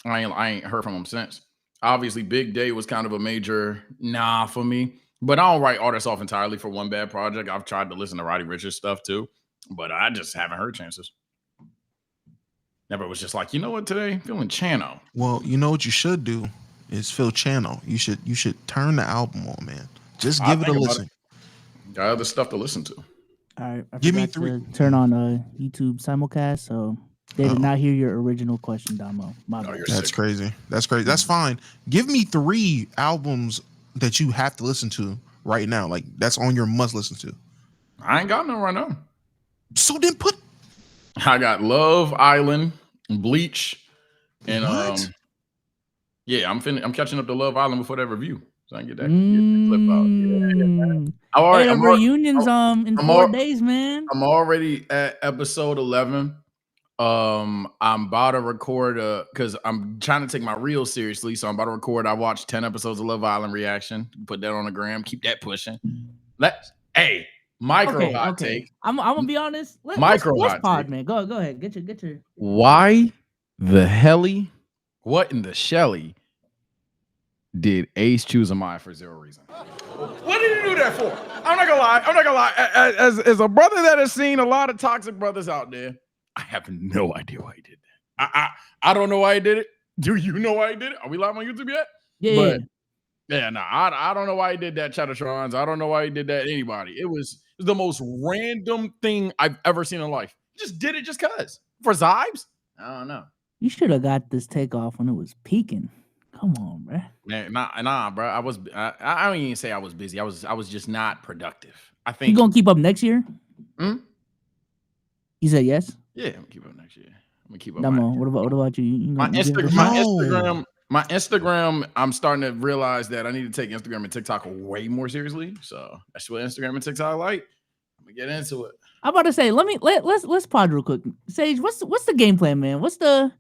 I ain't heard from him since. Obviously, Big Day was kind of a major nah for me, but I don't write artists off entirely for one bad project. I've tried to listen to Roddy Ricch's stuff too, but I just haven't heard chances. Never was just like, you know what, today feeling Chano. Well, you know what you should do is Phil Channel. You should turn the album on, man. Just I give it a think about listen. it. Got other stuff to listen to. All right, I Give me forgot to turn on a YouTube simulcast, so they did not hear your original question, Damo. My bad. That's crazy. That's crazy. That's fine. Give me 3 albums that you have to listen to right now. Like that's on your must listen to. I ain't got none right now. So then put. I got Love Island, Bleach, and What? yeah, I'm catching up to Love Island before that review, so I can get that clip out. Yeah. Hey, the reunions in 4 days, man. I'm already at episode 11. I'm about to record because I'm trying to take my reel seriously, so I'm about to record. I watched 10 episodes of Love Island reaction. Put that on the gram. Keep that pushing. Hey. Micro hot take. I'm gonna be honest. Let's pod, man. Go ahead. Get your. Why the helly? What in the Shelly did Ace choose Amaya for 0 reason? What did he do that for? I'm not gonna lie. As a brother that has seen a lot of toxic brothers out there, I have no idea why he did that. I don't know why he did it. Do you know why he did it? Are we live on YouTube yet? Yeah. Yeah, no, I don't know why he did that, Chatatrons. I don't know why he did that to anybody. It was the most random thing I've ever seen in life. He just did it just cause. For Zibes? I don't know. You should have got this takeoff when it was peaking. Come on, bro. Man, nah, bro. I don't even say I was busy. I was just not productive. I think you gonna keep up next year? Hmm? You said yes? Yeah, I'm gonna keep up next year. I'm gonna keep up. Damo, what about you? My Instagram, I'm starting to realize that I need to take Instagram and TikTok way more seriously. So that's what Instagram and TikTok like. I'm gonna get into it. I'm about to say, let's pod real quick. Sage, what's the game plan, man? What's the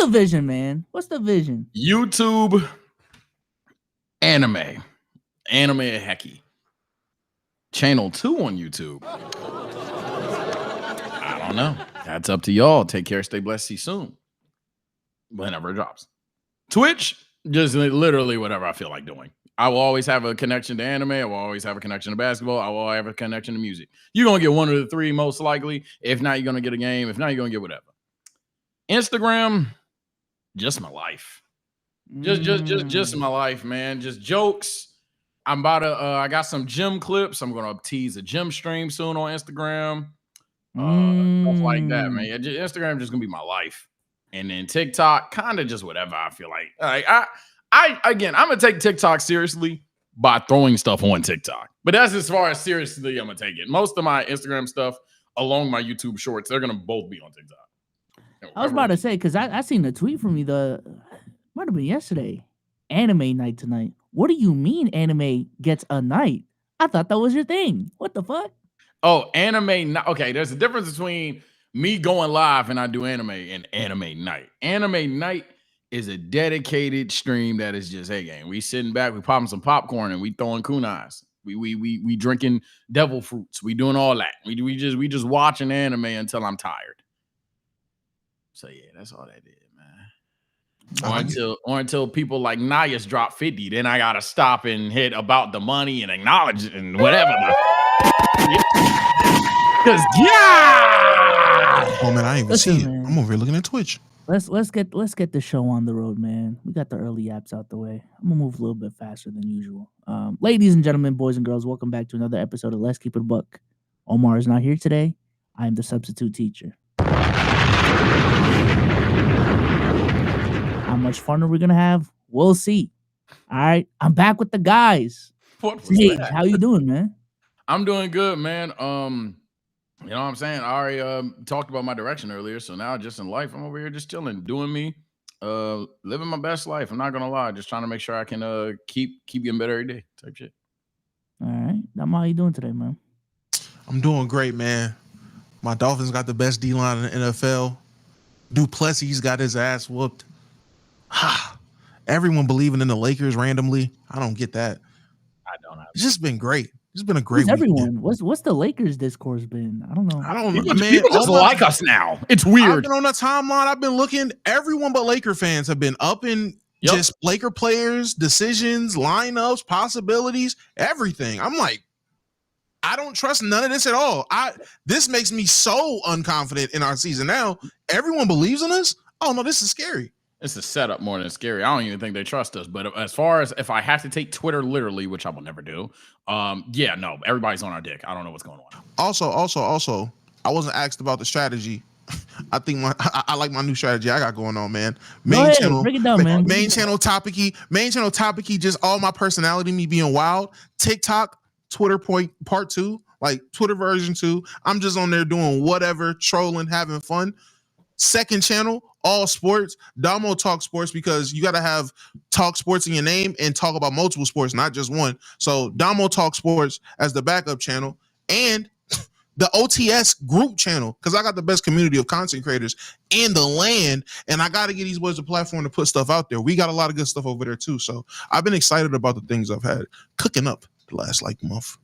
vision, man? What's the vision? YouTube anime hecky. Channel 2 on YouTube. I don't know. That's up to y'all. Take care. Stay blessed. See you soon. Whenever it drops. Twitch, just literally whatever I feel like doing. I will always have a connection to anime. I will always have a connection to basketball. I will always have a connection to music. You're going to get one of the 3 most likely. If not, you're going to get a game. If not, you're going to get whatever. Instagram, just my life. Just my life, man. Just jokes. I'm about to, I got some gym clips. I'm going to tease a gym stream soon on Instagram. Stuff like that, man. Instagram just going to be my life. And then TikTok, kind of just whatever I feel like. I'm gonna take TikTok seriously by throwing stuff on TikTok. But that's as far as seriously I'm gonna take it. Most of my Instagram stuff along my YouTube shorts, they're gonna both be on TikTok. I was about to say, because I seen a tweet from you might have been yesterday. Anime night tonight. What do you mean anime gets a night? I thought that was your thing. What the fuck? Oh, anime. Okay, there's a difference between me going live and I do anime and anime night. Anime night is a dedicated stream that is just, hey, gang, we sitting back, we popping some popcorn and we throwing kunais. We drinking devil fruits. We doing all that. We just watching anime until I'm tired. So yeah, that's all that is, man. Or until people like Nias drop 50, then I gotta stop and hit about the money and acknowledge it and whatever. Because oh man, I ain't even see it. I'm over here looking at Twitch. Let's get the show on the road, man. We got the early apps out the way. I'm gonna move a little bit faster than usual. Ladies and gentlemen, boys and girls, welcome back to another episode of Let's Keep It a Buck. Omar is not here today. I am the substitute teacher. How much fun are we gonna have? We'll see. All right, I'm back with the guys. Hey, how you doing, man? I'm doing good, man. You know what I'm saying? I already talked about my direction earlier, so now just in life, I'm over here just chilling, doing me, living my best life. I'm not gonna lie, just trying to make sure I can keep getting better every day, type shit. All right, how you doing today, man? I'm doing great, man. My Dolphins got the best D-line in the NFL. Duplessis got his ass whooped. Everyone believing in the Lakers randomly. I don't get that. I don't have. It's just been great. It's been a great Who's weekend. everyone? What's the Lakers discourse been? I don't know. I don't know, People, man. people just all my- like us now. It's I've weird. been on the timeline. I've been looking. Everyone but Laker fans have been up in just Laker players, decisions, lineups, possibilities, everything. I'm like, I don't trust none of this at all. This makes me so unconfident in our season now. Everyone believes in us. Oh no, this is scary. It's a setup more than scary. I don't even think they trust us. But as far as if I have to take Twitter literally, which I will never do, yeah, no, everybody's on our dick. I don't know what's going on. Also, I wasn't asked about the strategy. I think I like my new strategy I got going on, man. Main channel, break it down, man. Main channel topic-y, just all my personality, me being wild. TikTok, Twitter part 2, like Twitter version 2. I'm just on there doing whatever, trolling, having fun. Second channel, all sports. Damo talk sports because you got to have talk sports in your name and talk about multiple sports, not just one. So Damo talk sports as the backup channel, and the OTS group channel, because I got the best community of content creators in the land, and I got to get these boys a platform to put stuff out there. We got a lot of good stuff over there too. So I've been excited about the things I've had cooking up the last month.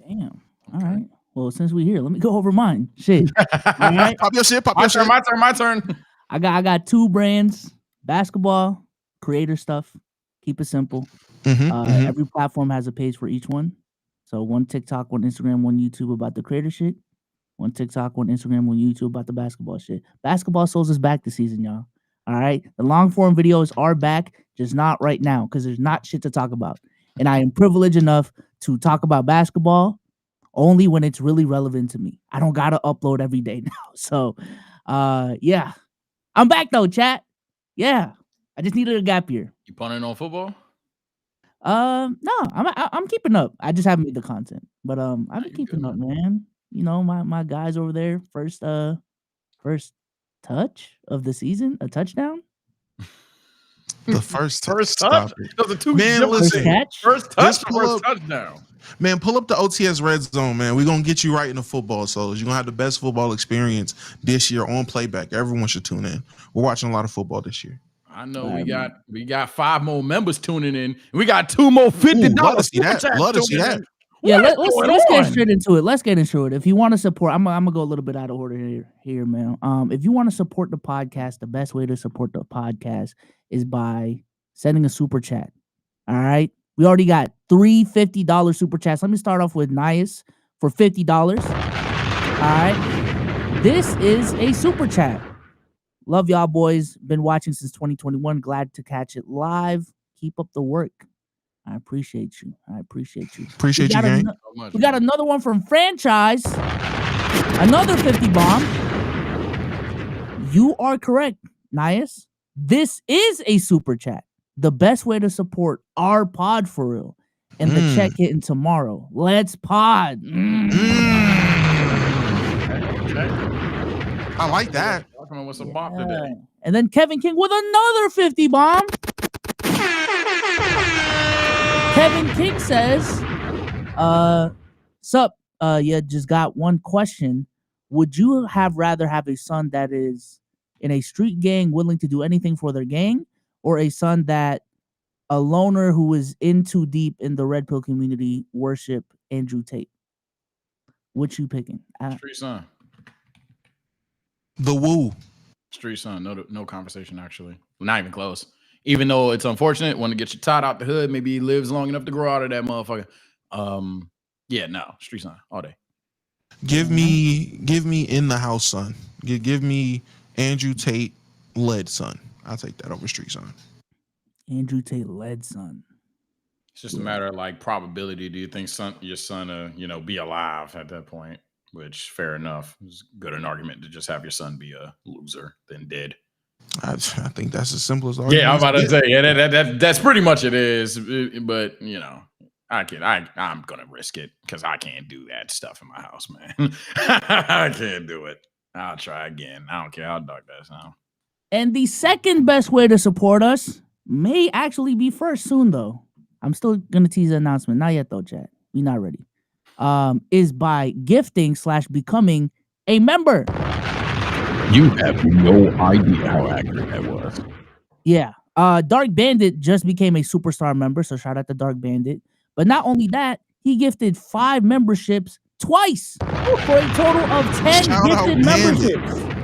Damn. All right. Well, since we're here, let me go over mine. Shit. All right. Pop your shit. My turn. I got 2 brands: basketball, creator stuff. Keep it simple. Every platform has a page for each one. So one TikTok, one Instagram, one YouTube about the creator shit. One TikTok, one Instagram, one YouTube about the basketball shit. Basketball Souls is back this season, y'all. All right. The long form videos are back, just not right now because there's not shit to talk about. And I am privileged enough to talk about basketball only when it's really relevant to me. I don't gotta upload every day now. So yeah. I'm back though, chat. Yeah. I just needed a gap year. You punting on football? No, I'm keeping up. I just haven't made the content. But I've been keeping up, man. You know, my guys over there, first touch of the season, a touchdown. The first touch. Those are 2 man, listen. First touch or first touchdown. Man, pull up the OTS Red Zone, man. We're going to get you right into football. So you're going to have the best football experience this year on playback. Everyone should tune in. We're watching a lot of football this year. I know we got 5 more members tuning in. We got 2 more $50. Love to see that. Love to see that. Yeah, let's get straight into it. Let's get into it. If you want to support, I'm gonna go a little bit out of order here, man. If you want to support the podcast, the best way to support the podcast is by sending a super chat. All right, we already got 3 $50 super chats. Let me start off with Nias for $50. All right, this is a super chat. Love y'all boys. Been watching since 2021. Glad to catch it live. Keep up the work. I appreciate you. Appreciate you, gang. We got another one from Franchise. Another 50 bomb. You are correct, Nias. This is a super chat. The best way to support our pod for real. And the check hitting tomorrow. Let's pod. I like that. What's a bop today? And then Kevin King with another 50 bomb. Kevin King says, sup, you just got one question. Would you rather have a son that is in a street gang willing to do anything for their gang, or a son that a loner who is in too deep in the red pill community worship Andrew Tate? What you picking? Street son. The woo. Street son. No conversation, actually. Not even close. Even though it's unfortunate, want to get your tot out the hood, maybe he lives long enough to grow out of that motherfucker. Yeah, no, street son all day. Give me in the house son. Give me Andrew Tate led son. I'll take that over street son. Andrew Tate led son. It's just a matter of like probability. Do you think your son be alive at that point? Which fair enough. It's good an argument to just have your son be a loser than dead. I think that's as simple as argument. Yeah, I'm about to say that's pretty much it is. But I'm gonna risk it because I can't do that stuff in my house, man. I can't do it. I'll try again. I don't care how dark that sounds. And the second best way to support us may actually be first soon, though. I'm still gonna tease the announcement. Not yet, though, chat. We're not ready. Is by gifting/becoming a member. You have no idea how accurate that was. Yeah. Dark Bandit just became a superstar member, so shout out to Dark Bandit. But not only that, He gifted 5 memberships twice for a total of 10 Shout out gifted Bandit. memberships.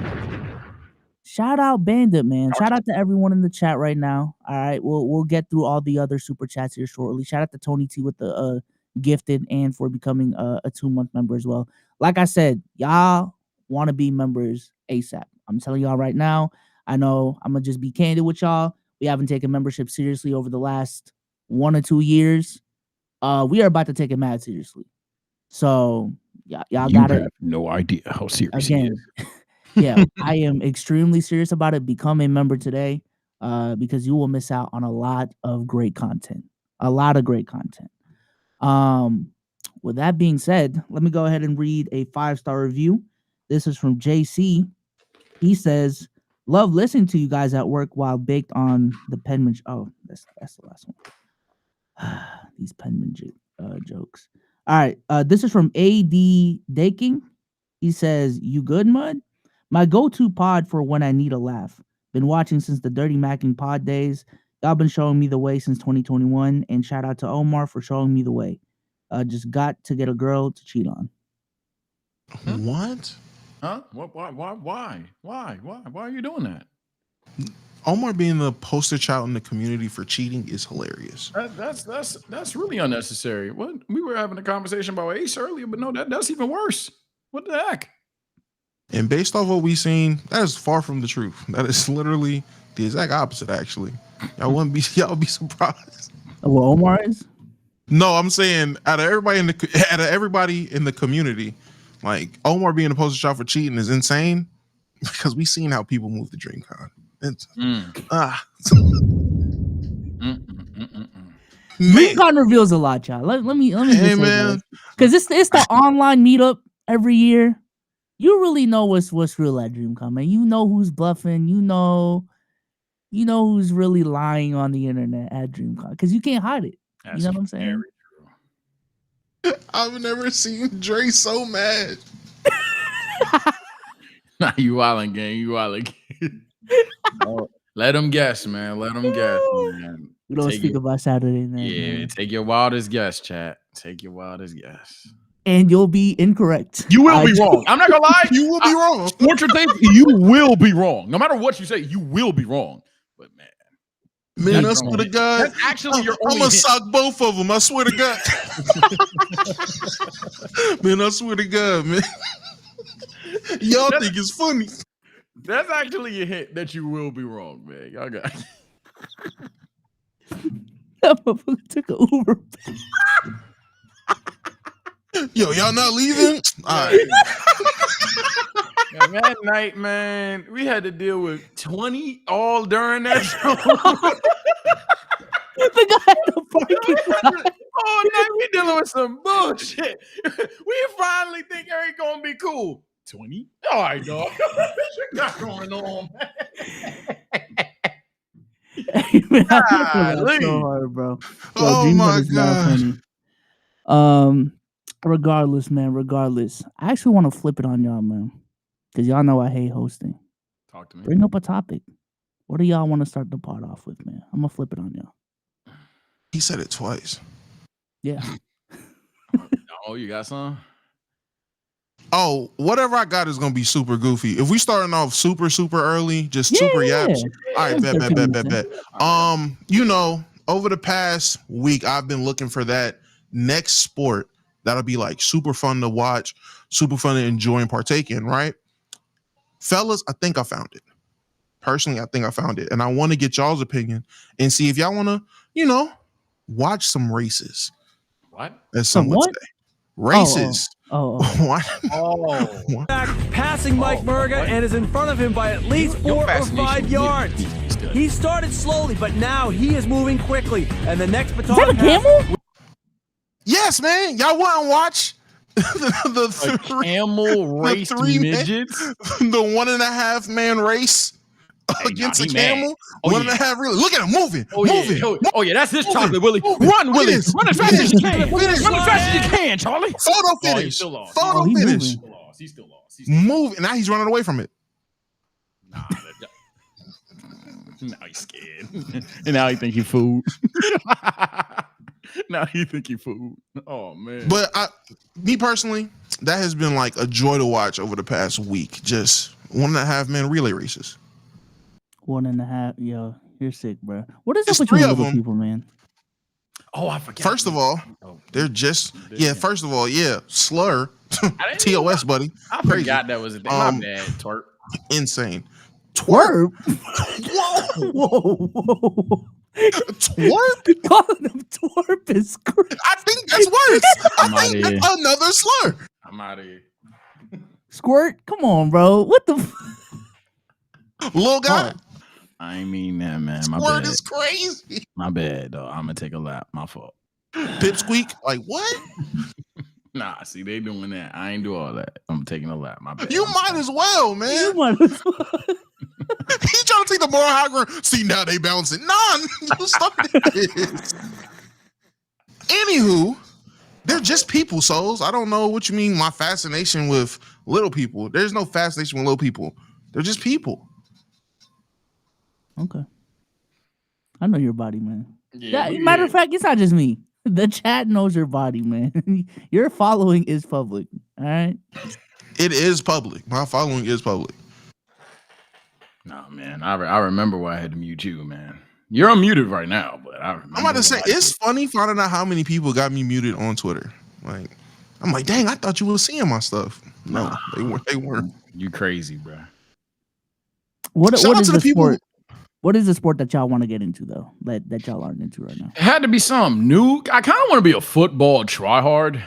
Shout out Bandit, man. Shout out to everyone in the chat right now. All right, we'll get through all the other super chats here shortly. Shout out to Tony T with the gifted and for becoming a 2-month member as well. Like I said, y'all want to be members ASAP. I'm telling y'all right now. I know I'm gonna just be candid with y'all. We haven't taken membership seriously over the last 1 or 2 years. We are about to take it mad seriously. So y'all got it. Have no idea how serious he is. Yeah, I am extremely serious about it. Become a member today, because you will miss out on a lot of great content. With that being said, let me go ahead and read a 5-star review. This is from JC. He says, "Love listening to you guys at work while baked on the penmanship." Oh, that's the last one. These penmanship jokes. All right, this is from AD Daking. He says, "You good, Mud? My go-to pod for when I need a laugh. Been watching since the Dirty Macking pod days. Y'all been showing me the way since 2021. And shout out to Omar for showing me the way. Just got to get a girl to cheat on." What? Huh? What? Why? Why are you doing that? Omar being the poster child in the community for cheating is hilarious. That's really unnecessary. What? We were having a conversation about Ace earlier, but no, that's even worse. What the heck? And based off what we've seen, that is far from the truth. That is literally the exact opposite, actually. Y'all would be surprised. Well, Omar is? No, I'm saying out of everybody in the community, like Omar being a poster child for cheating is insane because we've seen how people move the DreamCon. DreamCon reveals a lot, y'all. Let me just say this. Because it's the online meetup every year. You really know what's real at DreamCon, man. You know who's bluffing. You know who's really lying on the internet at DreamCon because you can't hide it. You know what I'm saying? I've never seen Dre so mad. Nah, you wildin', gang. You wildin'. Let them guess, man. Let them guess, man. We don't speak about Saturday night. Yeah, man. Take your wildest guess, chat. Take your wildest guess. And you'll be incorrect. You will be wrong. I'm not gonna lie. You will be wrong. You will be wrong. No matter what you say, you will be wrong. But man, I swear to God, that's actually your only I'm gonna sock both of them. I swear to God. Man, I swear to God, man. Y'all think it's funny. That's actually a hint that you will be wrong, man. Y'all got that motherfucker took an Uber. Yo, y'all not leaving? All right. Yeah, that night, man, we had to deal with 20 all during that show. The guy at the parking lot. Oh, night we dealing with some bullshit. We finally think Eric gonna be cool. 20? All right, dog. What you got going on, man? Hey, man, I laughed so hard, bro. Oh my God. Regardless, I actually want to flip it on y'all, man, because y'all know I hate hosting. Talk to me. Bring up a topic. What do y'all want to start the pod off with, man? I'm gonna flip it on y'all. He said it twice. Yeah. Oh, you got some? Oh, whatever I got is gonna be super goofy. If we starting off super early, just super yaps. All right, bet. Over the past week, I've been looking for that next sport that'll be like super fun to watch, super fun to enjoy and partake in, right? Fellas, I think I found it. Personally, I think I found it. And I want to get y'all's opinion and see if y'all want to, watch some races. What? As some would say. Races. What? Passing Mike Murga and is in front of him by at least 4 or 5 yards. He started slowly, but now he is moving quickly. And the next baton. Is that a camel? Yes, man. Y'all want to watch the camel race midgets? The 1.5 man race against a camel? Oh, 1.5 really. Look at him moving. Oh, yeah, that's his chocolate, Willie. Run, Willie. Run as fast as you can. Run as fast as you can, Charlie. Photo finish. He's still lost. Photo finish. He's still lost. Move. Now he's running away from it. Nah, now he's scared. And now he thinks he's food. Now you think you food. Oh man. But me personally, that has been like a joy to watch over the past week. Just 1.5 men relay races. 1.5. Yo, you're sick, bro. What is It's up with you 3 of little them. people, man? Oh, I forgot. First of all, they're just First of all, slur. TOS, buddy. I Crazy. forgot that was a thing. My bad, twerp. Insane. Twerp. Whoa. Whoa. Twerp? Calling them twerp is crazy. I think that's worse. I'm I think that's another slur. I'm out of here. Squirt? Come on, bro. What the Little guy. I ain't mean that, man. My Squirt bad. is crazy. My bad, though. I'm gonna take a lap. My fault. Pipsqueak? Like what? Nah, see, they doing that. I ain't do all that. I'm taking a lap. My bad. You might as well, man. You might as well. He trying to take the moral high ground. See, now they bouncing. Nah, you started this. Anywho, they're just people, souls. I don't know what you mean. My fascination with little people. There's no fascination with little people. They're just people. Okay. I know your body, man. Yeah, Matter of fact, it's not just me. The chat knows your body, man. Your following is public. All right. It is public. My following is public. Nah, man. I remember why I had to mute you, man. You're unmuted right now, but I remember. I'm about to say it's funny finding out how many people got me muted on Twitter. Like, I'm like, dang, I thought you were seeing my stuff. No, they weren't. You crazy, bro. What is the people sport? What is the sport that y'all want to get into though? That y'all aren't into right now? It had to be something new. I kind of want to be a football tryhard.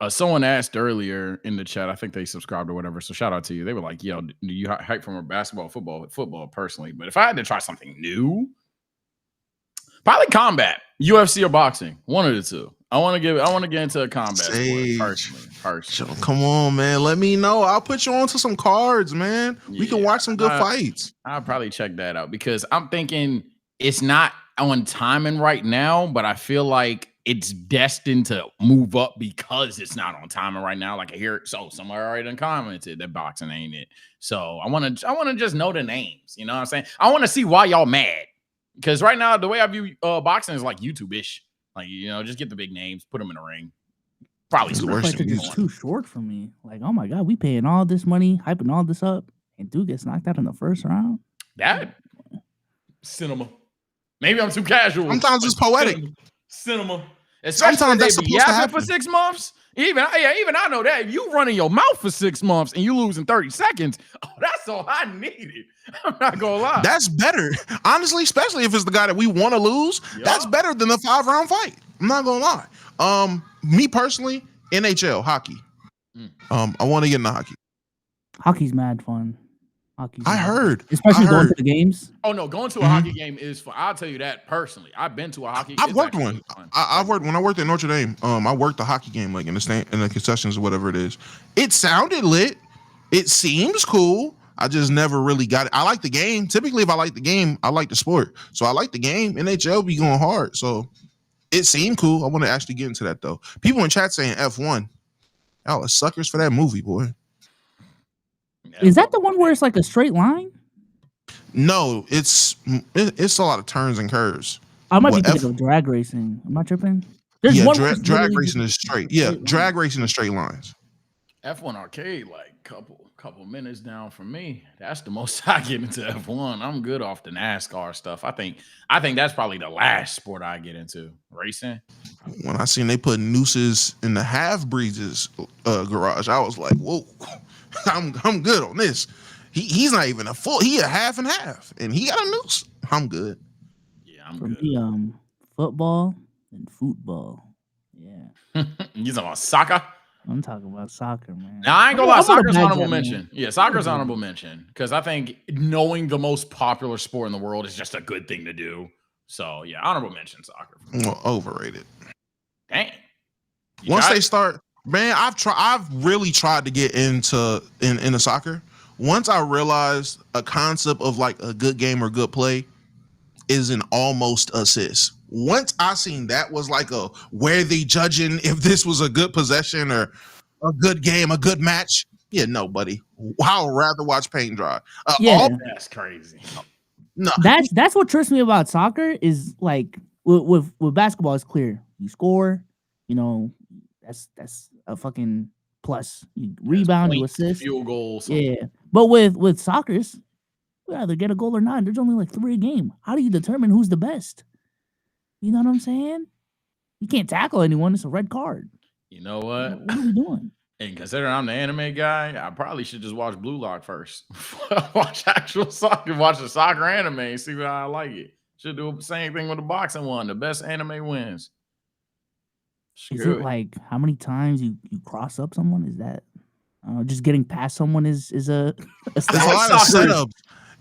Someone asked earlier in the chat, I think they subscribed or whatever. So shout out to you. They were like, yo, do you hype from a basketball, football personally? But if I had to try something new, probably combat, UFC or boxing, one of the two. I want to get into a combat sport personally. Come on, man. Let me know. I'll put you on to some cards, man. We can watch some good fights. I'll probably check that out because I'm thinking it's not on timing right now, but I feel like it's destined to move up because it's not on timing right now. Like I hear it, so somewhere already done commented that boxing ain't it. So I want to just know the names. You know what I'm saying? I want to see why y'all mad. Because right now, the way I view boxing is like YouTube-ish. Like, you know, just get the big names, put them in the ring. Probably it's too short for me. Like, oh my God, we paying all this money, hyping all this up, and dude gets knocked out in the first round. That cinema. Maybe I'm too casual. Sometimes it's poetic. Cinema. Especially sometimes that's supposed to happen for 6 months. Even I know that. If you running your mouth for 6 months and you losing 30 seconds, that's all I needed. I'm not gonna lie. That's better. Honestly, especially if it's the guy that we want to lose, that's better than a 5-round fight. I'm not gonna lie. Me personally, NHL, hockey. I want to get into hockey. Hockey's mad fun. I heard. Especially going to the games. Oh no, going to a hockey game is fun. I'll tell you that personally. I've been to a hockey. I've worked one. I've worked when I worked at Notre Dame. I worked a hockey game like in the concessions or whatever it is. It sounded lit. It seems cool. I just never really got it. I like the game. Typically, if I like the game, I like the sport. So I like the game. NHL be going hard. So it seemed cool. I want to actually get into that though. People in chat saying F1. Y'all are suckers for that movie, boy. Is that the one where it's like a straight line? No, it's a lot of turns and curves. I might be thinking of drag racing. Am I tripping? Drag racing is straight. Yeah, drag racing is straight lines. F1 arcade, like couple minutes down from me. That's the most I get into F1. I'm good off the NASCAR stuff. I think that's probably the last sport I get into. Racing. When I seen they put nooses in the half breezes garage, I was like, whoa. I'm good on this. He's not even a full. He a half and half, and he got a noose. I'm good. Yeah, I'm good. Me, football and football. Yeah. You talking about soccer? I'm talking about soccer, man. Now I ain't gonna lie. Soccer's honorable mention. Yeah, soccer's honorable mention because I think knowing the most popular sport in the world is just a good thing to do. So yeah, honorable mention soccer. Well, overrated. Dang. Once they start. Man, I've really tried to get into soccer. Once I realized a concept of like a good game or good play is an almost assist. Once I seen that was like where they judging if this was a good possession or a good game, a good match. Yeah, no, buddy. I would rather watch paint dry. That's crazy. No, that's what trips me about soccer is like with basketball, it's clear. You score, you know, that's a fucking plus. You rebound, you assist, field goals. Yeah, but with soccer, it's either get a goal or not. There's only like 3 a game. How do you determine who's the best? You know what I'm saying? You can't tackle anyone. It's a red card. You know what? What are we doing? And considering I'm the anime guy, I probably should just watch Blue Lock first. Watch actual soccer, watch the soccer anime and see how I like it. Should do the same thing with the boxing one. The best anime wins. Is it like how many times you cross up someone? Is that just getting past someone is a There's a lot of setups.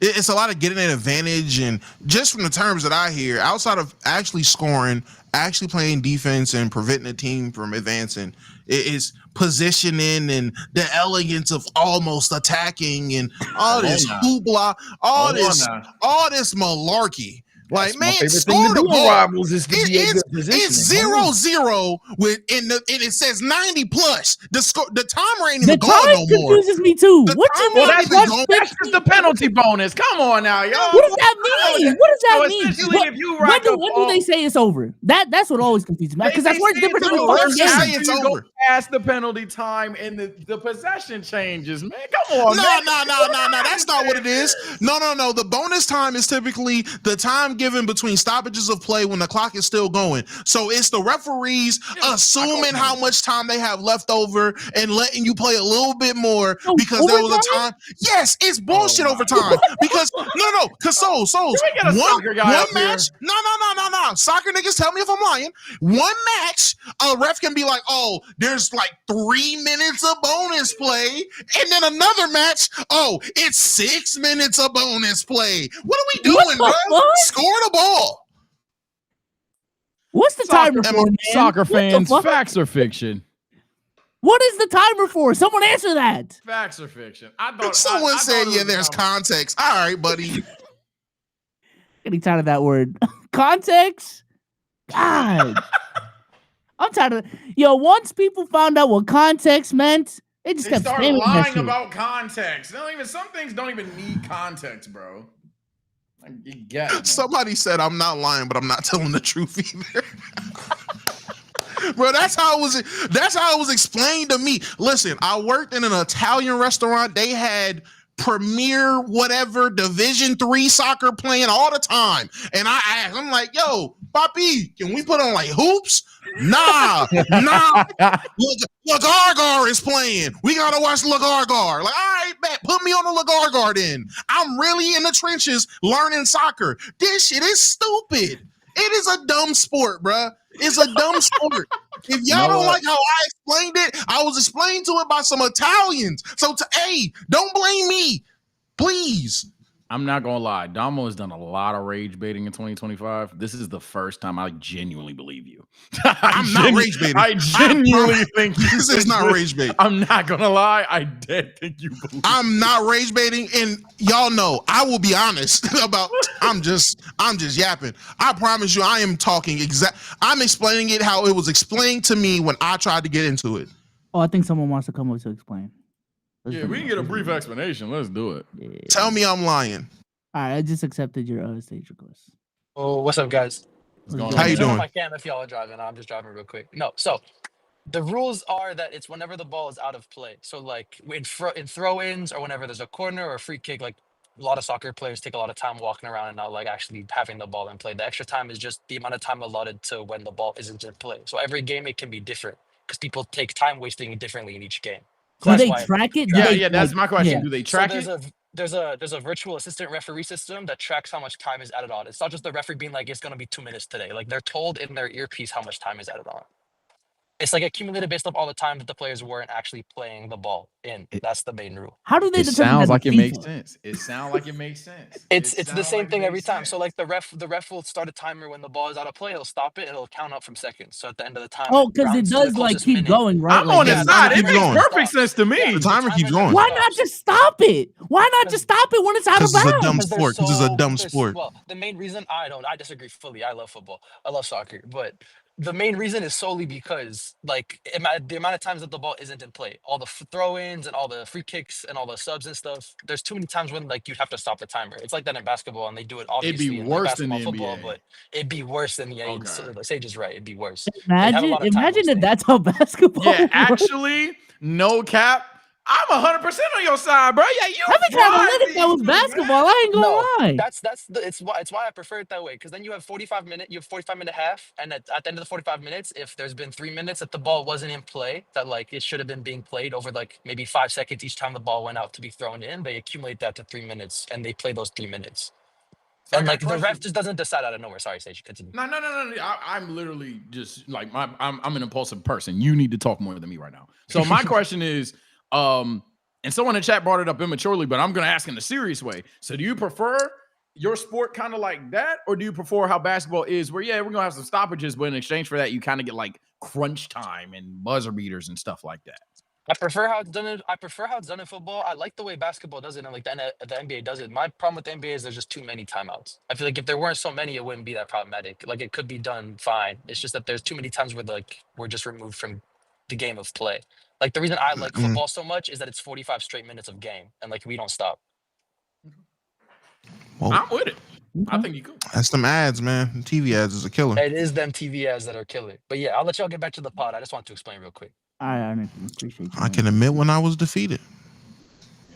It's a lot of getting an advantage, and just from the terms that I hear, outside of actually scoring, actually playing defense and preventing the team from advancing, it is positioning and the elegance of almost attacking and all this hoopla, all this malarkey. Like, man, score the ball. Rivals is to be a good position. It's 0-0 with and it says 90 plus. The timer ain't even going no more. Confuses me too. What you mean? That's just the penalty bonus. Come on now, y'all. What does that mean? What does that mean? If you when do they say it's over? That's what always confuses me. Because that's where it's different from fucking games. It's over. Past the penalty time and the possession changes, man. Come on, no. That's not what it is. No. The bonus time is typically the time given between stoppages of play when the clock is still going. So it's the referees assuming how much time they have left over and letting you play a little bit more because there was a time. Yes, it's bullshit overtime. Because because one match. No. Soccer niggas, tell me if I'm lying. One match, a ref can be like, oh, there's like 3 minutes of bonus play, and then another match, oh, it's 6 minutes of bonus play. What are we doing, bro? Score the ball. What's the timer for, man? Soccer fans, facts or fiction? What is the timer for? Someone answer that. Facts or fiction? I thought someone said, yeah, there's context. All right, buddy. Getting tired of that word. Context? God. I'm tired of once people found out what context meant, they just kept started lying about context. Some things don't even need context, bro. You get it, somebody said I'm not lying, but I'm not telling the truth either. Bro, that's how it was explained to me. Listen, I worked in an Italian restaurant. They had premier whatever Division 3 soccer playing all the time. And I asked, I'm like, yo, Papi, can we put on like hoops? Nah. Lagargar is playing. We gotta watch Lagargar. Like, all right, bet, put me on the Lagargar then. I'm really in the trenches learning soccer. This shit is stupid. It is a dumb sport, bruh. It's a dumb sport. If y'all don't like how I explained it, I was explained to it by some Italians. So, don't blame me, please. I'm not gonna lie. Damo has done a lot of rage baiting in 2025. This is the first time I genuinely believe you. I'm not rage baiting. I genuinely think this is not rage baiting. I'm not gonna lie. I did think you believe. I'm not rage baiting, and y'all know I will be honest about. I'm just yapping. I promise you, I am talking I'm explaining it how it was explained to me when I tried to get into it. Oh, I think someone wants to come up to explain. We can get a brief explanation. Let's do it. Yeah. Tell me I'm lying. All right, I just accepted your stage request. Oh, what's up, guys? How you doing? I can if y'all are driving. I'm just driving real quick. No, so the rules are that it's whenever the ball is out of play. So like in throw-ins or whenever there's a corner or a free kick, like a lot of soccer players take a lot of time walking around and not like actually having the ball in play. The extra time is just the amount of time allotted to when the ball isn't in play. So every game it can be different because people take time wasting differently in each game. So do they track it? Yeah, that's my question. Yeah. Do they track it? There's a virtual assistant referee system that tracks how much time is added on. It's not just the referee being like, it's going to be 2 minutes today. Like they're told in their earpiece how much time is added on. It's like accumulated based off all the time that the players weren't actually playing the ball in. That's the main rule. How do they determine that? Sounds like it makes sense. It sounds like it makes sense. It's the same thing every time. So like the ref will start a timer when the ball is out of play. He'll stop it. It'll count up from seconds. So at the end of the time, oh, because it does like keep going, right? I'm on his side. It makes perfect sense to me. The timer keeps going. Why not just stop it? Why not just stop it when it's out of bounds? It's a dumb sport. This is a dumb sport. Well, the main reason I disagree fully. I love football. I love soccer, but the main reason is solely because like the amount of times that the ball isn't in play, all the throw-ins and all the free kicks and all the subs and stuff. There's too many times when like you'd have to stop the timer. It's like that in basketball, and they do it It'd be obviously in like worse than basketball, the football, NBA. but it'd be worse than the Okay. so, Sage is right. It'd be worse. They'd have a lot of time Imagine if wasting. that's how basketball. Yeah, works. actually, no cap. I'm 100% on your side, bro. Yeah, you. I'd be trying to let if that was basketball. I ain't gonna lie. It's why I prefer it that way, because then you have 45-minute half, and at the end of the 45 minutes, if there's been 3 minutes that the ball wasn't in play, that like it should have been being played over like maybe 5 seconds each time the ball went out to be thrown in, they accumulate that to 3 minutes and they play those 3 minutes. So and like the ref just doesn't decide out of nowhere. Sorry, Sage, continue. No. I'm literally just like I'm an impulsive person. You need to talk more than me right now. So my question is, and someone in the chat brought it up immaturely, but I'm gonna ask in a serious way. So do you prefer your sport kind of like that, or do you prefer how basketball is, where we're gonna have some stoppages, but in exchange for that, you kind of get like crunch time and buzzer beaters and stuff like that? I prefer how it's done. I prefer how it's done in football. I like the way basketball does it, and like the NBA does it. My problem with the NBA is there's just too many timeouts. I feel like if there weren't so many, it wouldn't be that problematic. Like it could be done fine. It's just that there's too many times where like we're just removed from the game of play. Like the reason I like football so much is that it's 45 straight minutes of game, and like we don't stop. Well, I'm with it. I think you could. That's them ads, man. TV ads is a killer. It is them TV ads that are killer. But yeah, I'll let y'all get back to the pod. I just want to explain real quick. I appreciate you. I can admit when I was defeated.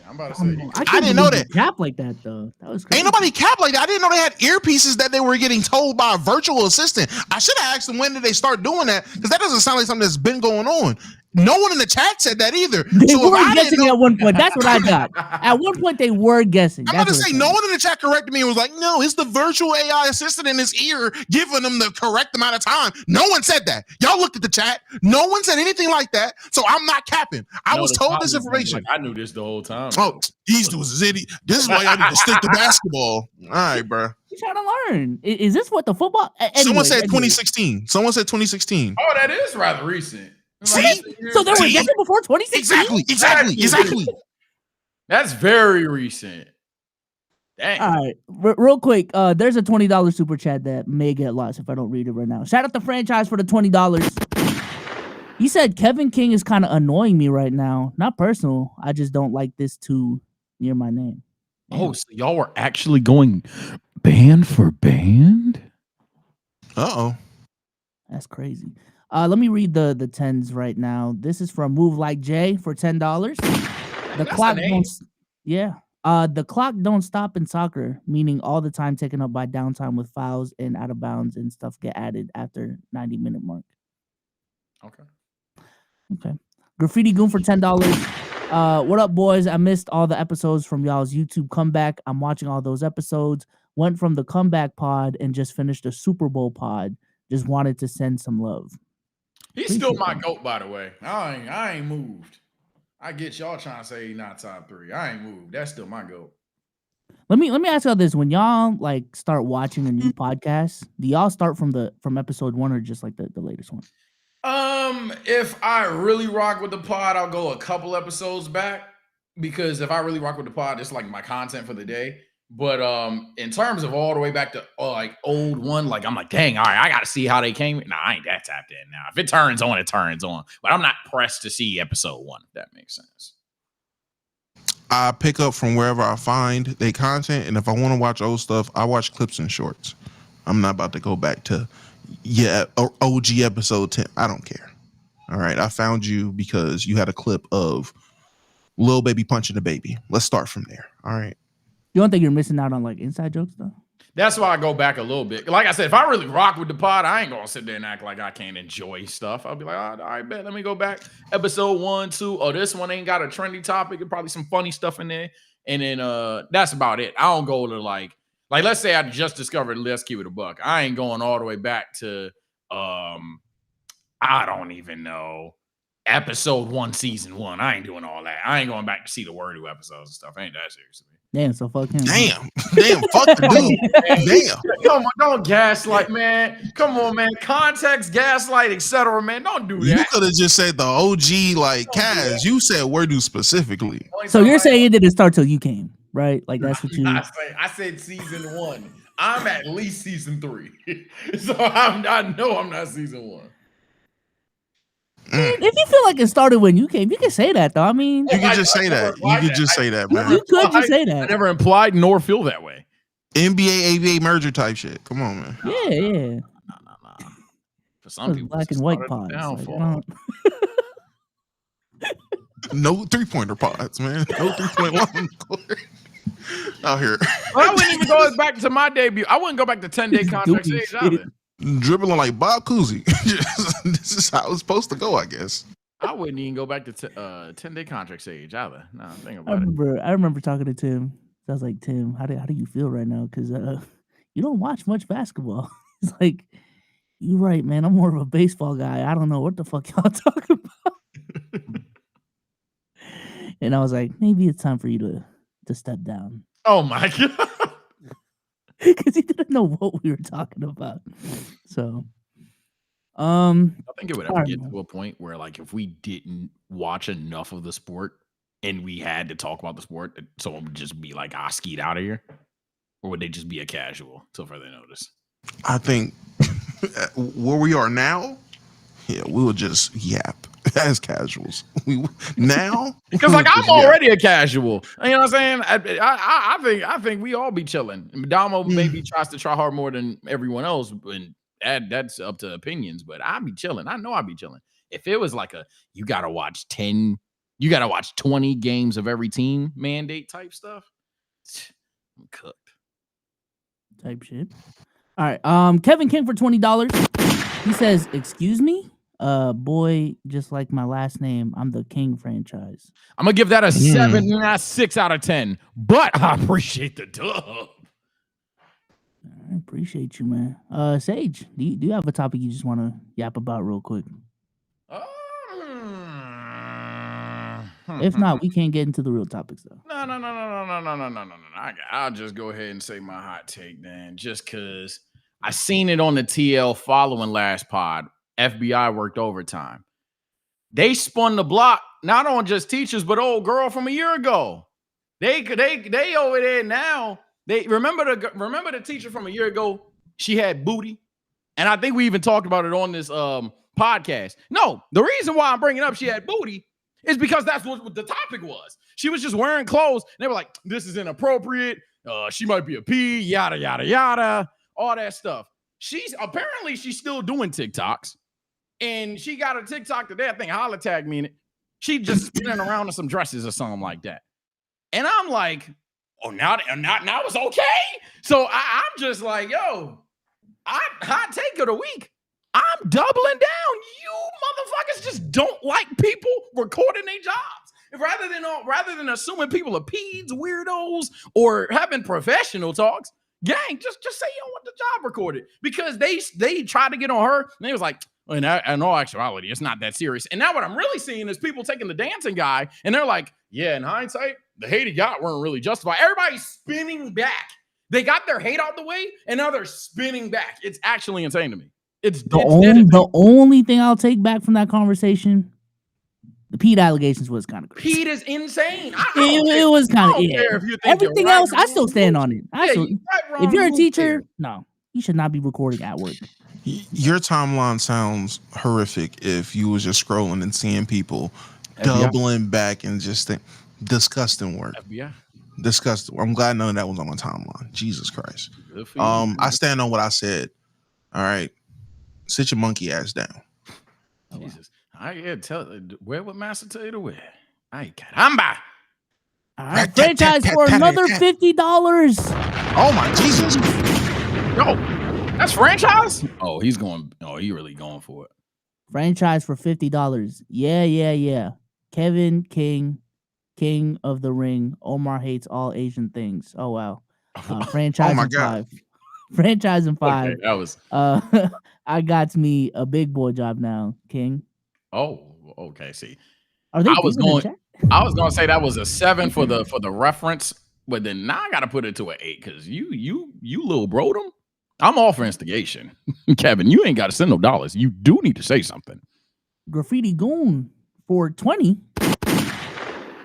Yeah, I'm about to say. I didn't know that. Cap like that though. That was crazy. Ain't nobody cap like that. I didn't know they had earpieces that they were getting told by a virtual assistant. I should have asked them when did they start doing that, because that doesn't sound like something that's been going on. No one in the chat said that either. They were guessing at one point. That's what I got. At one point, they were guessing. I'm about to say, no one in the chat corrected me and was like, no, it's the virtual AI assistant in his ear giving them the correct amount of time. No one said that. Y'all looked at the chat. No one said anything like that. So I'm not capping. I was told this information. Like, I knew this the whole time. Oh, these dudes idiot. This is why I need to stick to basketball. All right, bro. You trying to learn? Is this what the football? Someone said 2016. Someone said 2016. Oh, that is rather recent. See? So they were guessing before 2016? Exactly. That's very recent. Dang. All right, real quick. There's a $20 super chat that may get lost if I don't read it right now. Shout out the franchise for the $20. He said Kevin King is kind of annoying me right now. Not personal. I just don't like this too near my name. Oh, so y'all were actually going band for band? Uh-oh. That's crazy. Let me read the tens right now. This is from Move Like Jay for $10. The clock don't. Yeah. The clock don't stop in soccer, meaning all the time taken up by downtime with fouls and out of bounds and stuff get added after 90-minute mark. Okay. Graffiti Goon for $10. What up, boys? I missed all the episodes from y'all's YouTube comeback. I'm watching all those episodes. Went from the comeback pod and just finished a Super Bowl pod. Just wanted to send some love. He's still my GOAT, by the way. I ain't moved. I get y'all trying to say he's not top 3. I ain't moved. That's still my GOAT. Let me ask y'all this: when y'all like start watching a new podcast, do y'all start from episode 1 or just like the latest one? If I really rock with the pod, I'll go a couple episodes back, because if I really rock with the pod, it's like my content for the day. But in terms of all the way back to like old one, like I'm like, dang, all right, I gotta see how they came. Nah, I ain't that tapped in now. If it turns on, it turns on. But I'm not pressed to see episode 1, if that makes sense. I pick up from wherever I find their content, and if I want to watch old stuff, I watch clips and shorts. I'm not about to go back to OG episode 10. I don't care. All right, I found you because you had a clip of Lil Baby punching the baby. Let's start from there. All right. You don't think you're missing out on like inside jokes though? That's why I go back a little bit. Like I said, if I really rock with the pod, I ain't gonna sit there and act like I can't enjoy stuff. I'll be like, all right, bet. Let me go back. Episode 1, 2. Oh, this one ain't got a trendy topic and probably some funny stuff in there. And then that's about it. I don't go to like let's say I just discovered Let's Keep It a Buck. I ain't going all the way back to I don't even know. Episode 1, season 1. I ain't doing all that. I ain't going back to see the Wordoo episodes and stuff. Ain't that serious to me. Damn, so fuck him. Damn, fuck the dude. Damn. Come on, don't gaslight, man. Come on, man. Context, gaslight, etc. Man, don't do that. You could have just said the OG, like Kaz. You said Wordoo specifically. So you're saying it didn't start till you came, right? Like that's what you. I said season 1. I'm at least season 3. So I know I'm not season 1. If you feel like it started when you came, you can say that though. I mean, You can just say that. You can just say that, man. You could just say I that. never implied nor feel that way. NBA, ABA merger type shit. Come on, man. Yeah. No. For some Those people, black it's and white started the pods. Like, downfall. No 3-pointer pods, man. No 3-point line out here. I wouldn't even go back to my debut. I wouldn't go back to 10-day contract Doing stage shit. either. Dribbling like Bob Cousy. This is how it's supposed to go, I guess. I wouldn't even go back to 10-day contract stage either. No, think I about it. remember talking to Tim. I was like, Tim, how do you feel right now? Because you don't watch much basketball. He's like, you're right, man. I'm more of a baseball guy. I don't know what the fuck y'all talking about. And I was like, maybe it's time for you to step down. Oh my god. Because he didn't know what we were talking about. So, I think it would ever Alright. get to a point where, like, if we didn't watch enough of the sport and we had to talk about the sport, someone would just be like, "I skied out of here," or would they just be a casual till further notice? I think where we are now, yeah, we will just yap as casuals. Now, Because like I'm already a casual. You know what I'm saying? I think we all be chilling. Madamo maybe tries to try hard more than everyone else, and that's up to opinions. But I be chilling. I know I be chilling. If it was like you gotta watch 20 games of every team mandate type stuff, I'm cooked. type shit. All right. Kevin King for $20. He says, "Excuse me, boy, just like my last name, I'm the King franchise." I'm gonna give that a 7, not 6 out of 10. But I appreciate the dub. I appreciate you, man. Sage, do you have a topic you just want to yap about real quick? If not, we can't get into the real topics though. No. I'll just go ahead and say my hot take then, just because I seen it on the TL following last pod. FBI worked overtime. They spun the block not on just teachers, but old girl from a year ago. They over there now. They remember the teacher from a year ago. She had booty, and I think we even talked about it on this podcast. No, the reason why I'm bringing up she had booty is because that's what the topic was. She was just wearing clothes. And they were like, "This is inappropriate. She might be a P. Yada yada yada. All that stuff." She's still doing TikToks, and she got a TikTok today. I think Holla tagged me in it. She just spinning around in some dresses or something like that. And I'm like, oh, now it's okay. So I'm just like, yo, hot take of the week. I'm doubling down. You motherfuckers just don't like people recording their jobs. Rather than assuming people are peds, weirdos, or having professional talks, gang, just say you don't want the job recorded. Because they tried to get on her, and they was like, in all actuality, it's not that serious. And now what I'm really seeing is people taking the dancing guy, and they're like, yeah, in hindsight, the hate he got weren't really justified. Everybody's spinning back. They got their hate out the way, and now they're spinning back. It's actually insane to me. The only thing I'll take back from that conversation, the Pete allegations was kind of crazy. Pete is insane. It was kind of everything else. I still stand on it. If you're a teacher, no, you should not be recording at work. Your timeline sounds horrific if you was just scrolling and seeing people doubling back and just disgusting work. FBI. Disgusting. I'm glad none of that was on my timeline. Jesus Christ. I stand on what I said. All right. Sit your monkey ass down. Jesus. Wear what master tell you to wear. Ay, caramba. All right, franchise for another $50. Oh my Jesus. Yo, that's franchise? Oh, he really going for it. Franchise for $50. Yeah. Kevin King, King of the Ring. Omar hates all Asian things. Oh wow. Franchise Oh my in God. 5. Franchise in 5. Okay, that was I got me a big boy job now, King. Oh, okay. See, Are they? I was gonna say that was a 7 for the reference, but then now I gotta put it to an 8 because you little broed him. I'm all for instigation. Kevin, you ain't gotta send no dollars. You do need to say something. Graffiti Goon for 20.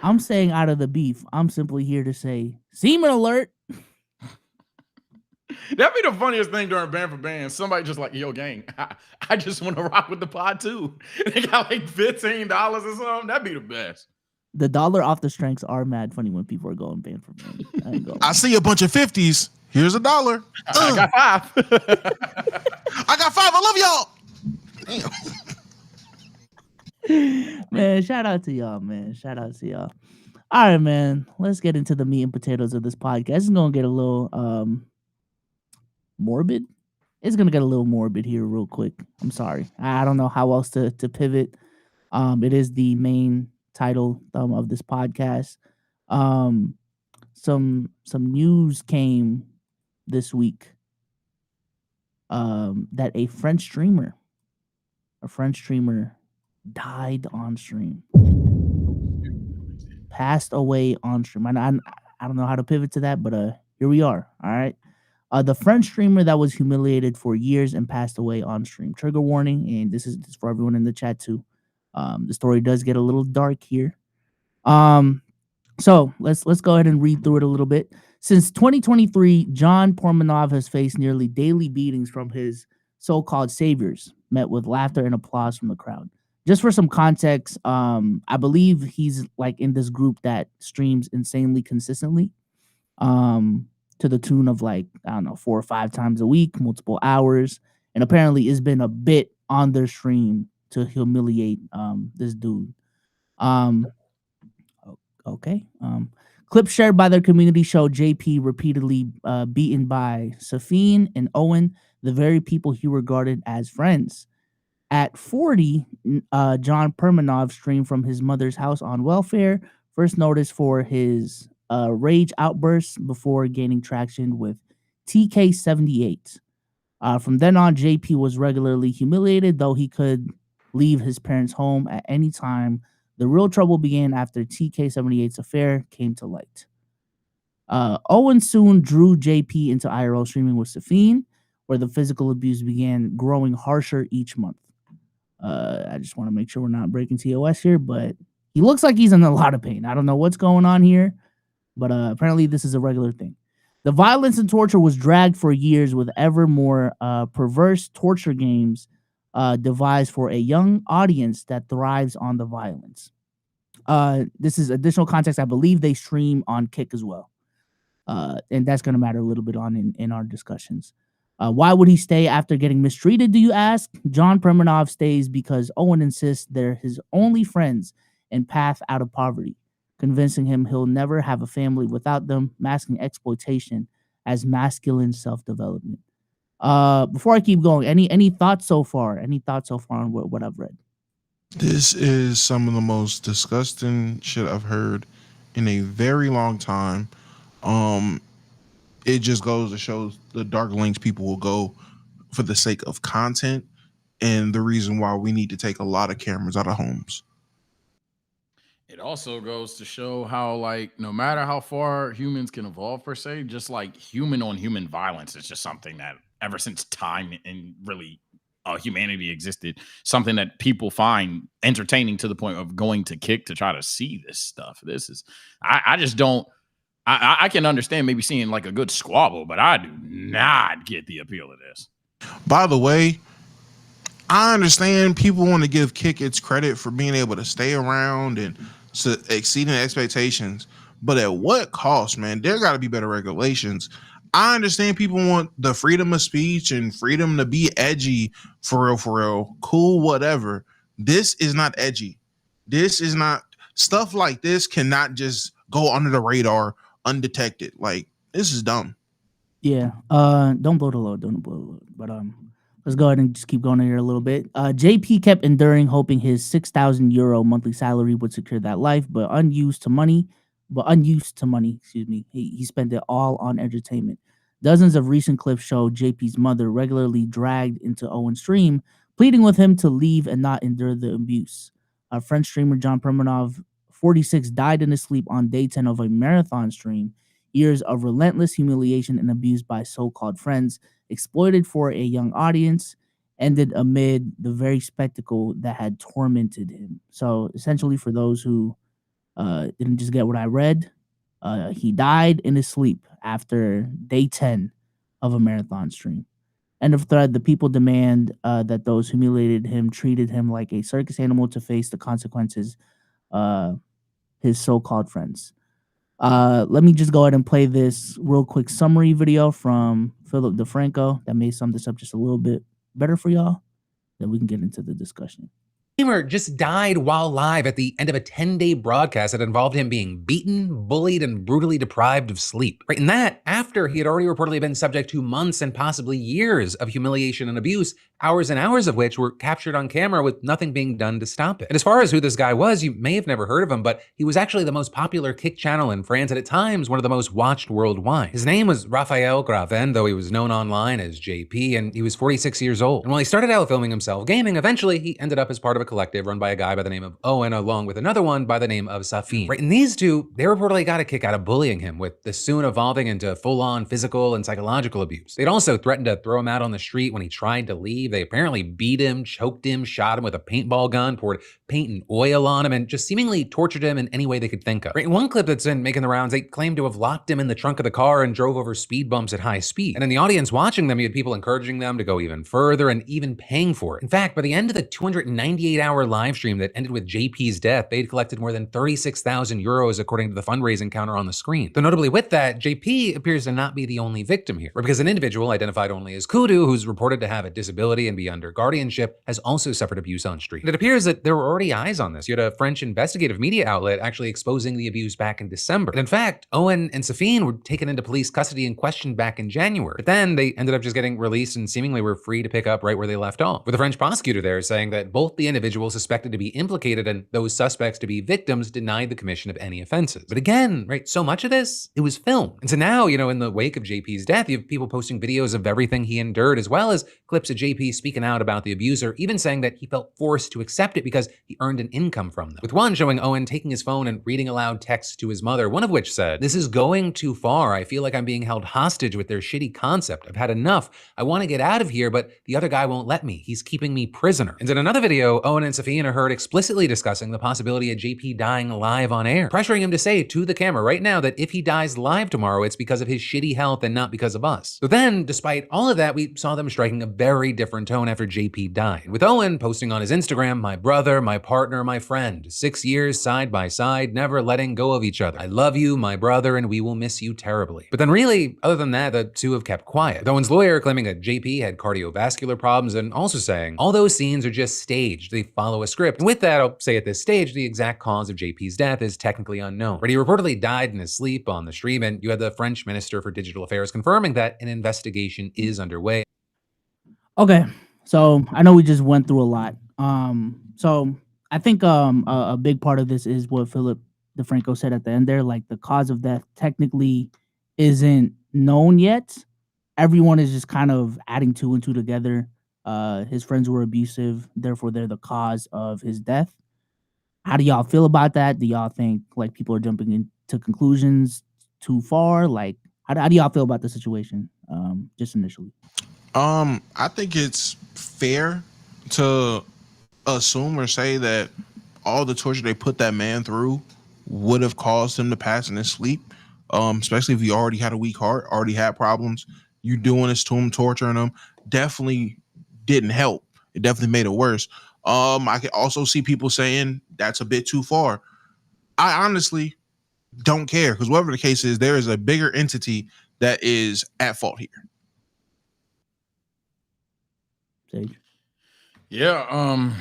I'm saying out of the beef. I'm simply here to say semen alert. That'd be the funniest thing during Band for Band. Somebody just like, yo, gang, I just want to rock with the pod too. They got like $15 or something. That'd be the best. The dollar off the strengths are mad funny when people are going band for band. I see a bunch of 50s. Here's $1. I got 5. I got 5. I love y'all. Damn. Man, shout out to y'all, man. Shout out to y'all. All right, man. Let's get into the meat and potatoes of this podcast. It's gonna get a little morbid. It's gonna get a little morbid here real quick. I'm sorry. I don't know how else to pivot. It is the main title of this podcast. Some news came this week that a French streamer died on stream, passed away on stream. I don't know how to pivot to that, but here we are. All right. The French streamer that was humiliated for years and passed away on stream. Trigger warning, and this is for everyone in the chat too. The story does get a little dark here. So let's go ahead and read through it a little bit. Since 2023, John Pormanov has faced nearly daily beatings from his so-called saviors, met with laughter and applause from the crowd. Just for some context, I believe he's like in this group that streams insanely consistently, to the tune of like, I don't know, 4 or 5 times a week, multiple hours, and apparently it's been a bit on their stream to humiliate this dude. Okay. Clips shared by their community show JP repeatedly beaten by Safine and Owen, the very people he regarded as friends. At 40, John Permanov streamed from his mother's house on welfare, first noticed for his rage outbursts before gaining traction with TK78. From then on, JP was regularly humiliated, though he could leave his parents' home at any time. The real trouble began after TK78's affair came to light. Owen soon drew JP into IRL streaming with Safine, where the physical abuse began growing harsher each month. I just want to make sure we're not breaking TOS here, but he looks like he's in a lot of pain. I don't know what's going on here, but apparently this is a regular thing. The violence and torture was dragged for years with ever more perverse torture games devised for a young audience that thrives on the violence. This is additional context. I believe they stream on Kick as well. And that's going to matter a little bit on in our discussions. Why would he stay after getting mistreated, do you ask? John Permanov stays because Owen insists they're his only friends and path out of poverty, convincing him he'll never have a family without them, masking exploitation as masculine self-development. Before I keep going, any thoughts so far? Any thoughts so far on what I've read? This is some of the most disgusting shit I've heard in a very long time. It just goes to show the dark lengths people will go for the sake of content, and the reason why we need to take a lot of cameras out of homes. It also goes to show how, like, no matter how far humans can evolve per se, just like human on human violence is just something that ever since time and really humanity existed, something that people find entertaining to the point of going to Kick to try to see this stuff. This is, I just don't, I can understand maybe seeing like a good squabble, but I do not get the appeal of this. By the way, I understand people want to give Kick its credit for being able to stay around and exceeding expectations, but at what cost, man? There got to be better regulations. I understand people want the freedom of speech and freedom to be edgy, for real, cool, whatever. This is not edgy. This is not, stuff like this cannot just go under the radar undetected. Like, this is dumb. Yeah. Don't blow the load. Don't blow the load. But let's go ahead and just keep going here a little bit. JP kept enduring, hoping his €6,000 monthly salary would secure that life, but unused to money. Excuse me. He spent it all on entertainment. Dozens of recent clips show JP's mother regularly dragged into Owen's stream, pleading with him to leave and not endure the abuse. French streamer John Permanov, 46, died in his sleep on day 10 of a marathon stream. Years of relentless humiliation and abuse by so-called friends, exploited for a young audience, ended amid the very spectacle that had tormented him. So essentially, for those who didn't just get what I read, he died in his sleep after day 10 of a marathon stream. End of thread. The people demand that those humiliated him treated him like a circus animal to face the consequences. His so-called friends. Let me just go ahead and play this real quick summary video from Philip DeFranco that may sum this up just a little bit better for y'all. Then we can get into the discussion. Gamer just died while live at the end of a 10-day broadcast that involved him being beaten, bullied, and brutally deprived of sleep. Right, and that after he had already reportedly been subject to months and possibly years of humiliation and abuse, hours and hours of which were captured on camera with nothing being done to stop it. And as far as who this guy was, you may have never heard of him, but he was actually the most popular kick channel in France and at times one of the most watched worldwide. His name was Raphael Graven, though he was known online as JP, and he was 46 years old. And while he started out filming himself gaming, eventually he ended up as part of a collective run by a guy by the name of Owen, along with another one by the name of Safin. Right, and these two, they reportedly got a kick out of bullying him, with this soon evolving into full-on physical and psychological abuse. They'd also threatened to throw him out on the street when he tried to leave. They apparently beat him, choked him, shot him with a paintball gun, poured paint and oil on him, and just seemingly tortured him in any way they could think of. Right, in one clip that's been making the rounds, they claimed to have locked him in the trunk of the car and drove over speed bumps at high speed. And in the audience watching them, you had people encouraging them to go even further and even paying for it. In fact, by the end of the 298-hour live stream that ended with JP's death, they'd collected more than 36,000 euros according to the fundraising counter on the screen. Though notably with that, JP appears to not be the only victim here, because an individual identified only as Kudu, who's reported to have a disability and be under guardianship, has also suffered abuse on stream. It appears that there were already eyes on this. You had a French investigative media outlet actually exposing the abuse back in December. And in fact, Owen and Safin were taken into police custody and questioned back in January. But then they ended up just getting released and seemingly were free to pick up right where they left off, with the French prosecutor there saying that both the individuals suspected to be implicated and those suspects to be victims denied the commission of any offenses. But again, right, so much of this, it was filmed. And so now, in the wake of JP's death, you have people posting videos of everything he endured, as well as clips of JP speaking out about the abuser, even saying that he felt forced to accept it because he earned an income from them. With one showing Owen taking his phone and reading aloud texts to his mother, one of which said, "This is going too far. I feel like I'm being held hostage with their shitty concept. I've had enough. I want to get out of here, but the other guy won't let me. He's keeping me prisoner." And in another video, Owen and Safin are heard explicitly discussing the possibility of JP dying live on air, pressuring him to say to the camera right now that if he dies live tomorrow, it's because of his shitty health and not because of us. So then, despite all of that, we saw them striking a very different tone after JP died, with Owen posting on his Instagram, "My brother, my partner, my friend. 6 years side by side, never letting go of each other. I love you, my brother, and we will miss you terribly." But then really, other than that, the two have kept quiet. Owen's lawyer claiming that JP had cardiovascular problems and also saying all those scenes are just staged. They follow a script. And with that, I'll say at this stage, the exact cause of JP's death is technically unknown. But he reportedly died in his sleep on the stream, and you had the French Minister for Digital Affairs confirming that an investigation is underway. Okay, so I know we just went through a lot. So I think a big part of this is what Philip DeFranco said at the end there, like the cause of death technically isn't known yet. Everyone is just kind of adding two and two together. His friends were abusive, therefore they're the cause of his death. How do y'all feel about that? Do y'all think like people are jumping into conclusions too far? Like, how do y'all feel about the situation? Just initially. I think it's fair to assume or say that all the torture they put that man through would have caused him to pass in his sleep. Especially if he already had a weak heart, already had problems. You doing this to him, torturing him, definitely didn't help. It definitely made it worse. I can also see people saying that's a bit too far. I honestly don't care, because whatever the case is, there is a bigger entity that is at fault here. Sage. Yeah,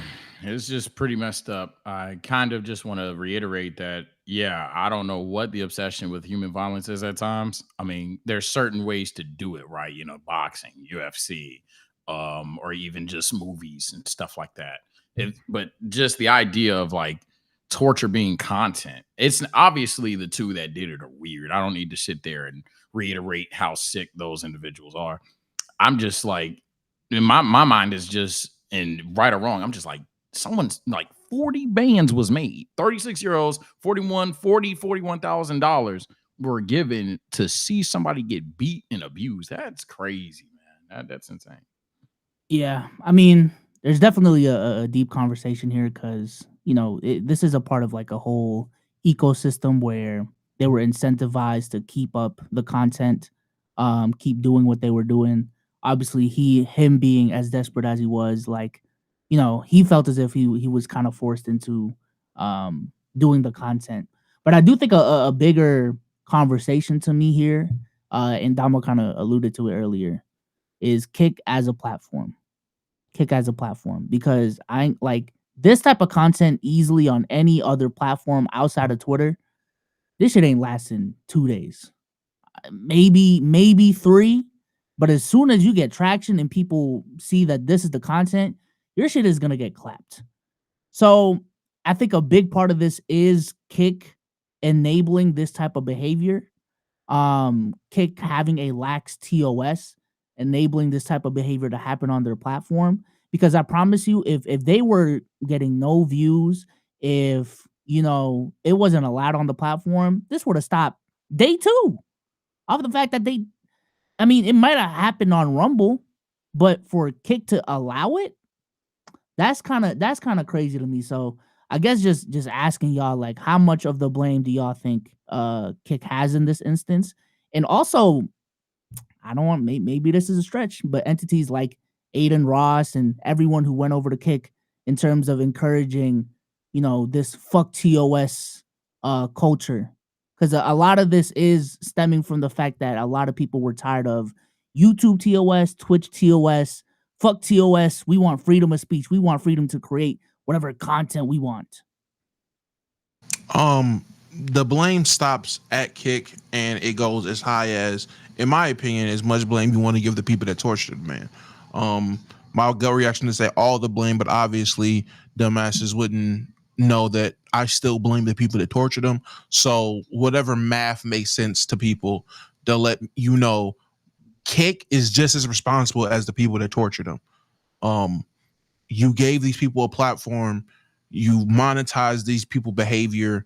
it's just pretty messed up. I kind of just want to reiterate that, yeah, I don't know what the obsession with human violence is at times. I mean, there's certain ways to do it, right? Boxing, UFC, or even just movies and stuff like that. But just the idea of like torture being content, it's obviously the two that did it are weird. I don't need to sit there and reiterate how sick those individuals are. I'm just like, in my mind is just, and right or wrong, I'm just like, someone's like 40 bands was made. 36-year-olds, $41,000 were given to see somebody get beat and abused. That's crazy, man. That's insane. Yeah, I mean, there's definitely a deep conversation here because, this is a part of like a whole ecosystem where they were incentivized to keep up the content keep doing what they were doing. Obviously, him being as desperate as he was, like, he felt as if he was kind of forced into doing the content. But I do think a bigger conversation to me here, and Damo kind of alluded to it earlier, is Kick as a platform. Kick as a platform, because I like this type of content easily on any other platform outside of Twitter. This shit ain't lasting 2 days, maybe 3. But as soon as you get traction and people see that this is the content, your shit is gonna get clapped. So I think a big part of this is Kick enabling this type of behavior. Kick having a lax TOS, enabling this type of behavior to happen on their platform. Because I promise you, if they were getting no views, if it wasn't allowed on the platform, this would have stopped day 2. Of the fact that it might have happened on Rumble, but for Kick to allow it, that's kind of crazy to me. So I guess just asking y'all, like, how much of the blame do y'all think Kick has in this instance? And also, I don't want, maybe this is a stretch, but entities like Aiden Ross and everyone who went over to Kick in terms of encouraging, this fuck TOS culture. Because a lot of this is stemming from the fact that a lot of people were tired of YouTube TOS, Twitch TOS, fuck TOS. We want freedom of speech. We want freedom to create whatever content we want. The blame stops at Kick, and it goes as high as, in my opinion, as much blame you want to give the people that tortured the man. My gut reaction is say all the blame, but obviously dumbasses wouldn't know that I still blame the people that tortured them. So whatever math makes sense to people, they'll let you know Kick is just as responsible as the people that tortured them. You gave these people a platform, you monetized these people's behavior.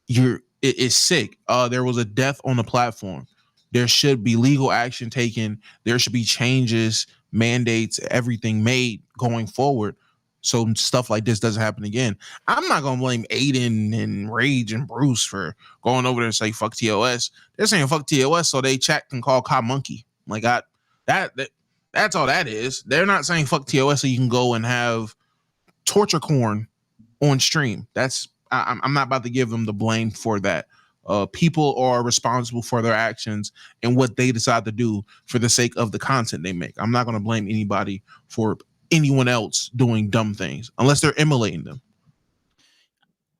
It's sick. There was a death on the platform. There should be legal action taken. There should be changes, mandates, everything made going forward, so stuff like this doesn't happen again. I'm not gonna blame Aiden and Rage and Bruce for going over there and say fuck TOS. They're saying fuck TOS so they chat can call Cop Monkey. Like that's all that is. They're not saying fuck TOS so you can go and have torture corn on stream. I'm not about to give them the blame for that. People are responsible for their actions and what they decide to do for the sake of the content they make. I'm not going to blame anybody for anyone else doing dumb things unless they're emulating them.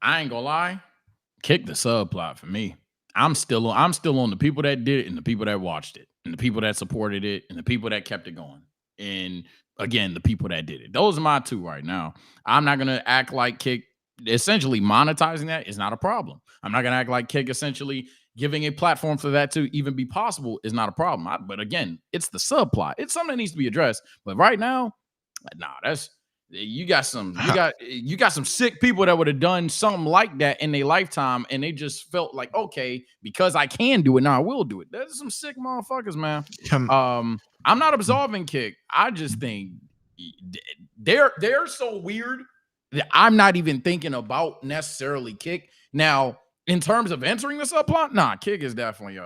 I ain't gonna lie, Kick the subplot for me. I'm still on the people that did it and the people that watched it and the people that supported it and the people that kept it going. And again, the people that did it. Those are my two right now. I'm not gonna act like Kick essentially monetizing that is not a problem. I'm not gonna act like Kick essentially giving a platform for that to even be possible is not a problem. But again, it's the subplot. It's something that needs to be addressed. But right now, nah, that's you got some sick people that would have done something like that in their lifetime, and they just felt like, okay, because I can do it now, I will do it. There's some sick motherfuckers, man. I'm not absolving Kick. I just think they're so weird that I'm not even thinking about necessarily Kick. Now, in terms of entering the subplot, nah, Kick is definitely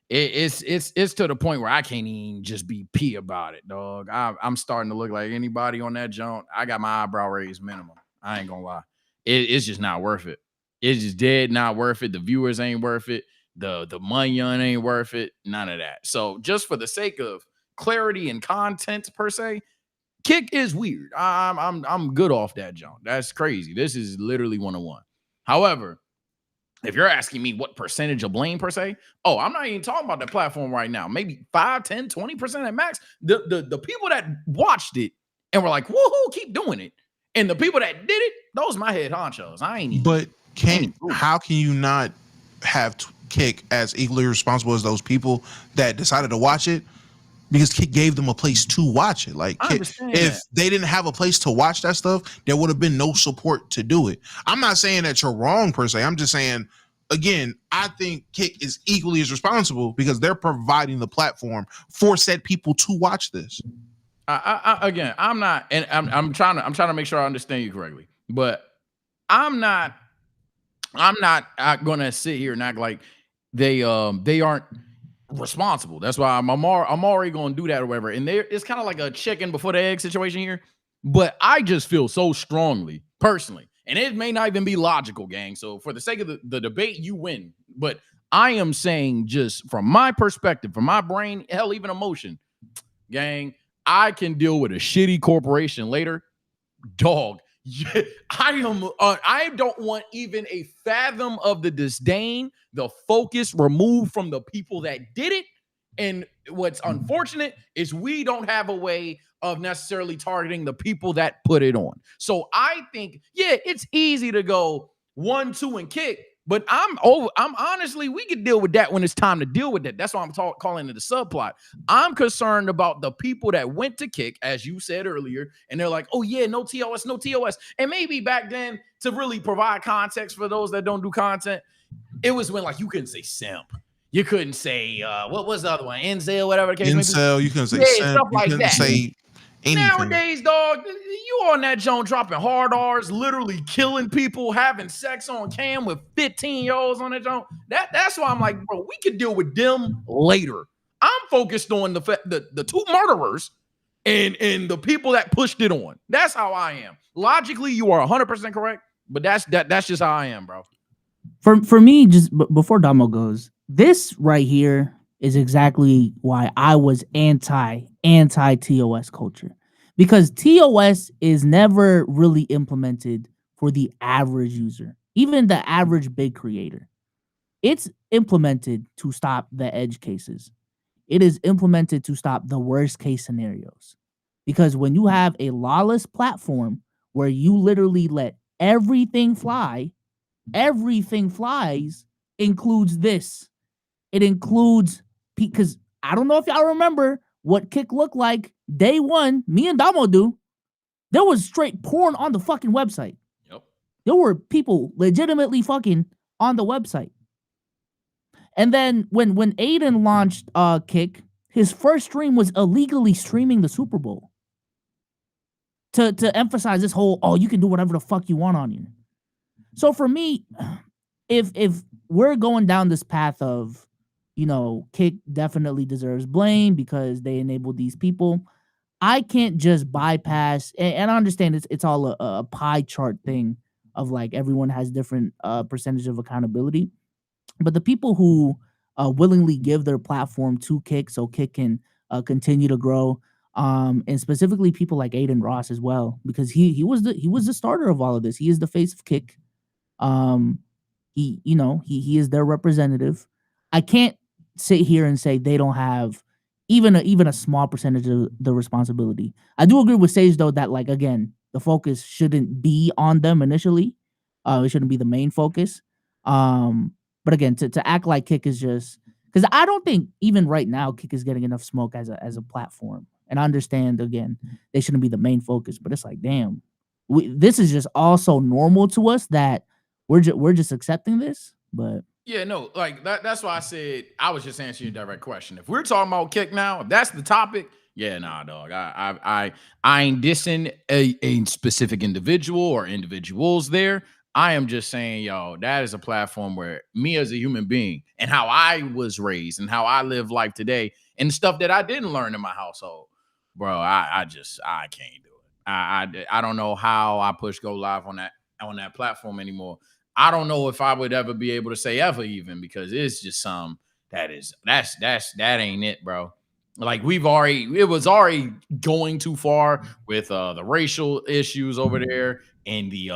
it's to the point where I can't even just be P about it, dog. I'm starting to look like anybody on that junk. I got my eyebrow raised minimum. I ain't gonna lie. It's just not worth it. It's just dead not worth it. The viewers ain't worth it. The money ain't worth it. None of that. So just for the sake of clarity and content per se, Kick is weird. I'm good off that junk. That's crazy. This is literally 101. However, if you're asking me what percentage of blame per se, I'm not even talking about the platform right now. Maybe 5, 10, 20% at max. The people that watched it and were like, woohoo, keep doing it. And the people that did it, those my head honchos. I ain't even. But how can you not have Kick as equally responsible as those people that decided to watch it? Because Kick gave them a place to watch it. Like, if they didn't have a place to watch that stuff, there would have been no support to do it. I'm not saying that you're wrong per se. I'm just saying, again, I think Kick is equally as responsible because they're providing the platform for said people to watch this. Again, I'm not, and I'm trying to make sure I understand you correctly, but I'm not gonna sit here and act like they aren't responsible. That's why I'm already going to do that or whatever. And it's kind of like a chicken before the egg situation here. But I just feel so strongly, personally, and it may not even be logical, gang. So for the sake of the debate, you win. But I am saying, just from my perspective, from my brain, hell, even emotion, gang, I can deal with a shitty corporation later. Dog, yeah, I don't want even a fathom of the disdain, the focus removed from the people that did it. And what's unfortunate is we don't have a way of necessarily targeting the people that put it on. So I think, yeah, it's easy to go 1-2 and kick, but I'm honestly, we can deal with that when it's time to deal with that. That's why I'm calling it a subplot. I'm concerned about the people that went to kick, as you said earlier, and they're like, oh yeah, no TOS, no TOS. And maybe back then, to really provide context for those that don't do content, it was when like you couldn't say simp. You couldn't say what was the other one? Incel, whatever the case may be. Incel, you couldn't say simp, stuff you like couldn't that. say anything. Nowadays, dog, you on that joint dropping hard R's, literally killing people, having sex on cam with 15-year-olds on that joint. That's why I'm like, bro, we could deal with them later. I'm focused on the two murderers and the people that pushed it on. That's how I am. Logically, you are 100% correct, but that's just how I am, bro. For me, just before Damo goes, this right here is exactly why I was anti TOS culture, because TOS is never really implemented for the average user, even the average big creator. It's implemented to stop the edge cases. It is implemented to stop the worst case scenarios, because when you have a lawless platform where you literally let everything flies, includes this. It includes, because I don't know if y'all remember what Kick looked like day one. Me and Damo do. There was straight porn on the fucking website. Yep. There were people legitimately fucking on the website. And then when Aiden launched Kick, his first stream was illegally streaming the Super Bowl. To emphasize this whole, oh, you can do whatever the fuck you want on here. So for me, if we're going down this path of, Kick definitely deserves blame because they enabled these people, I can't just bypass, and I understand it's all a pie chart thing of like everyone has different percentage of accountability, but the people who willingly give their platform to Kick so Kick can continue to grow, and specifically people like Aiden Ross as well, because he was the starter of all of this. He is the face of Kick. He is their representative. I can't sit here and say they don't have even a small percentage of the responsibility. I do agree with Sage though that, like, again, the focus shouldn't be on them initially. It shouldn't be the main focus. But again, to act like Kick is just, because I don't think even right now Kick is getting enough smoke as a platform. And I understand, again, they shouldn't be the main focus, but it's like, damn, this is just all so normal to us that we're just accepting this. But yeah, no, like that's why I said I was just answering your direct question. If we're talking about Kick now, if that's the topic, yeah, nah, dog. I ain't dissing a specific individual or individuals there. I am just saying, yo, that is a platform where me as a human being and how I was raised and how I live life today and stuff that I didn't learn in my household, bro. I can't do it. I don't know how I push go live on that platform anymore. I don't know if I would ever be able to say ever, even, because it's just that ain't it, bro. Like it was already going too far with the racial issues over there, and the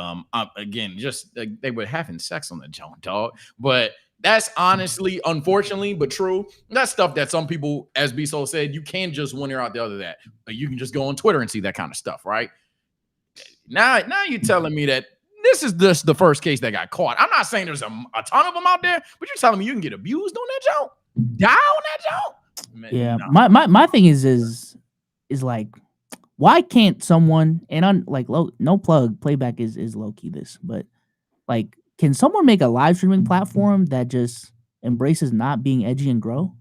again, just they were having sex on the joint, dog. But that's honestly, unfortunately, but true. That's stuff that some people, as B-Soul said, you can't just one ear out the other that. But you can just go on Twitter and see that kind of stuff, right? Now you're telling me that this is just the first case that got caught. I'm not saying there's a ton of them out there, but you're telling me you can get abused on that joint, die on that joint. Man, yeah, no. my thing is like, why can't someone, and on like no plug, playback is low key this, but like, can someone make a live streaming platform that just embraces not being edgy and grow?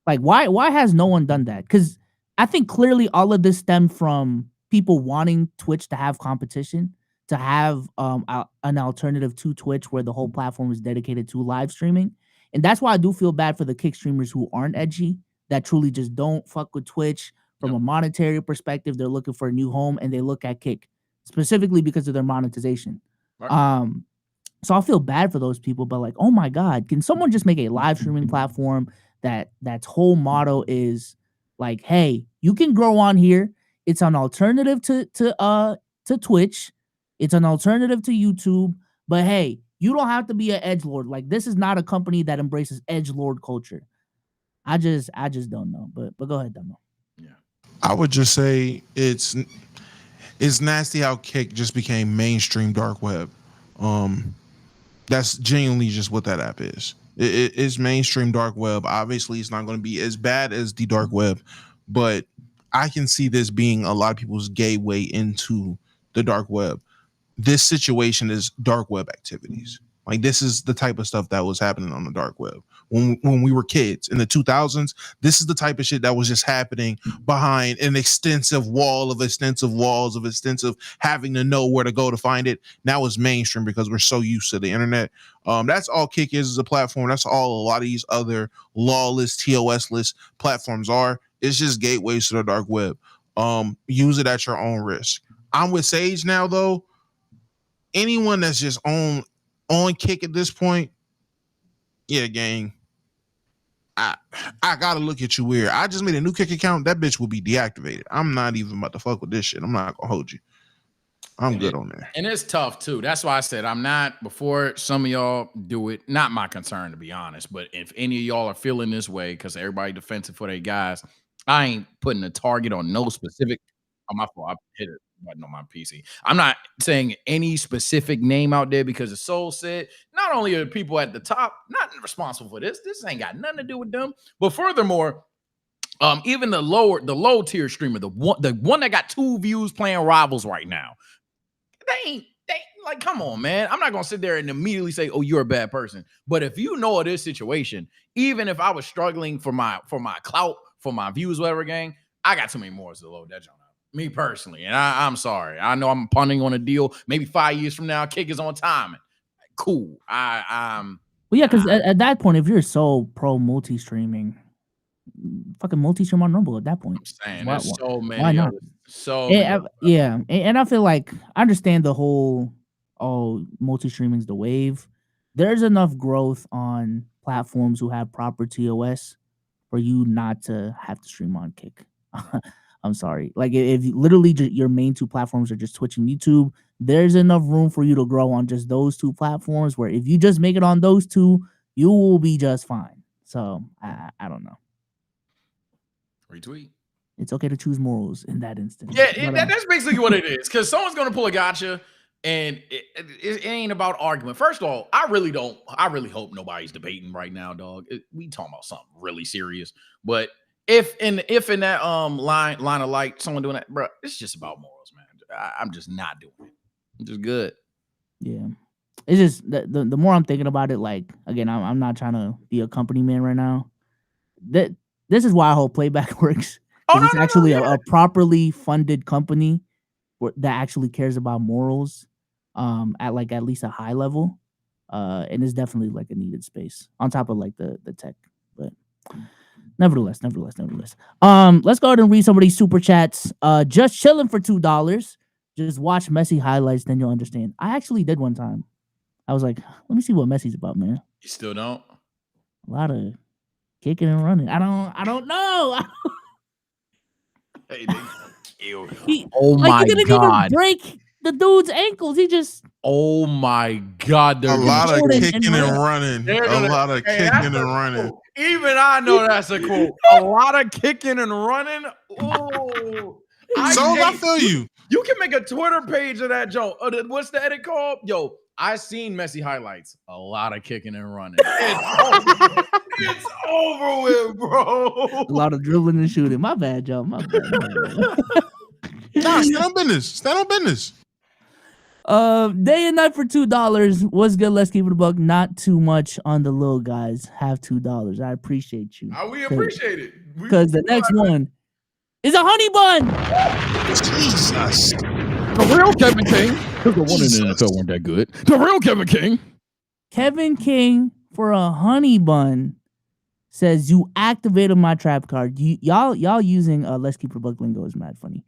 Like, why has no one done that? Because I think clearly all of this stemmed from people wanting Twitch to have competition, to have an alternative to Twitch where the whole platform is dedicated to live streaming. And that's why I do feel bad for the kick streamers who aren't edgy, that truly just don't fuck with Twitch from a monetary perspective. They're looking for a new home and they look at Kick specifically because of their monetization. Right. So I feel bad for those people, but like, oh my God, can someone just make a live streaming platform that's whole motto is like, hey, you can grow on here. It's an alternative to Twitch. It's an alternative to YouTube. But hey, you don't have to be an edgelord. Like, this is not a company that embraces edgelord culture. I just don't know. But go ahead, Demo. Yeah. I would just say it's nasty how Kick just became mainstream dark web. That's genuinely just what that app is. It's mainstream dark web. Obviously, it's not going to be as bad as the dark web, but I can see this being a lot of people's gateway into the dark web. This situation is dark web activities. Like, this is the type of stuff that was happening on the dark web when we were kids in the 2000s. This is the type of shit that was just happening behind an extensive wall of extensive walls of extensive having to know where to go to find it. Now it's mainstream because we're so used to the internet. That's all Kick is a platform. That's all a lot of these other lawless, TOS-less platforms are. It's just gateways to the dark web. Use it at your own risk. I'm with Sage now, though. Anyone that's just on Kick at this point, yeah, gang, I gotta look at you weird. I just made a new Kick account. That bitch will be deactivated. I'm not even about to fuck with this shit. I'm not gonna hold you. I'm good on there. And it's tough too. That's why I said I'm not, before some of y'all do it, not my concern to be honest, but if any of y'all are feeling this way because everybody defensive for their guys, I ain't putting a target on no specific. On my fault, I hit it button on my PC. I'm not saying any specific name out there because the soul said not only are people at the top not responsible for this, this ain't got nothing to do with them, but furthermore, even the low tier streamer, the one that got 2 views playing Rivals right now, they ain't like, come on, man. I'm not gonna sit there and immediately say, oh, you're a bad person. But if you know of this situation, even if I was struggling for my clout, for my views, whatever, gang, I got too many more to load that joint out. Me personally, and I'm sorry. I know I'm punting on a deal. Maybe 5 years from now, Kick is on timing. Cool. Well, yeah, because at that point, if you're so pro multi-streaming, fucking multi-stream on Rumble at that point. I'm saying there's so many. Why not? Yeah, and I feel like I understand the whole multi-streaming is the wave. There's enough growth on platforms who have proper TOS for you not to have to stream on Kick. I'm sorry. Like, if literally your main 2 platforms are just Twitch and YouTube, there's enough room for you to grow on just those 2 platforms where if you just make it on those 2, you will be just fine. So I don't know. Retweet. It's okay to choose morals in that instance. Yeah, that's basically what it is. Because someone's going to pull a gotcha, and it ain't about argument. First of all, I really hope nobody's debating right now, dog. We talking about something really serious. But if in that line of light, someone doing that, bro, it's just about morals, man. I'm just not doing it. I'm just good. Yeah, it's just the more I'm thinking about it, like, again, I'm not trying to be a company man right now. This is why I hope Playback works. It's actually a properly funded company that actually cares about morals at least a high level, and it's definitely like a needed space on top of like the tech, but. Nevertheless. Let's go ahead and read some of these super chats. Just chilling for $2. Just watch Messi highlights, then you'll understand. I actually did one time. I was like, let me see what Messi's about, man. You still don't? A lot of kicking and running. I don't know. Hey, my God! He didn't even break the dude's ankles. He just. Oh my God! A lot of kicking and running. A lot of kicking and running. Even I know that's a quote. A lot of kicking and running. Oh, I feel you. You can make a Twitter page of that joke. What's the edit called? Yo, I seen Messi highlights. A lot of kicking and running. It's over with, bro. A lot of dribbling and shooting. My bad, Joe. My bad. Nah, stand on business. Day and night for $2. What's good? Let's keep it a buck. Not too much on the little guys. Have $2. I appreciate you. We appreciate it. Because the next one is a honey bun. Jesus. The real Kevin King. Because the one in the NFL weren't that good. The real Kevin King. Kevin King for a honey bun says you activated my trap card. Y'all using Let's Keep It Buck lingo is mad funny.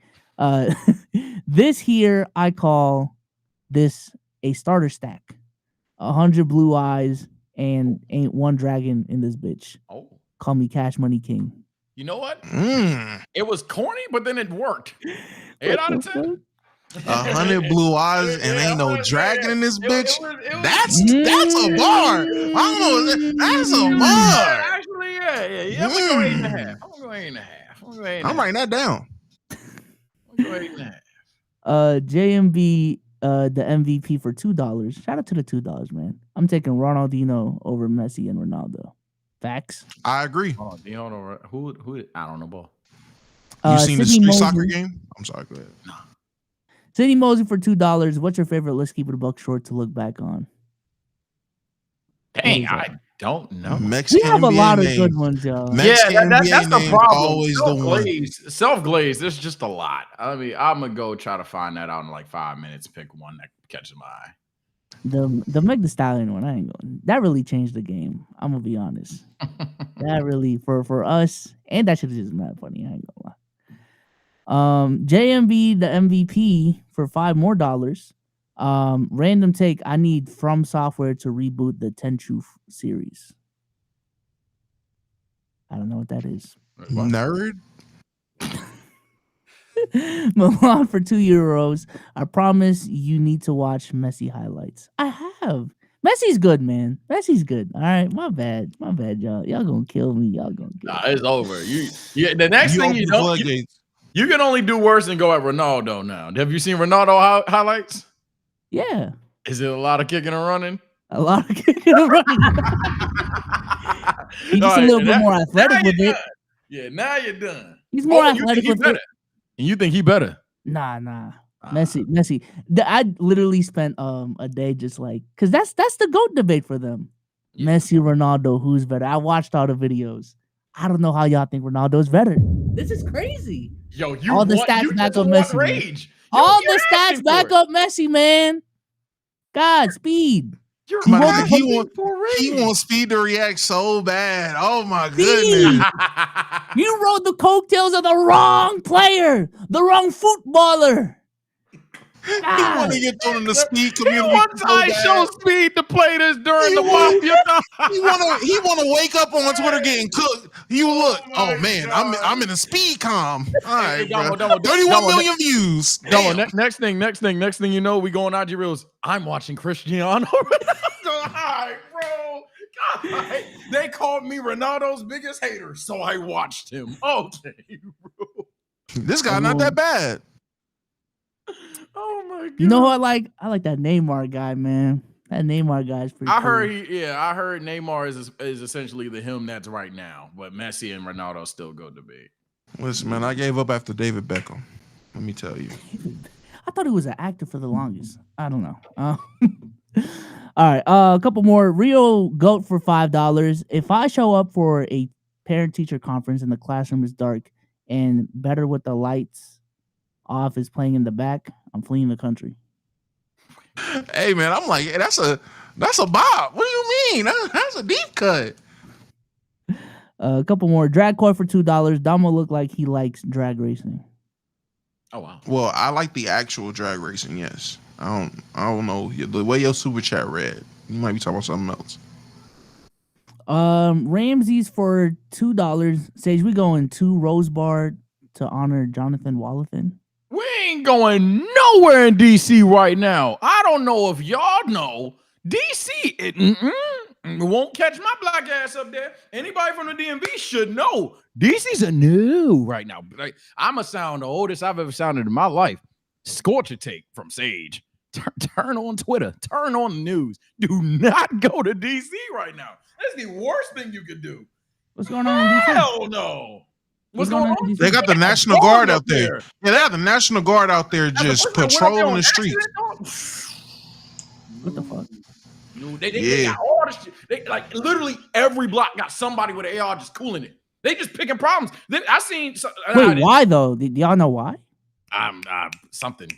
This here I call this a starter stack. 100 blue eyes and ain't one dragon in this bitch. Oh, call me Cash Money King. You know what? It was corny, but then it worked. 8 out of 10. 100 blue eyes and ain't no dragon in this bitch. That's a bar. I don't know. That's a bar. Actually, yeah. I'm gonna go 8.5. I'm writing that down. I'm gonna go 8.5. JMB, the MVP for $2. Shout out to the $2, man. I'm taking Ronaldinho over Messi and Ronaldo. Facts. I agree. Oh, who? I don't know, ball. You seen the Sydney street Mosley. soccer game? I'm sorry. Go ahead. Sidney Mosley for $2. What's your favorite Let's Keep It a Buck short to look back on? Dang, I don't know. Mexican We have a NBA lot of name. good ones, y'all. Mexican that's NBA the name, problem. always the one. Self-glazed, there's just a lot. I mean, I'm going to go try to find that out in like 5 minutes, pick one that catches my eye. The Meg Thee Stallion one, I ain't going. That really changed the game. I'm gonna be honest. That really for us, and that shit is just mad funny. I ain't gonna lie. JMB the MVP for $5 more. Random take. I need From Software to reboot the Tenchu series. I don't know what that is. Nerd. Milan for €2. I promise you need to watch Messi highlights. I have. Messi's good, man. Messi's good. All right, my bad, y'all. Y'all gonna kill me. Nah, it's over. The next thing you know, you can only do worse than go at Ronaldo now. Have you seen Ronaldo highlights? Yeah. Is it a lot of kicking and running? A lot of kicking and running. He's just a little bit more athletic with it. Yeah, now you're done. He's more athletic with it. And you think he better? Nah. Messi. I literally spent a day just like, because that's the GOAT debate for them. Yeah. Messi, Ronaldo, who's better? I watched all the videos. I don't know how y'all think Ronaldo's better. This is crazy. Yo, all the stats back up Messi. All the stats back up Messi, man. Godspeed. He wants Speed to react so bad. Oh my goodness. You rode the coattails of the wrong player, the wrong footballer. He want to get thrown in the Speed community. He wants I show Speed to play this during the mafia. He want to wake up on Twitter getting cooked. You look, oh man, I'm in a Speed com. All right, bro. 31 million views. Next thing you know, we go on IG Reels. I'm watching Cristiano Ronaldo. All right, bro. God, they called me Ronaldo's biggest hater, so I watched him. Okay, bro. This guy not that bad. Oh my god! You know who I like? I like that Neymar guy, man. That Neymar guy is pretty. I heard Neymar is essentially the him that's right now, but Messi and Ronaldo still go debate. Listen, man, I gave up after David Beckham. Let me tell you. I thought he was an actor for the longest. I don't know. All right, a couple more. Rio GOAT for $5. If I show up for a parent-teacher conference and the classroom is dark and Better with the Lights Off is playing in the back, I'm fleeing the country. Hey man, I'm like, hey, that's a bop. What do you mean? That's a deep cut. A couple more. Drag Court for $2. Damo look like he likes drag racing. Oh wow. Well, I like the actual drag racing. Yes. I don't know the way your super chat read. You might be talking about something else. Ramses for $2. Sage, we going to Rose Bar to honor Jonathan Wallethan. We ain't going nowhere in DC right now. I don't know if y'all know. DC won't catch my black ass up there. Anybody from the DMV should know. DC's a new right now. Like, I'ma sound the oldest I've ever sounded in my life. Scorcher take from Sage. Turn on Twitter. Turn on the news. Do not go to DC right now. That's the worst thing you could do. What's going on in DC? Hell no. What's going on? They got the National Guard out there. Yeah, they have the National Guard out there just patrolling the streets. What the fuck? They got all the shit. They, like, literally every block got somebody with an AR just cooling it. They just picking problems. I seen. Wait, why though? Do y'all know why? I'm something.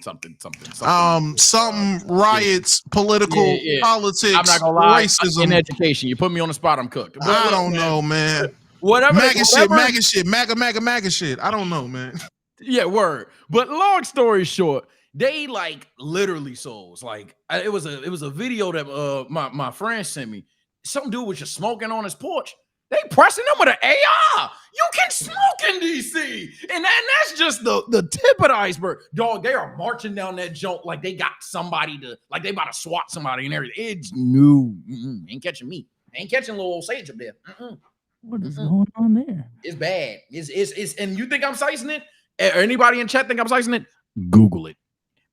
Riots, political, politics, I'm not gonna lie. racism. In education, you put me on the spot. I'm cooked. But I don't know, man. Whatever. MAGA shit. MAGA shit. I don't know, man. Yeah, word. But long story short, they like literally souls. Like it was a video that my friend sent me. Some dude was just smoking on his porch. They pressing him with an AR. You can smoke in DC. And that's just the tip of the iceberg. Dog, they are marching down that joint like they got somebody like they about to swat somebody and everything. It's new. Ain't catching me. Ain't catching little old Sage up there. What is going on there? It's bad. It's and you think I'm sizing it? Or anybody in chat think I'm sizing it? Google it.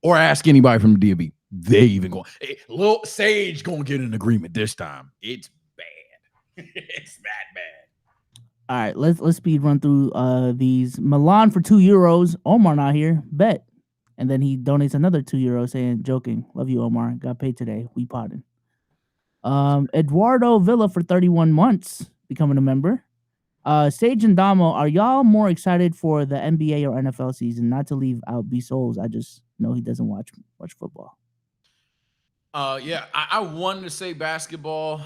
Or ask anybody from the DMV. They even going, hey, Lil Sage gonna get an agreement this time. It's bad. It's that bad. All right, let's speed run through these. Milan for €2. Omar not here. Bet. And then he donates another €2 saying, joking. Love you, Omar. Got paid today. We potted. Eduardo Villa for 31 months becoming a member. Sage and Damo, are y'all more excited for the NBA or NFL season? Not to leave out B Souls. I just know he doesn't watch football. Yeah, I wanted to say basketball,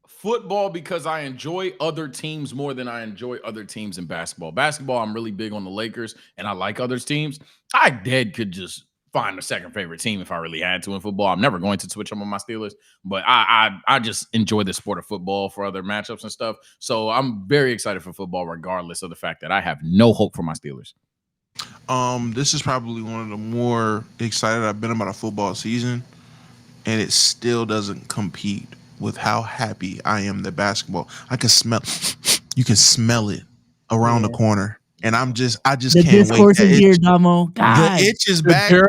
football, because I enjoy other teams more than I enjoy other teams in basketball. Basketball, I'm really big on the Lakers, and I like other teams. I could just find a second favorite team if I really had to in football. I'm never going to switch up on my Steelers, but I just enjoy the sport of football for other matchups and stuff. So I'm very excited for football, regardless of the fact that I have no hope for my Steelers. This is probably one of the more excited I've been about a football season, and it still doesn't compete with how happy I am that basketball. I can smell. You can smell it around the corner. And I just the can't discourse wait. In here, Damo. God. The itch is back. Chat,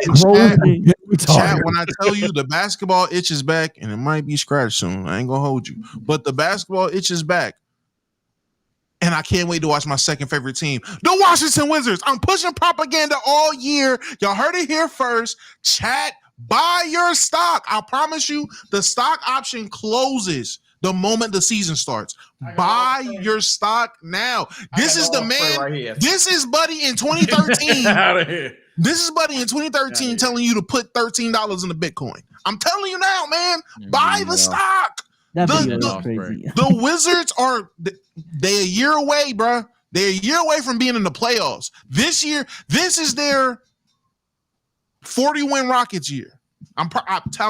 when I tell you the basketball itch is back, and it might be scratched soon. I ain't gonna hold you, but the basketball itch is back, and I can't wait to watch my second favorite team, the Washington Wizards. I'm pushing propaganda all year. Y'all heard it here first. Chat, buy your stock. I promise you, the stock option closes the moment the season starts. Buy your stock now. This is the man. Right, this is Buddy in 2013. Out of here. This is Buddy in 2013 telling you to put $13 in the Bitcoin. I'm telling you now, man. Buy the stock. The Wizards are they a year away, bro. They're a year away from being in the playoffs. This year, this is their 40-win Rockets year. I'm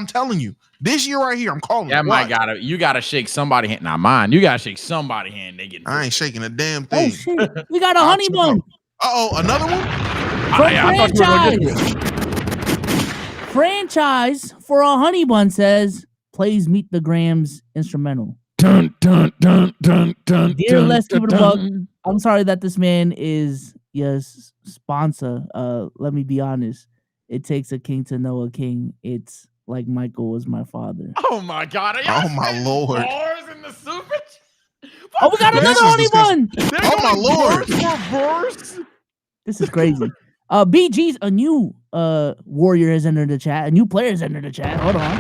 telling you, this year right here, I'm calling. Yeah, you gotta shake somebody's hand. Not mine. You gotta shake somebody's hand. They get. I ain't shaking a damn thing. Oh shit! We got a honey bun. Another one. Franchise for a honey bun says plays Meet the Grams instrumental. Dun dun dun dun dun. Dear Let's Keep It a Buck, I'm sorry that this man is sponsor. Let me be honest. It takes a king to know a king. It's like Michael was my father. Oh my God! Oh my Lord! In the super. Oh, we got another honey bun. Oh my Lord! This is crazy. BG's a new warrior has entered the chat. A new player has entered the chat. Hold on.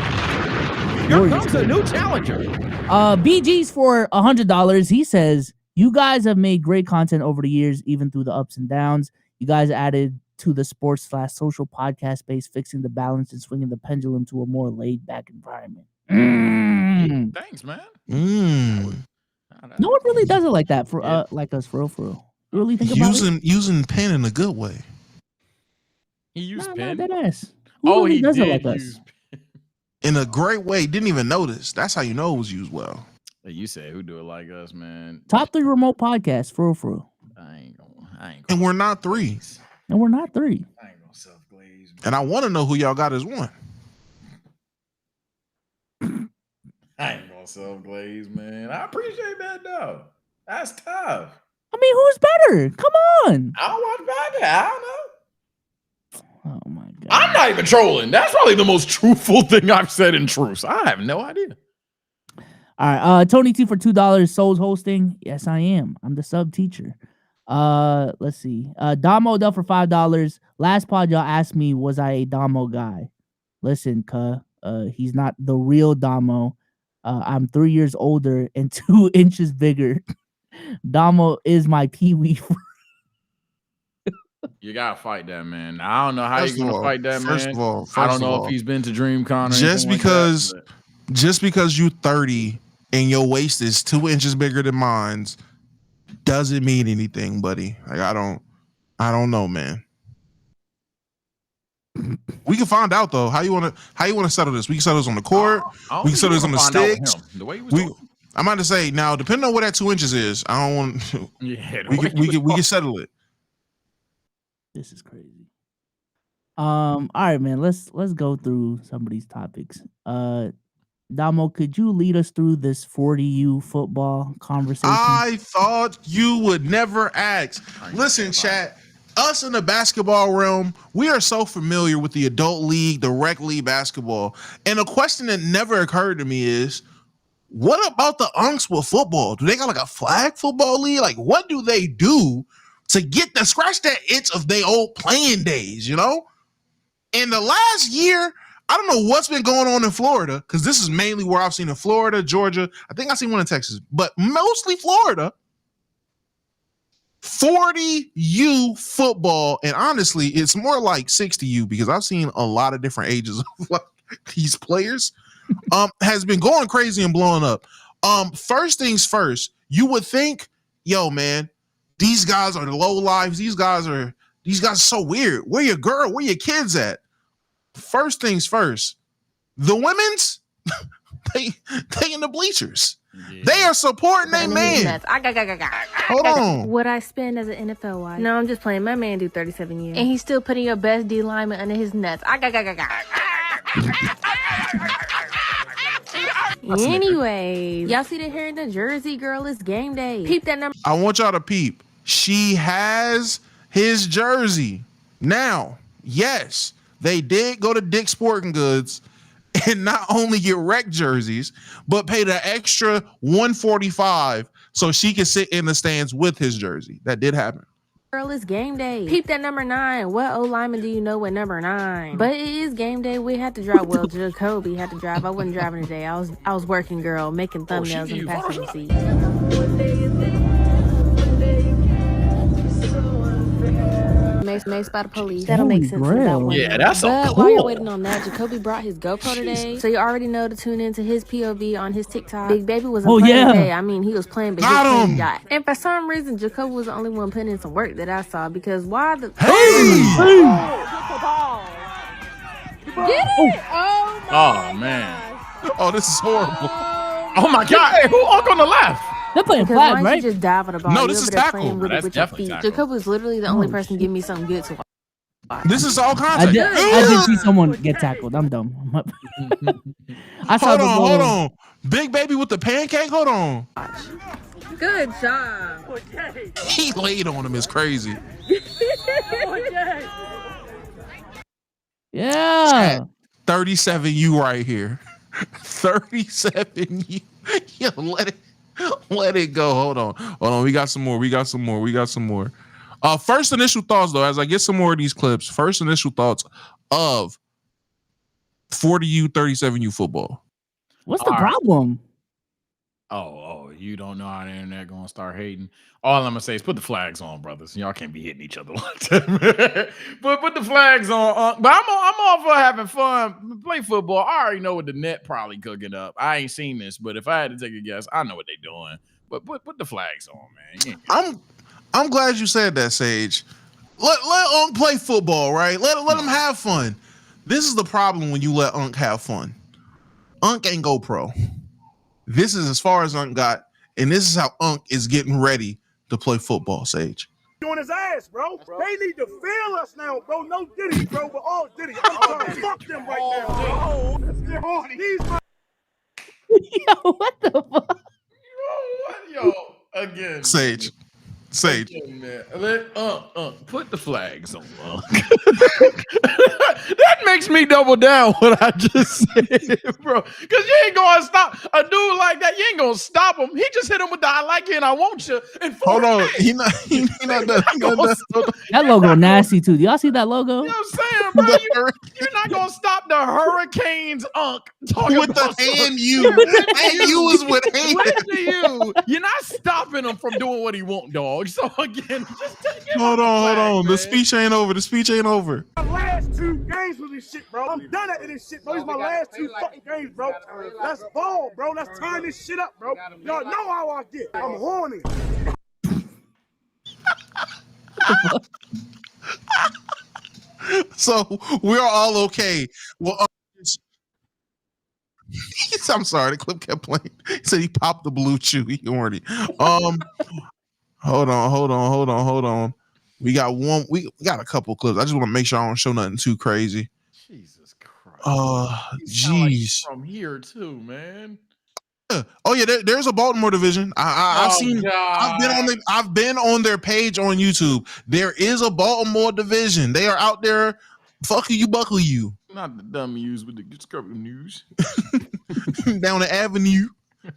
Here comes a new challenger. BG's for $100. He says, "You guys have made great content over the years, even through the ups and downs. You guys added to the sports/social podcast space, fixing the balance and swinging the pendulum to a more laid-back environment." Thanks, man. No one really does it like that for like us, for real. You really think about using pen in a good way. He used pen. That ass. Who really does it like us? In a great way. Didn't even notice. That's how you know it was used well. Hey, you say who do it like us, man? Top 3 remote podcasts, for real. I ain't gonna. And we're not 3. And we're not 3. I ain't gonna self-glaze. And I want to know who y'all got as 1. I ain't gonna self-glaze, man. I appreciate that, though. That's tough. I mean, who's better? Come on. I don't watch podcast. I don't know. Oh, my God. I'm not even trolling. That's probably the most truthful thing I've said in truth. I have no idea. All right. Tony T for $2. Souls hosting. Yes, I am. I'm the sub teacher. Let's see. Damo Dell for $5. Last pod, y'all asked me, was I a Damo guy? Listen, he's not the real Damo. I'm 3 years older and 2 inches bigger. Damo is my peewee. You gotta fight that man. I don't know how you're gonna fight that man. First of all, I don't know if he's been to DreamCon or just anything because like that, just because you 30 and your waist is 2 inches bigger than mine's doesn't mean anything, buddy. Like I don't know, man. We can find out though. How you want to settle this? We can settle this on the court. We can settle this on the sticks. The way he was I'm about to say now, depending on what that 2 inches is, I don't want. Yeah, we can settle it. This is crazy. All right, man. Let's go through some of these topics. Damo, could you lead us through this 40U football conversation? I thought you would never ask. Listen, chat. Us in the basketball realm, we are so familiar with the adult league, the rec league basketball. And a question that never occurred to me is, what about the unks with football? Do they got like a flag football league? Like, what do they do to get the scratch that itch of their old playing days, you know? In the last year, I don't know what's been going on in Florida, because this is mainly where I've seen in Florida, Georgia. I think I've seen one in Texas, but mostly Florida. 40U football, and honestly, it's more like 60U because I've seen a lot of different ages of like these players. Has been going crazy and blowing up. First things first, you would think, yo, man, these guys are the low lives. These guys are so weird. Where your girl? Where your kids at? First things first, the women's they in the bleachers. Yeah. They are supporting their man. Hold on. What I spend as an NFL wife? No, I'm just playing. My man do 37 years, and he's still putting your best D lineman under his nuts. Anyways, y'all see the hair in the jersey, girl? It's game day. Peep that number. I want y'all to peep. She has his jersey. Now, yes, they did go to Dick's Sporting Goods and not only get rec jerseys, but pay the extra $145 so she can sit in the stands with his jersey. That did happen. Girl, it's game day. Peep that number 9. What old lineman do you know with number 9? But it is game day. We had to drive. Well, Jacoby had to drive. I wasn't driving today. I was working, girl, making thumbnails in the passenger seat. Maced by the police. That'll make sense in about 1 minute. That's but cool. While you're waiting on that, Jacoby brought his GoPro today, so you already know to tune into his POV on his TikTok. Big Baby wasn't playing today. I mean, he was playing, but he got. And for some reason, Jacoby was the only one putting in some work that I saw, because why the Hey! Get it? Oh man. Oh, this is horrible. Oh my God. Hey, who Unk on the left? They're playing Because flag, why right? you just dive on the ball? No, this is tackle. That's with your definitely feet. tackle. Jacob was literally the only person giving me something good to watch. This is all I contact. did see someone get tackled. I'm dumb. I saw Hold on. Big Baby with the pancake. Hold on. Good job. He laid on him. It's crazy. Yeah. 37U right here. 37U. Yo, let it go. Hold on. We got some more. First initial thoughts though, as I get some more of these clips. First initial thoughts of 40U, 37U football. What's the problem? Oh, you don't know how the internet gonna start hating. All I'm gonna say is put the flags on, brothers. Y'all can't be hitting each other like that. But put the flags on. But I'm all for having fun. Play football. I already know what the net probably cooking up. I ain't seen this, but if I had to take a guess, I know what they doing. But put the flags on, man. I'm glad you said that, Sage. Let Unk play football, right? Let him have fun. This is the problem when you let Unk have fun. Unk ain't go pro. This is as far as Unk got, and this is how Unk is getting ready to play football, Sage. On his ass, bro. They need to feel us now, bro. No Diddy, bro, but all Diddy. I'm sorry. Fuck them right now, bro. Yo, what the fuck? Yo, again. Sage. Man. Put the flags on. That makes me double down what I just said, bro. Because you ain't gonna stop a dude like that. You ain't gonna stop him. He just hit him with the "I like you and I want you." Hold on, he not done. That logo nasty too. Do y'all see that logo? You know what I'm saying, bro? You're not gonna stop the Hurricanes, talking with about the hand you. And you was with hand. you. You're not stopping him from doing what he want, dog. So again, just hold on. The speech ain't over. My last 2 games with this shit, bro. I'm done at this shit, bro. These my last 2 fucking games, bro. Let's ball, bro. Let's turn this shit up, bro. Y'all know how I get. I'm horny. So we're all okay. Well, I'm sorry, the clip kept playing. He said he popped the blue chew. He horny. Hold on. We got one. We got a couple clips. I just want to make sure I don't show nothing too crazy. Jesus Christ. Jeez. Like from here too, man. Oh yeah, there's a Baltimore division. I've seen. God. I've been on their page on YouTube. There is a Baltimore division. They are out there. Fuck you, buckle you. Not the dumb news, but the discovery news. Down the avenue.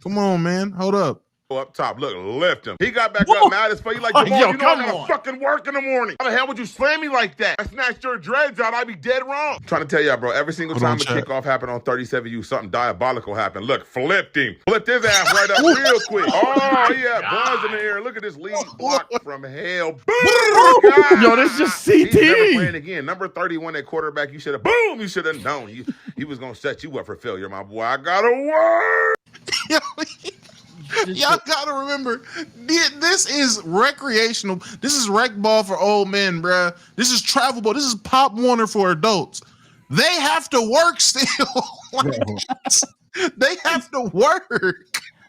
Come on, man. Hold up. Up top, look, lift him. He got back up mad as fuck. You like, Jamal, you know I gotta fucking work in the morning. How the hell would you slam me like that? I snatched your dreads out, I'd be dead wrong. I'm trying to tell y'all, bro, every single time a kickoff happened on 37U, something diabolical happened. Look, flipped him. Flipped his ass right up real quick. Oh, he had buzz in the air. Look at this lead block from hell. Boom! Yo, this just CT. He's never playing again. Number 31 at quarterback, you should have, boom, you should have known. He was going to set you up for failure, my boy. I gotta work. Y'all gotta remember, this is recreational. This is rec ball for old men, bruh. This is travel ball. This is Pop Warner for adults. They have to work still. They have to work.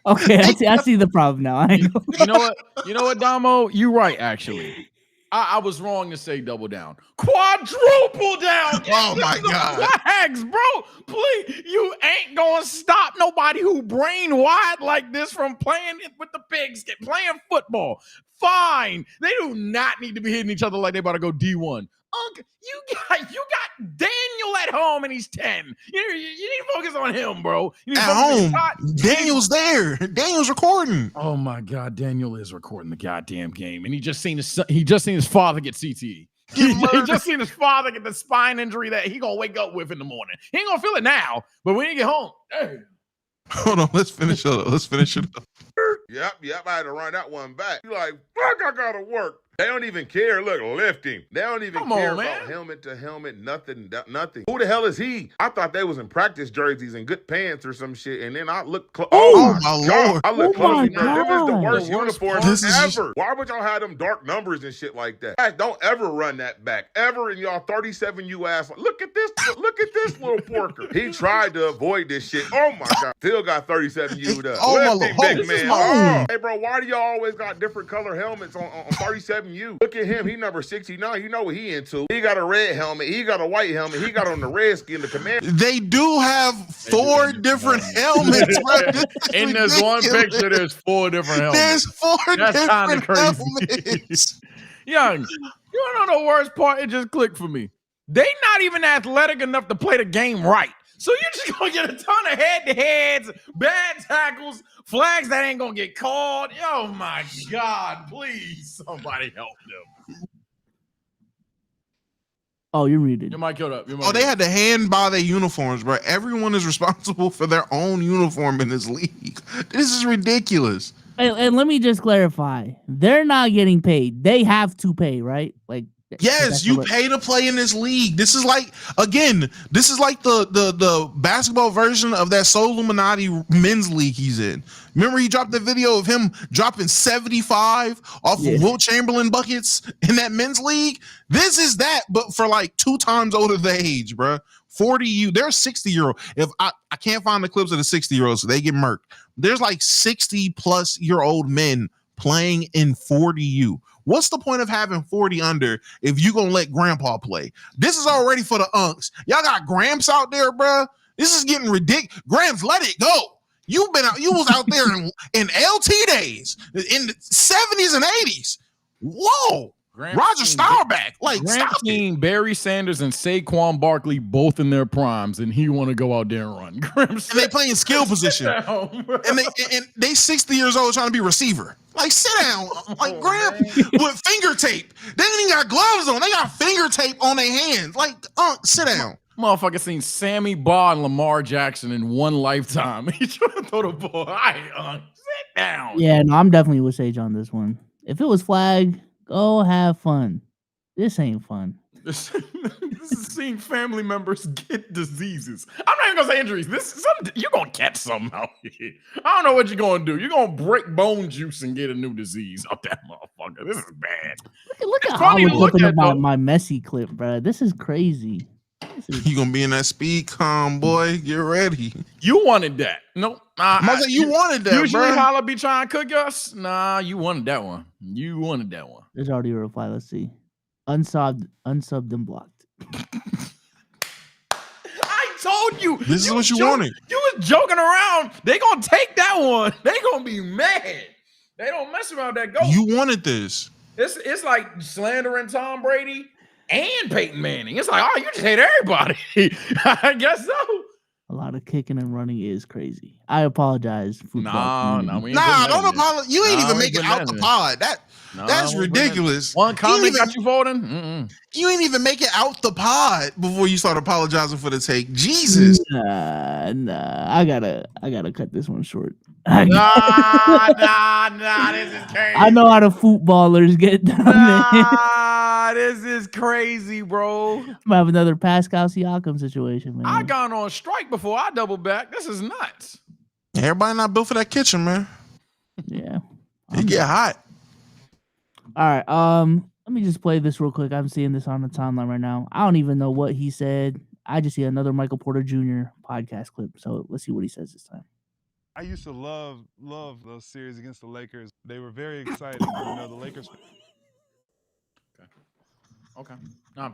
Okay, I see the problem now. I know. You know what, Damo? You're right, actually. I was wrong to say double down. Quadruple down. Oh my God. Flags, bro. Please, you ain't gonna stop nobody who brain wide like this from playing with the pigs, playing football. Fine. They do not need to be hitting each other like they about to go D1. You got Daniel at home and he's 10. You need to focus on him, bro. At home, Daniel's there. Daniel's recording. Oh my God, Daniel is recording the goddamn game, and he just seen his father get CTE. He just seen his father get the spine injury that he gonna wake up with in the morning. He ain't gonna feel it now, but when he get home, hey. Hold on, let's finish it up. Yep, I had to run that one back. You like, fuck, I gotta work. They don't even care. Look, lift him. They don't even care about helmet to helmet, nothing. Who the hell is he? I thought they was in practice jerseys and good pants or some shit, and then I look close. Oh my Lord. I look closely, bro. This is the worst uniform ever. Just... Why would y'all have them dark numbers and shit like that? Guys, don't ever run that back. Ever in y'all 37U ass. Look at this little porker. He tried to avoid this shit. Oh my God. Still got 37U up. Oh my Lord. Big man. Hey, bro, why do y'all always got different color helmets on 37U? Look at him. He number 69. You know what he into. He got a red helmet. He got a white helmet. He got on the Redskin, the commander. They do have 4 different helmets, bro. In this one picture, there's 4 different helmets. There's 4 That's different crazy. helmets. Young, you know the worst part? It just clicked for me. They not even athletic enough to play the game right. So you're just gonna get a ton of head-to-heads, bad tackles, flags that ain't gonna get called. Oh my God, please, somebody help them. Oh, you're muted. Your mic up. They had to hand buy their uniforms, bro. Everyone is responsible for their own uniform in this league. This is ridiculous. And let me just clarify. They're not getting paid. They have to pay, right? Like, yes, you pay to play in this league. This is like, again, this is like the basketball version of that Soul Illuminati men's league he's in. Remember he dropped the video of him dropping 75 off of Wilt Chamberlain buckets in that men's league? This is that, but for like 2 times older the age, bro. 40U, they're 60-year-old. If I can't find the clips of the 60-year-olds, so they get murked. There's like 60-plus-year-old men playing in 40U. What's the point of having 40 under if you gonna let grandpa play? This is already for the unks. Y'all got Gramps out there, bro. This is getting ridiculous. Gramps, let it go. You was out there in LT days, in the 70s and 80s. Whoa. Roger Staubach. Like, stop it. Barry Sanders and Saquon Barkley both in their primes, and he want to go out there and run. And they playing skill position. And they 60 years old trying to be receiver. Like, sit down. Like, with finger tape. They ain't even got gloves on. They got finger tape on their hands. Like, sit down. Motherfucker seen Sammy Baugh and Lamar Jackson in one lifetime. He trying to throw the ball. Sit down. Yeah, no, I'm definitely with Sage on this one. If it was flag, go have fun. This ain't fun. This is seeing family members get diseases. I'm not even gonna say injuries. You're gonna catch something out here. I don't know what you're gonna do. You're gonna break bone juice and get a new disease out that motherfucker. This is bad. Look at how I'm looking at my Messi clip, bro. This is crazy. You gonna be in that speed calm, boy? Get ready. You wanted that. Nope. You wanted that, usually bro. Holla be trying to cook us. Nah, you wanted that one. You wanted that one. There's already a reply. Let's see. Unsubbed and blocked. I told you. This is what you wanted. You was joking around. They gonna take that one. They gonna be mad. They don't mess around that goal. You wanted this. It's like slandering Tom Brady and Peyton Manning. It's like, oh, you just hate everybody. I guess so. A lot of kicking and running is crazy. I apologize. Nah, don't apologize. You ain't even make it out the pod. That's ridiculous. One comment got you voting. Mm-mm. You ain't even make it out the pod before you start apologizing for the take. Jesus. Nah. I gotta cut this one short. Nah. This is crazy. I know how the footballers get down there. This is crazy, bro. I have another Pascal Siakam situation, man. I gone on strike before I double back. This is nuts. Everybody not built for that kitchen, man. Yeah. It get hot. All right. Let me just play this real quick. I'm seeing this on the timeline right now. I don't even know what he said. I just see another Michael Porter Jr. podcast clip. So let's see what he says this time. I used to love those series against the Lakers. They were very exciting. You know, the Lakers. Okay. No,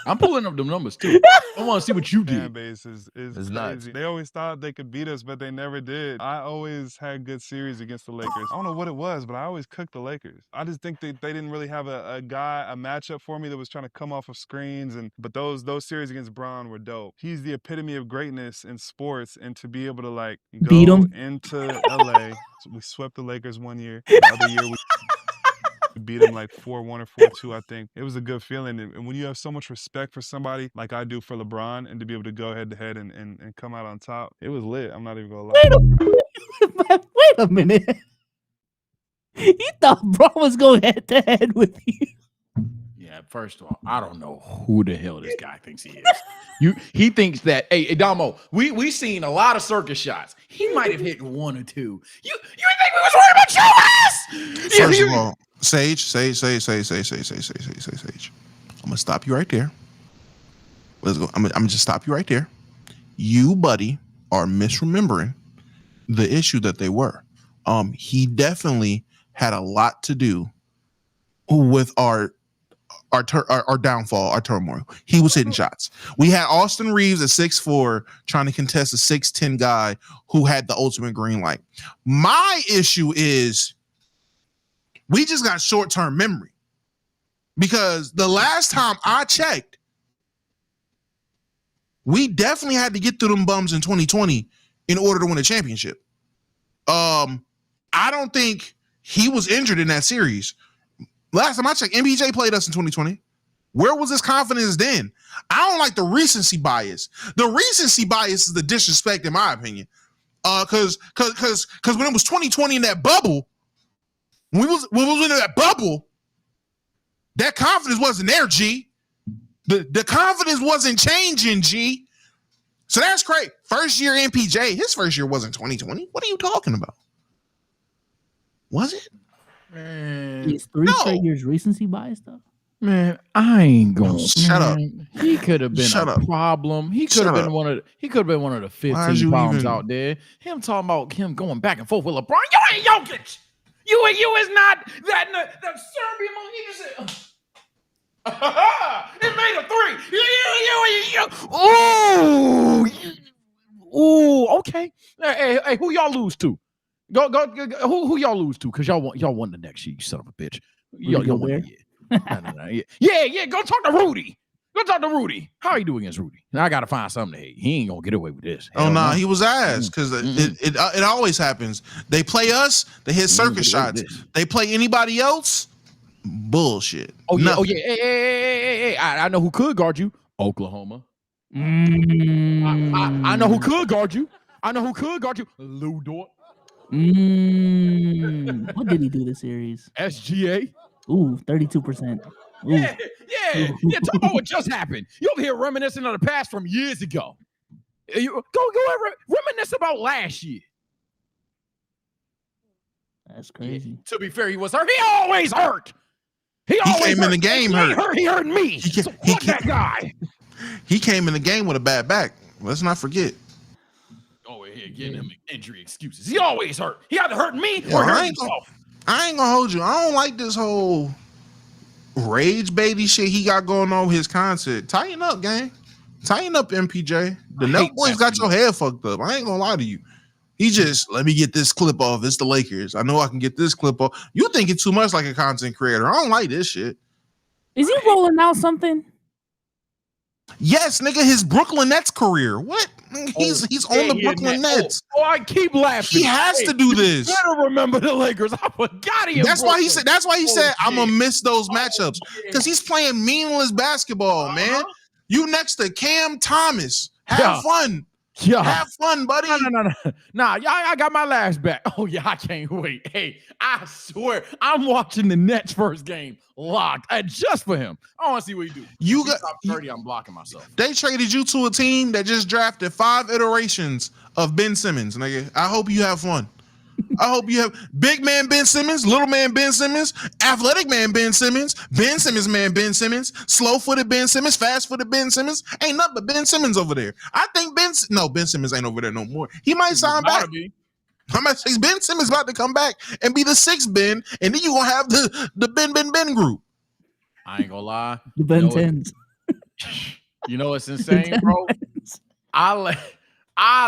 I'm pulling up them numbers too. I want to see what you did. Fan base is crazy. They always thought they could beat us, but they never did. I always had good series against the Lakers. I don't know what it was, but I always cooked the Lakers. I just think they didn't really have a matchup for me that was trying to come off of screens. But those series against Bron were dope. He's the epitome of greatness in sports, and to be able to like go beat him into LA. So we swept the Lakers one year. The other year we beat them like 4-1 or 4-2, I think. It was a good feeling. And when you have so much respect for somebody like I do for LeBron, and to be able to go head to head and come out on top, it was lit. I'm not even gonna lie. Wait a minute. You thought Bron was going head to head with you? Yeah, first of all, I don't know who the hell this guy thinks he is. He thinks that, hey, Damo, we seen a lot of circus shots. He might have hit one or two. You think we was worried about your ass? First of all, Sage. I'm gonna stop you right there. Let's go. I'm gonna just stop you right there. You, buddy, are misremembering the issue that they were. He definitely had a lot to do with our downfall, our turmoil. He was hitting shots. We had Austin Reeves at 6'4" trying to contest a 6'10" guy who had the ultimate green light. My issue is we just got short-term memory, because the last time I checked, we definitely had to get through them bums in 2020 in order to win a championship. I don't think he was injured in that series. Last time I checked, MPJ played us in 2020. Where was his confidence then? I don't like the recency bias. The recency bias is the disrespect, in my opinion. Because when it was 2020 in that bubble, when we was in that bubble, that confidence wasn't there, G. The confidence wasn't changing, G. So that's great. First year MPJ, his first year wasn't 2020. What are you talking about? Was it? Man, it's 3 straight years recency bias stuff. Man, I ain't going. Shut up. He could have been a problem. He could have been one of the 15 bombs out there. Him talking about him going back and forth with LeBron. You ain't Jokic. You is not that Serbian monkey. He just said, it made a 3. Ooh, okay. Hey, who y'all lose to? Go. Who y'all lose to? Because y'all won the next year, you son of a bitch. Y'all won the year. No. Yeah. Go talk to Rudy. How you doing against Rudy? Now I gotta find something to hate. He ain't gonna get away with this. Oh no, he was ass, because it always happens. They play us, they hit circus shots. They play anybody else, bullshit. Oh yeah, Nothing. Hey. I know who could guard you. Oklahoma. I know who could guard you. Lou Dort. What did he do this series? SGA. Ooh, 32%. Yeah. Talk about what just happened. You over here reminiscing on the past from years ago. You go reminisce about last year. That's crazy. Yeah. To be fair, he was hurt. He always hurt. He came in the game hurt. He hurt me. That guy. He came in the game with a bad back. Let's not forget. Oh, here getting him injury excuses. He always hurt. He either hurt me or hurt himself. I ain't gonna hold you. I don't like this whole rage baby shit he got going on with his concert. Tighten up, gang. Tighten up, MPJ. The Nut Boys got your head fucked up. I ain't gonna lie to you. He just, let me get this clip off. It's the Lakers. I know I can get this clip off. You thinking too much like a content creator. I don't like this shit. Is he rolling out something? Yes, nigga, his Brooklyn Nets career. What? He's on the Brooklyn Nets. I keep laughing. He has to do this. You better remember the Lakers. I forgot he. That's why he said. That's why he said I'm gonna miss those matchups because he's playing meaningless basketball, man. You next to Cam Thomas. Have fun. Yeah. Have fun, buddy. No. Nah, I got my last back. Oh, yeah, I can't wait. Hey, I swear, I'm watching the Nets first game locked just for him. I want to see what he do. You got top 30, I'm blocking myself. They traded you to a team that just drafted 5 iterations of Ben Simmons, nigga. I hope you have fun. I hope you have big man Ben Simmons, little man Ben Simmons, athletic man Ben Simmons man Ben Simmons, slow-footed Ben Simmons, fast-footed Ben Simmons. Ain't nothing but Ben Simmons over there. I think Ben Simmons ain't over there no more. He might sign back. I might say Ben Simmons about to come back and be the 6th Ben, and then you gonna have the Ben group. I ain't gonna lie. The Ben 10s. You know what's insane, bro? I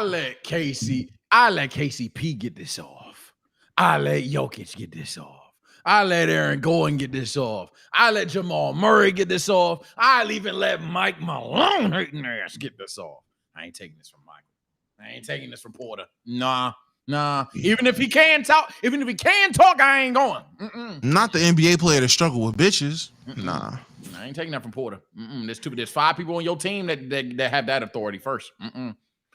let KCP get this off. I let Jokic get this off. I let Aaron Gordon get this off. I let Jamal Murray get this off. I'll even let Mike Malone hating ass get this off. I ain't taking this from Michael. I ain't taking this from Porter. Nah. Even if he can talk, I ain't going. Not the NBA player that struggle with bitches. Nah. I ain't taking that from Porter. There's 5 people on your team that have that authority first.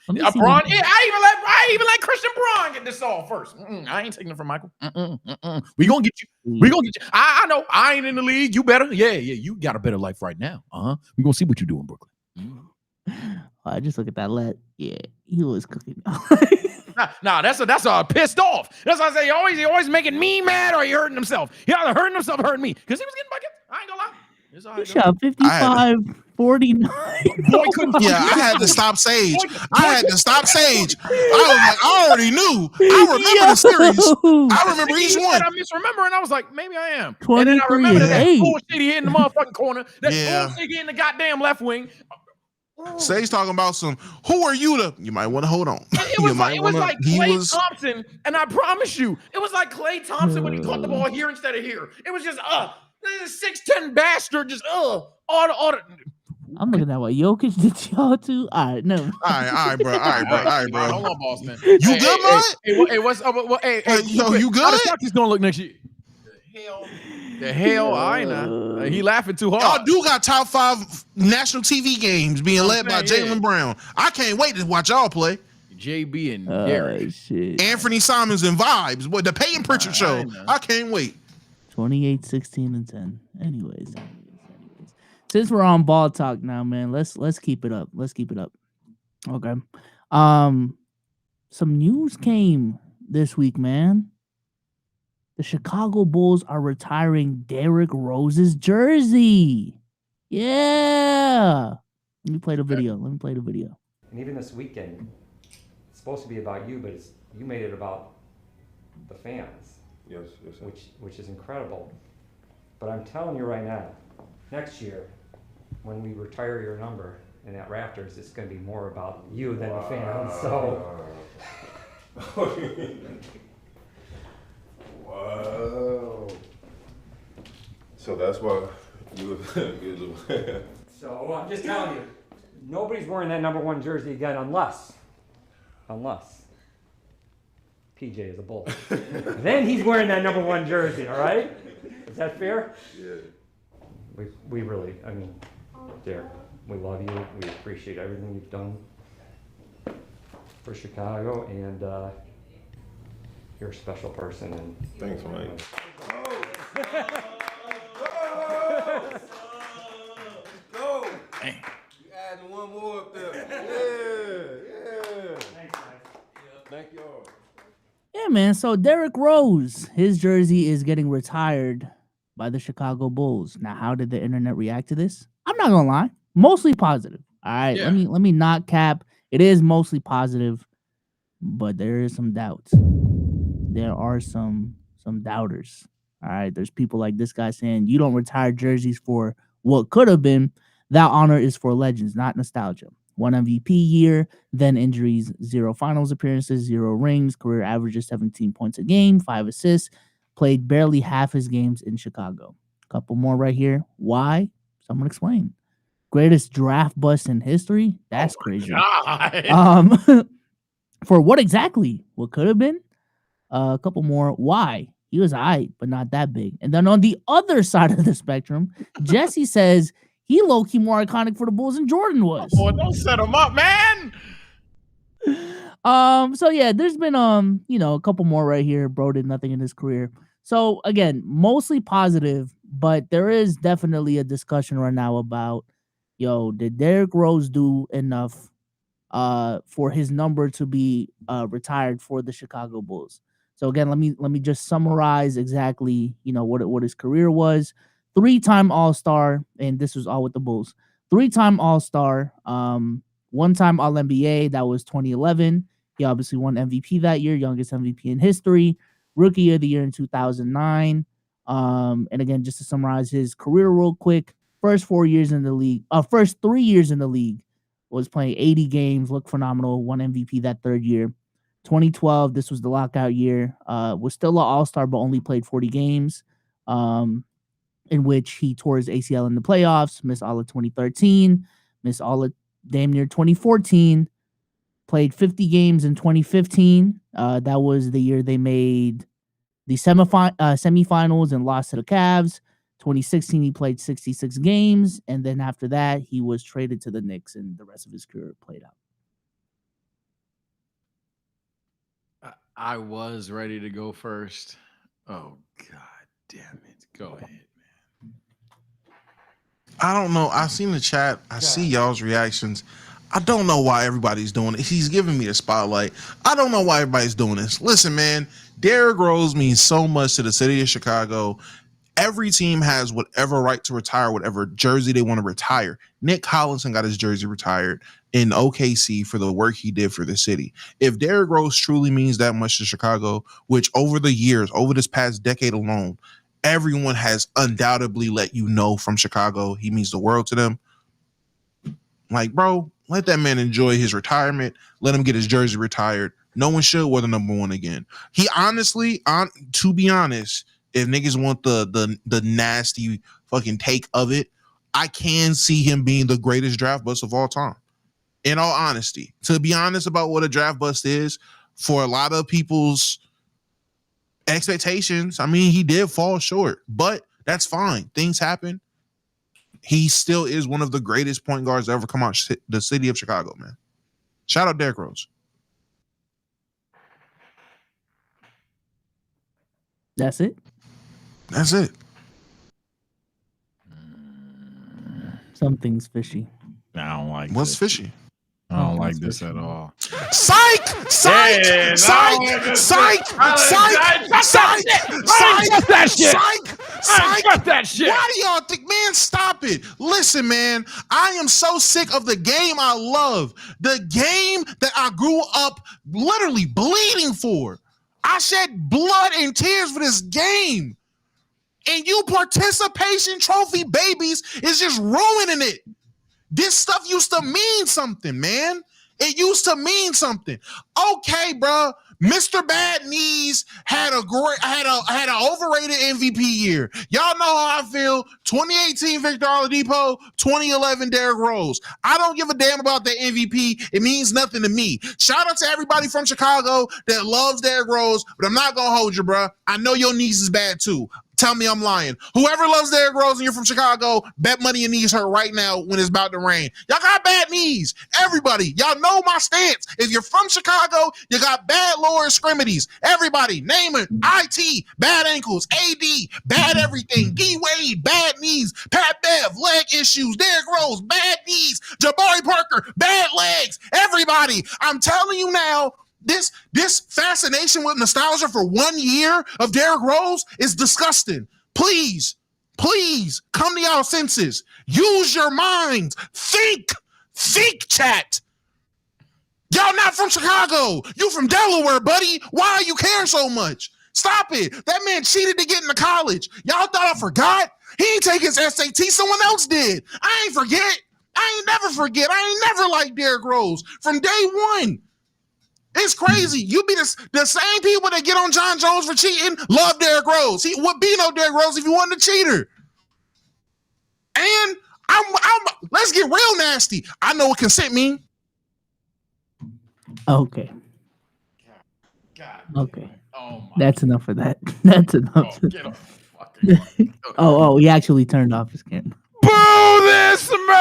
Braun, I even let Christian Braun get this all first. I ain't taking it from Michael. We gonna get you. I know I ain't in the league. You better. Yeah. You got a better life right now. We gonna see what you do in Brooklyn. I just look at that let. Yeah, he was cooking. Nah, that's a pissed off. That's why I say he always making me mad or he hurting himself. He either hurting himself or hurting me because he was getting buckets. I ain't gonna lie. He shot 55, 49. I had to stop Sage. I was like, I already knew. I remember the series. I remember each one. I misremember, and I was like, maybe I am. 23 and then I remember that 8. bullshit he hit in the motherfucking corner. That bullshit he in the goddamn left wing. Sage talking about who are you to? You might want to hold on. It was like Klay Thompson, and I promise you, it was like Klay Thompson when he caught the ball here instead of here. It was just 6'10" bastard, just all the. I'm looking at what Jokic did y'all too. All right, no. All right, bro. Hold on, boss man. You good, man? Hey, what's up? You good? How the Celtics gonna look next year? The hell, I know. He laughing too hard. Y'all do got top 5 national TV games being led by Jaylen Brown. I can't wait to watch y'all play. JB and Derek. Shit. Anthony Simons and Vibes. Boy, the Peyton Pritchard show. I can't wait. 28, 16, and 10. Anyways. Since we're on ball talk now, man, let's keep it up. Okay. Some news came this week, man. The Chicago Bulls are retiring Derrick Rose's jersey. Yeah. Let me play the video. And even this weekend, it's supposed to be about you, but you made it about the fans. Yes. Which is incredible. But I'm telling you right now, next year, when we retire your number in that Raptors, it's going to be more about you than the fans. So. Wow. So that's why you. So I'm just telling you, nobody's wearing that number 1 jersey again unless PJ is a Bull. Then he's wearing that number 1 jersey. All right. Is that fair? Yeah. We really, I mean, Derek, we love you. We appreciate everything you've done for Chicago, and you're a special person. And thanks, Mike. Go! Dang. You adding one more up there. Yeah. Thanks, guys. Thank you all. Yeah, man. So Derrick Rose, his jersey is getting retired by the Chicago Bulls. Now, how did the internet react to this? I'm not gonna lie, mostly positive. All right, let me not cap. It is mostly positive, but there is some doubts. There are some doubters. All right, there's people like this guy saying you don't retire jerseys for what could have been. That honor is for legends, not nostalgia. 1 MVP year, then injuries, 0 finals appearances, 0 rings, career averages 17 points a game, 5 assists, played barely half his games in Chicago. Couple more right here. Why? Someone explain. Greatest draft bust in history? That's crazy. God. For what exactly? What could have been? A couple more. Why? He was aight, but not that big. And then on the other side of the spectrum, Jesse says he low-key more iconic for the Bulls than Jordan was. Oh, don't set him up, man. So yeah, there's been a couple more right here. Bro did nothing in his career. So again, mostly positive, but there is definitely a discussion right now about, did Derrick Rose do enough for his number to be retired for the Chicago Bulls? So again, let me just summarize exactly, what his career was. 3-time All-Star, and this was all with the Bulls. 3-time All-Star, 1-time All-NBA, that was 2011. He obviously won MVP that year, youngest MVP in history. Rookie of the year in 2009. And again, just to summarize his career real quick, first 3 years in the league, was playing 80 games, looked phenomenal, won MVP that third year. 2012, this was the lockout year, was still an All-Star, but only played 40 games, in which he tore his ACL in the playoffs, missed all of 2013, missed all of damn near 2014, played 50 games in 2015. That was the year they made the semifinals and lost to the Cavs. 2016, he played 66 games, and then after that, he was traded to the Knicks, and the rest of his career played out. I was ready to go first. Oh, God damn it. Go ahead, man. I don't know. I seen the chat. I see y'all's reactions. I don't know why everybody's doing it. He's giving me the spotlight. I don't know why everybody's doing this. Listen, man, Derrick Rose means so much to the city of Chicago. Every team has whatever right to retire, whatever jersey they want to retire. Nick Collinson got his jersey retired in OKC for the work he did for the city. If Derrick Rose truly means that much to Chicago, which over the years, over this past decade alone, everyone has undoubtedly let you know from Chicago he means the world to them. Like, bro, let that man enjoy his retirement. Let him get his jersey retired. No one should wear the number 1 again. He honestly, to be honest, if niggas want the nasty fucking take of it, I can see him being the greatest draft bust of all time. In all honesty, to be honest about what a draft bust is, for a lot of people's expectations, I mean, he did fall short, but that's fine. Things happen. He still is one of the greatest point guards to ever come out the city of Chicago, man. Shout out Derrick Rose. That's it? That's it. Something's fishy. I don't like What's this. fishy? I don't like this at all. Psych! Psych! Yeah, Psych! Psych! Psych! Psych! That shit. Psych! That shit. Why do y'all think, man, stop it. Listen, man, I am so sick of the game I love. The game that I grew up literally bleeding for. I shed blood and tears for this game. And you participation trophy babies is just ruining it. This stuff used to mean something, man. It used to mean something. Okay, bro. Mr. Bad Knees had an overrated MVP year. Y'all know how I feel. 2018 Victor Oladipo, 2011 Derrick Rose. I don't give a damn about that MVP. It means nothing to me. Shout out to everybody from Chicago that loves Derrick Rose, but I'm not gonna hold you, bro. I know your niece is bad too. Tell me I'm lying. Whoever loves Derrick Rose and you're from Chicago, bet money your knees hurt right now when it's about to rain. Y'all got bad knees. Everybody, y'all know my stance. If you're from Chicago, you got bad lower extremities. Everybody, name it. IT, bad ankles. AD, bad everything. D Wade, bad knees. Pat Bev, leg issues. Derrick Rose, bad knees. Jabari Parker, bad legs. Everybody, I'm telling you now, this fascination with nostalgia for 1 year of Derrick Rose is disgusting. Please come to y'all senses. Use your minds. Think, chat. Y'all not from Chicago. You from Delaware, buddy. Why you care so much? Stop it. That man cheated to get into college. Y'all thought I forgot? He ain't take his SAT. Someone else did. I ain't forget. I ain't never forget. I ain't never liked Derrick Rose from day one. It's crazy. You be the same people that get on John Jones for cheating love Derrick Rose. He would be no Derrick Rose if he wasn't a cheater. And let's get real nasty. I know what consent mean. Okay. God. Okay. Oh my. That's enough of that. That's enough. Oh, he actually turned off his camera. Boo this man!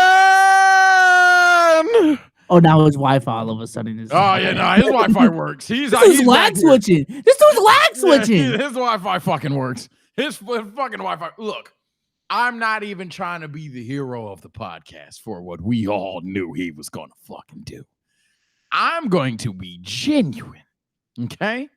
Oh, now his Wi-Fi all of a sudden is. Oh yeah, no, his Wi-Fi works. He's lag switching. This dude's lag switching. His Wi-Fi fucking works. His fucking Wi-Fi. Look, I'm not even trying to be the hero of the podcast for what we all knew he was going to fucking do. I'm going to be genuine. Okay,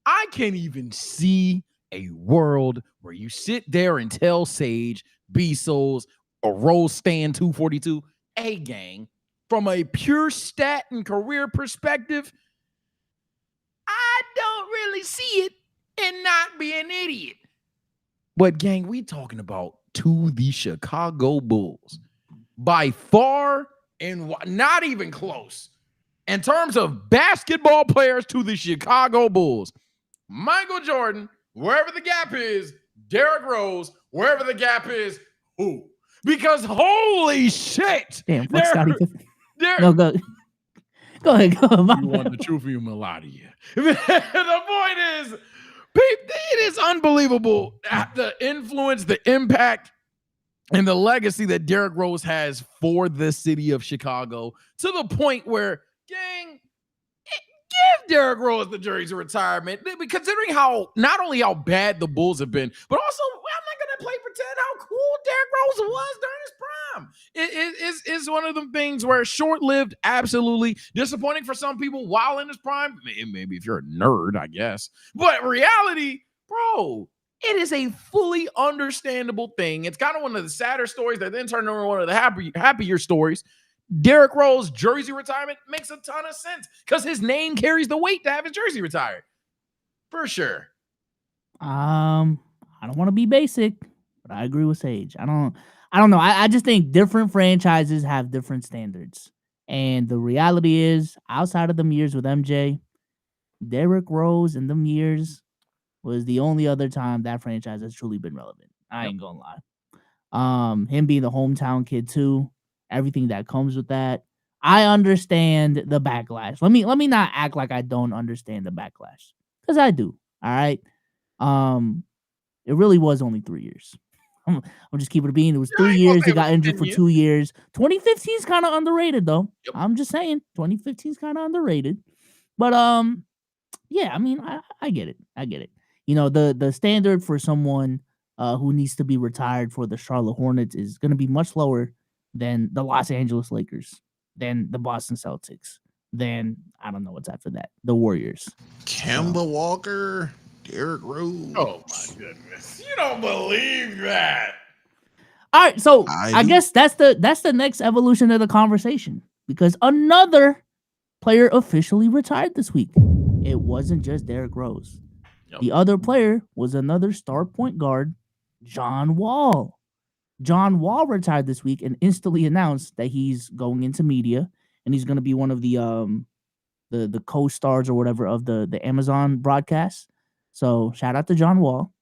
I can't even see a world where you sit there and tell Sage, B-Souls, or Rose Stan 242, A-Gang, from a pure stat and career perspective, I don't really see it and not be an idiot. But gang, we talking about to the Chicago Bulls. By far and not even close. In terms of basketball players to the Chicago Bulls, Michael Jordan, wherever the gap is, Derrick Rose, wherever the gap is, who? Because holy shit. Damn, fuck Scottie Pippen. No, go ahead. You want the truth, you will lie to you. The point is, it is unbelievable the influence, the impact, and the legacy that Derrick Rose has for the city of Chicago, to the point where, gang, give Derrick Rose the jersey retirement, considering how not only how bad the Bulls have been, but also I'm not gonna play pretend how cool Derrick Rose was during his prime. It's one of them things where short-lived, absolutely disappointing for some people while in his prime. Maybe if you're a nerd, I guess. But reality, bro, it is a fully understandable thing. It's kind of one of the sadder stories that then turned into one of the happier stories. Derrick Rose jersey retirement makes a ton of sense because his name carries the weight to have his jersey retired. For sure. I don't want to be basic, but I agree with Sage. I don't know. I just think different franchises have different standards. And the reality is, outside of them years with MJ, Derrick Rose in them years was the only other time that franchise has truly been relevant. I ain't gonna lie. Him being the hometown kid too, everything that comes with that. I understand the backlash. Let me not act like I don't understand the backlash, because I do. All right. It really was only 3 years. I'm just keeping it being. It was 3 years. He got injured for 2 years. 2015 is kind of underrated, though. Yep. I'm just saying, 2015 is kind of underrated. But yeah, I mean, I get it. I get it. You know, the standard for someone who needs to be retired for the Charlotte Hornets is going to be much lower than the Los Angeles Lakers, than the Boston Celtics, than I don't know what's after that, the Warriors. Kemba Walker. Derrick Rose. Oh my goodness. You don't believe that. All right, so I guess that's the next evolution of the conversation, because another player officially retired this week. It wasn't just Derrick Rose. Yep. The other player was another star point guard, John Wall. John Wall retired this week and instantly announced that he's going into media and he's going to be one of the co-stars or whatever of the Amazon broadcast. So shout out to John Wall.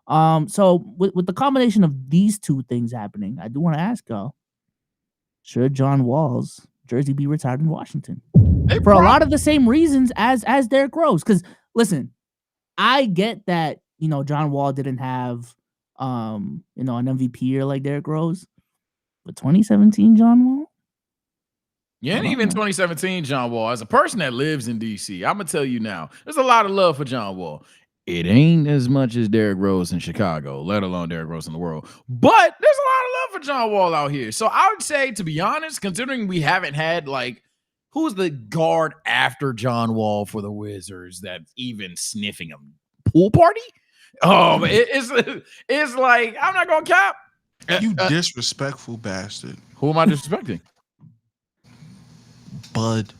So with the combination of these two things happening, I do want to ask y'all, should John Wall's jersey be retired in Washington? For a lot of the same reasons as Derrick Rose. Because listen, I get that, you know, John Wall didn't have an MVP year like Derrick Rose. But 2017 John Wall? Yeah, and even 2017 John Wall. As a person that lives in DC, I'm gonna tell you now, there's a lot of love for John Wall. It ain't as much as Derrick Rose in Chicago, let alone Derrick Rose in the world. But there's a lot of love for John Wall out here. So I would say, to be honest, considering we haven't had who's the guard after John Wall for the Wizards that's even sniffing him? Pool party? It's like, I'm not gonna cap. You disrespectful bastard. Who am I disrespecting? Bud.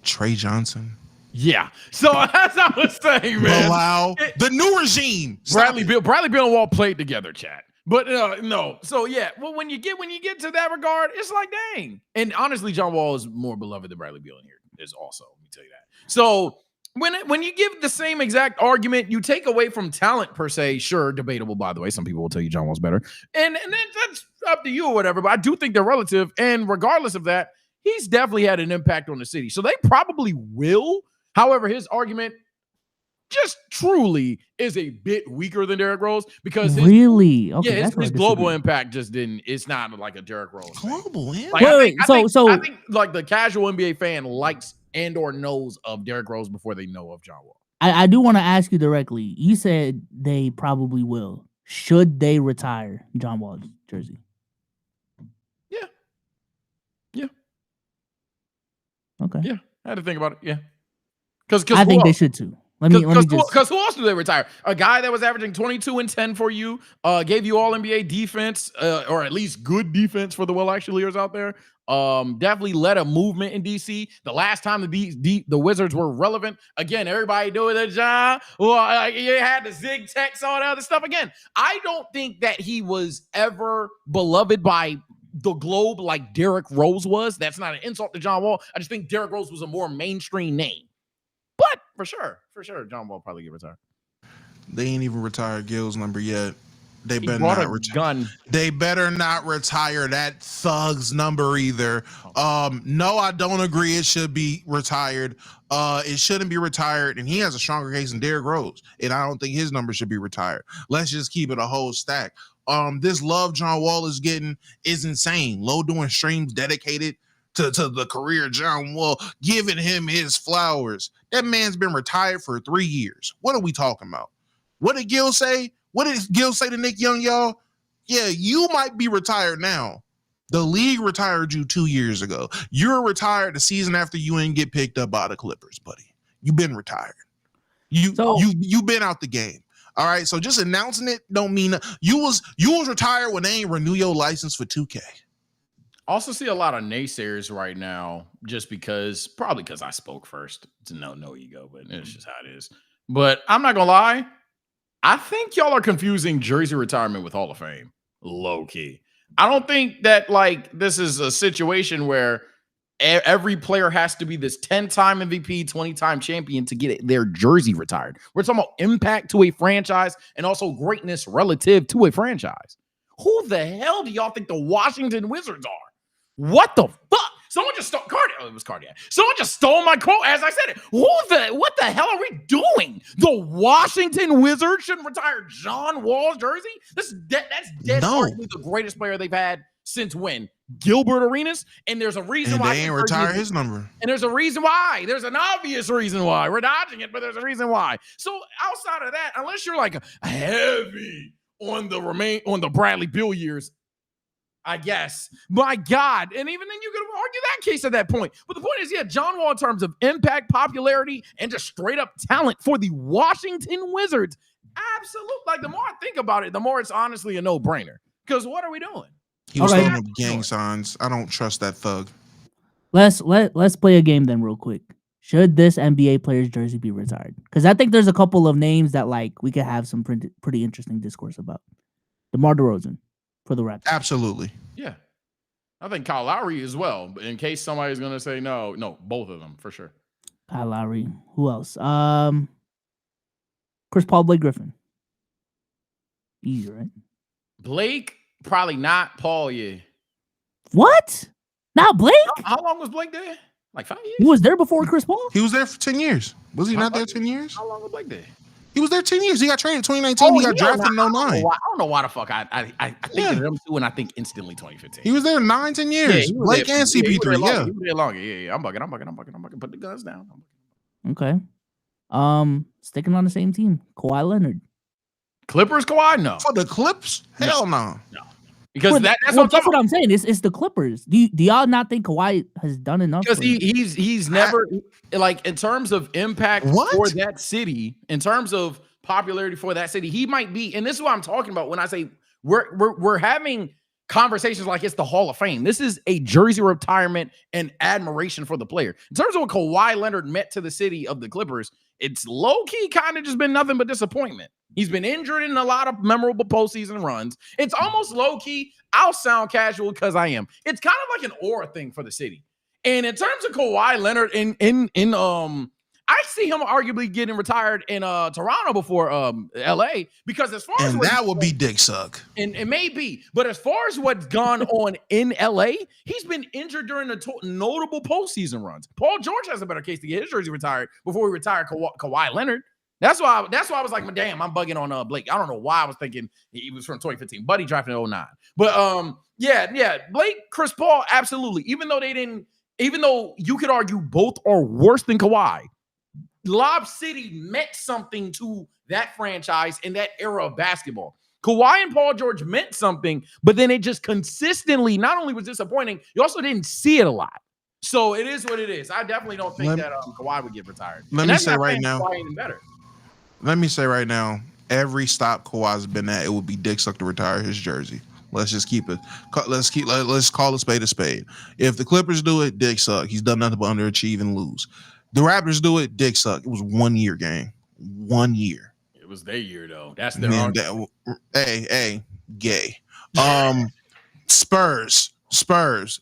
Trey Johnson. Yeah. So as I was saying, man. Allow the new regime. Bradley Beal and Wall played together, chat. But no. So yeah, well, when you get to that regard, it's like, dang. And honestly, John Wall is more beloved than Bradley Beal in here. Is also, let me tell you that. So when you give the same exact argument, you take away from talent per se. Sure, debatable, by the way. Some people will tell you John Wall's better. And then that's up to you or whatever. But I do think they're relative. And regardless of that, he's definitely had an impact on the city. So they probably will. However, his argument just truly is a bit weaker than Derrick Rose because his global impact just didn't. It's not like a Derrick Rose. Global impact. I think like the casual NBA fan likes and or knows of Derrick Rose before they know of John Wall. I do want to ask you directly. You said they probably will. Should they retire John Wall's jersey? Yeah. Okay. Yeah, I had to think about it. Yeah. Because I think they should too. Because who else do they retire? A guy that was averaging 22 and 10 for you, gave you all NBA defense, or at least good defense for the well-actuallyers out there. Definitely led a movement in DC. The last time the Wizards were relevant, again, everybody doing their job. Well, you had the zig techs, all that other stuff. Again, I don't think that he was ever beloved by the globe like Derrick Rose was. That's not an insult to John Wall. I just think Derrick Rose was a more mainstream name. But for sure, John Wall probably get retired. They ain't even retired Gil's number yet. They better not retire. They better not retire that Thug's number either. No, I don't agree. It should be retired. It shouldn't be retired, and he has a stronger case than Derrick Rose, and I don't think his number should be retired. Let's just keep it a whole stack. This love John Wall is getting is insane. Low doing streams dedicated to the career John Wall, giving him his flowers. That man's been retired for 3 years. What are we talking about? What did Gil say? What did Gil say to Nick Young, y'all? Yeah, you might be retired now. The league retired you 2 years ago. You're retired the season after you ain't get picked up by the Clippers, buddy. You've been retired. You've been out the game. All right, so just announcing it don't mean you was retired when they ain't renew your license for 2K. Also see a lot of naysayers right now, just probably because I spoke first. It's no ego, but it's just how it is. But I'm not gonna lie, I think y'all are confusing jersey retirement with Hall of Fame. Low key. I don't think that this is a situation where every player has to be this 10-time MVP, 20-time champion to get their jersey retired. We're talking about impact to a franchise and also greatness relative to a franchise. Who the hell do y'all think the Washington Wizards are? What the fuck? Someone just stole it was Cardiac. Someone just stole my quote as I said it. What the hell are we doing? The Washington Wizards shouldn't retire John Wall's jersey? That's arguably the greatest player they've had since when? Gilbert Arenas? And there's a reason why they ain't retire his number. And there's a reason why. There's an obvious reason why. We're dodging it, but there's a reason why. So outside of that, unless you're heavy on the Bradley Beal years, I guess. My God. And even then you could argue that case at that point. But the point is, John Wall in terms of impact, popularity, and just straight up talent for the Washington Wizards. Absolutely. The more I think about it, the more it's honestly a no-brainer. Because what are we doing? He was throwing up gang signs. I don't trust that thug. Let's play a game then real quick. Should this NBA player's jersey be retired? Because I think there's a couple of names that we could have some pretty interesting discourse about. DeMar DeRozan. For the Raptors. Absolutely. Yeah. I think Kyle Lowry as well. In case somebody's going to say no, both of them for sure. Kyle Lowry. Who else? Chris Paul, Blake Griffin. Easy, right? Blake, probably not. Paul, yeah. What? Not Blake? How long was Blake there? 5 years? He was there before Chris Paul? He was there for 10 years. Was he not there 10 years? How long was Blake there? He was there 10 years. He got traded in 2019. He got drafted in 09. I don't know why the fuck I think of them two and I think instantly 2015. He was there 9-10 years. Blake and CP3. He was there longer. Yeah. I'm bugging. Put the guns down. Okay. Sticking on the same team. Kawhi Leonard. Clippers, Kawhi? No. For the Clips? Hell no. No. Because that's what I'm saying. It's the Clippers. Do y'all not think Kawhi has done enough? Because he's never like in terms of impact for that city, in terms of popularity for that city, he might be. And this is what I'm talking about when I say we're having conversations like it's the Hall of Fame. This is a jersey retirement and admiration for the player. In terms of what Kawhi Leonard meant to the city of the Clippers, it's low key kind of just been nothing but disappointment. He's been injured in a lot of memorable postseason runs. It's almost low key. I'll sound casual because I am. It's kind of like an aura thing for the city. And in terms of Kawhi Leonard, I see him arguably getting retired in Toronto before LA because as far as that would be dick suck. And it may be, but as far as what's gone on in LA, he's been injured during the notable postseason runs. Paul George has a better case to get his jersey retired before we retire Kawhi Leonard. That's why I was like, damn, I'm bugging on Blake. I don't know why I was thinking he was from 2015, but he drafted in 09. But yeah, Blake, Chris Paul, absolutely. Even though you could argue both are worse than Kawhi, Lob City meant something to that franchise in that era of basketball. Kawhi and Paul George meant something, but then it just consistently not only was disappointing, you also didn't see it a lot. So it is what it is. I definitely don't think that Kawhi would get retired. Let me say right now, better. Let me say right now, every stop Kawhi's been at, it would be dick suck to retire his jersey. Let's just keep it. Let's call a spade a spade. If the Clippers do it, dick suck. He's done nothing but underachieve and lose. The Raptors do it, dick suck. It was 1 year game. 1 year. It was their year though. That's their argument. Hey, gay. Spurs.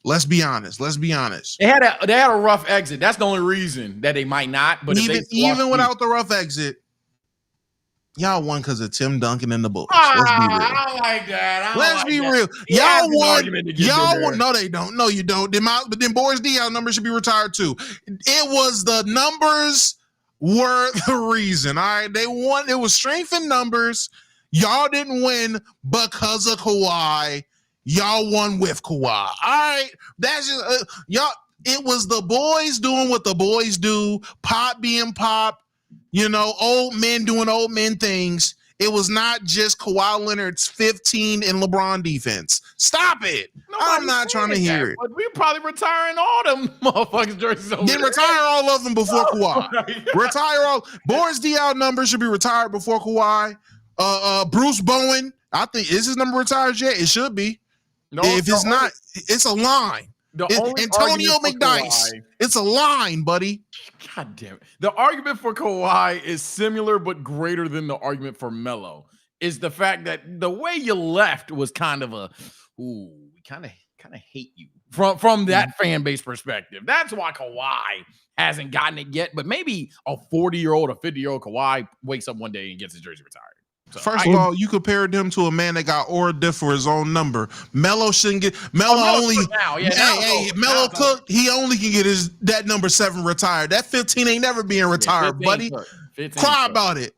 Let's be honest. They had a rough exit. That's the only reason that they might not. But even without the rough exit, y'all won because of Tim Duncan and the Bulls. Let's be real. I like that. Let's be real. Y'all won. No, they don't. No, you don't. But then Boris Diaw numbers should be retired too. It was the numbers were the reason. All right, they won. It was strength in numbers. Y'all didn't win because of Kawhi. Y'all won with Kawhi. All right, that's just y'all. It was the boys doing what the boys do. Pop being pop. You know, old men doing old men things. It was not just Kawhi Leonard's 15 and LeBron defense. Stop it. I'm not trying to hear it. But we're probably retiring all them motherfuckers jerseys over Then retire all of them before Kawhi. Retire all. Boris Diaw numbers should be retired before Kawhi. Bruce Bowen, I think, is his number retired yet? It should be. No, if it's not, it's a line. Antonio McDyess. It's a line, buddy. God damn it. The argument for Kawhi is similar but greater than the argument for Melo. Is the fact that the way you left was kind of we kind of hate you from that fan base perspective. That's why Kawhi hasn't gotten it yet. But maybe a 40-year-old, a 50-year-old Kawhi wakes up one day and gets his jersey retired. So First of all, you compared him to a man that got aura diff for his own number. Melo shouldn't get Melo only. Melo Cook, he only can get that number 7 retired. That 15 ain't never being retired, buddy. Cry about it.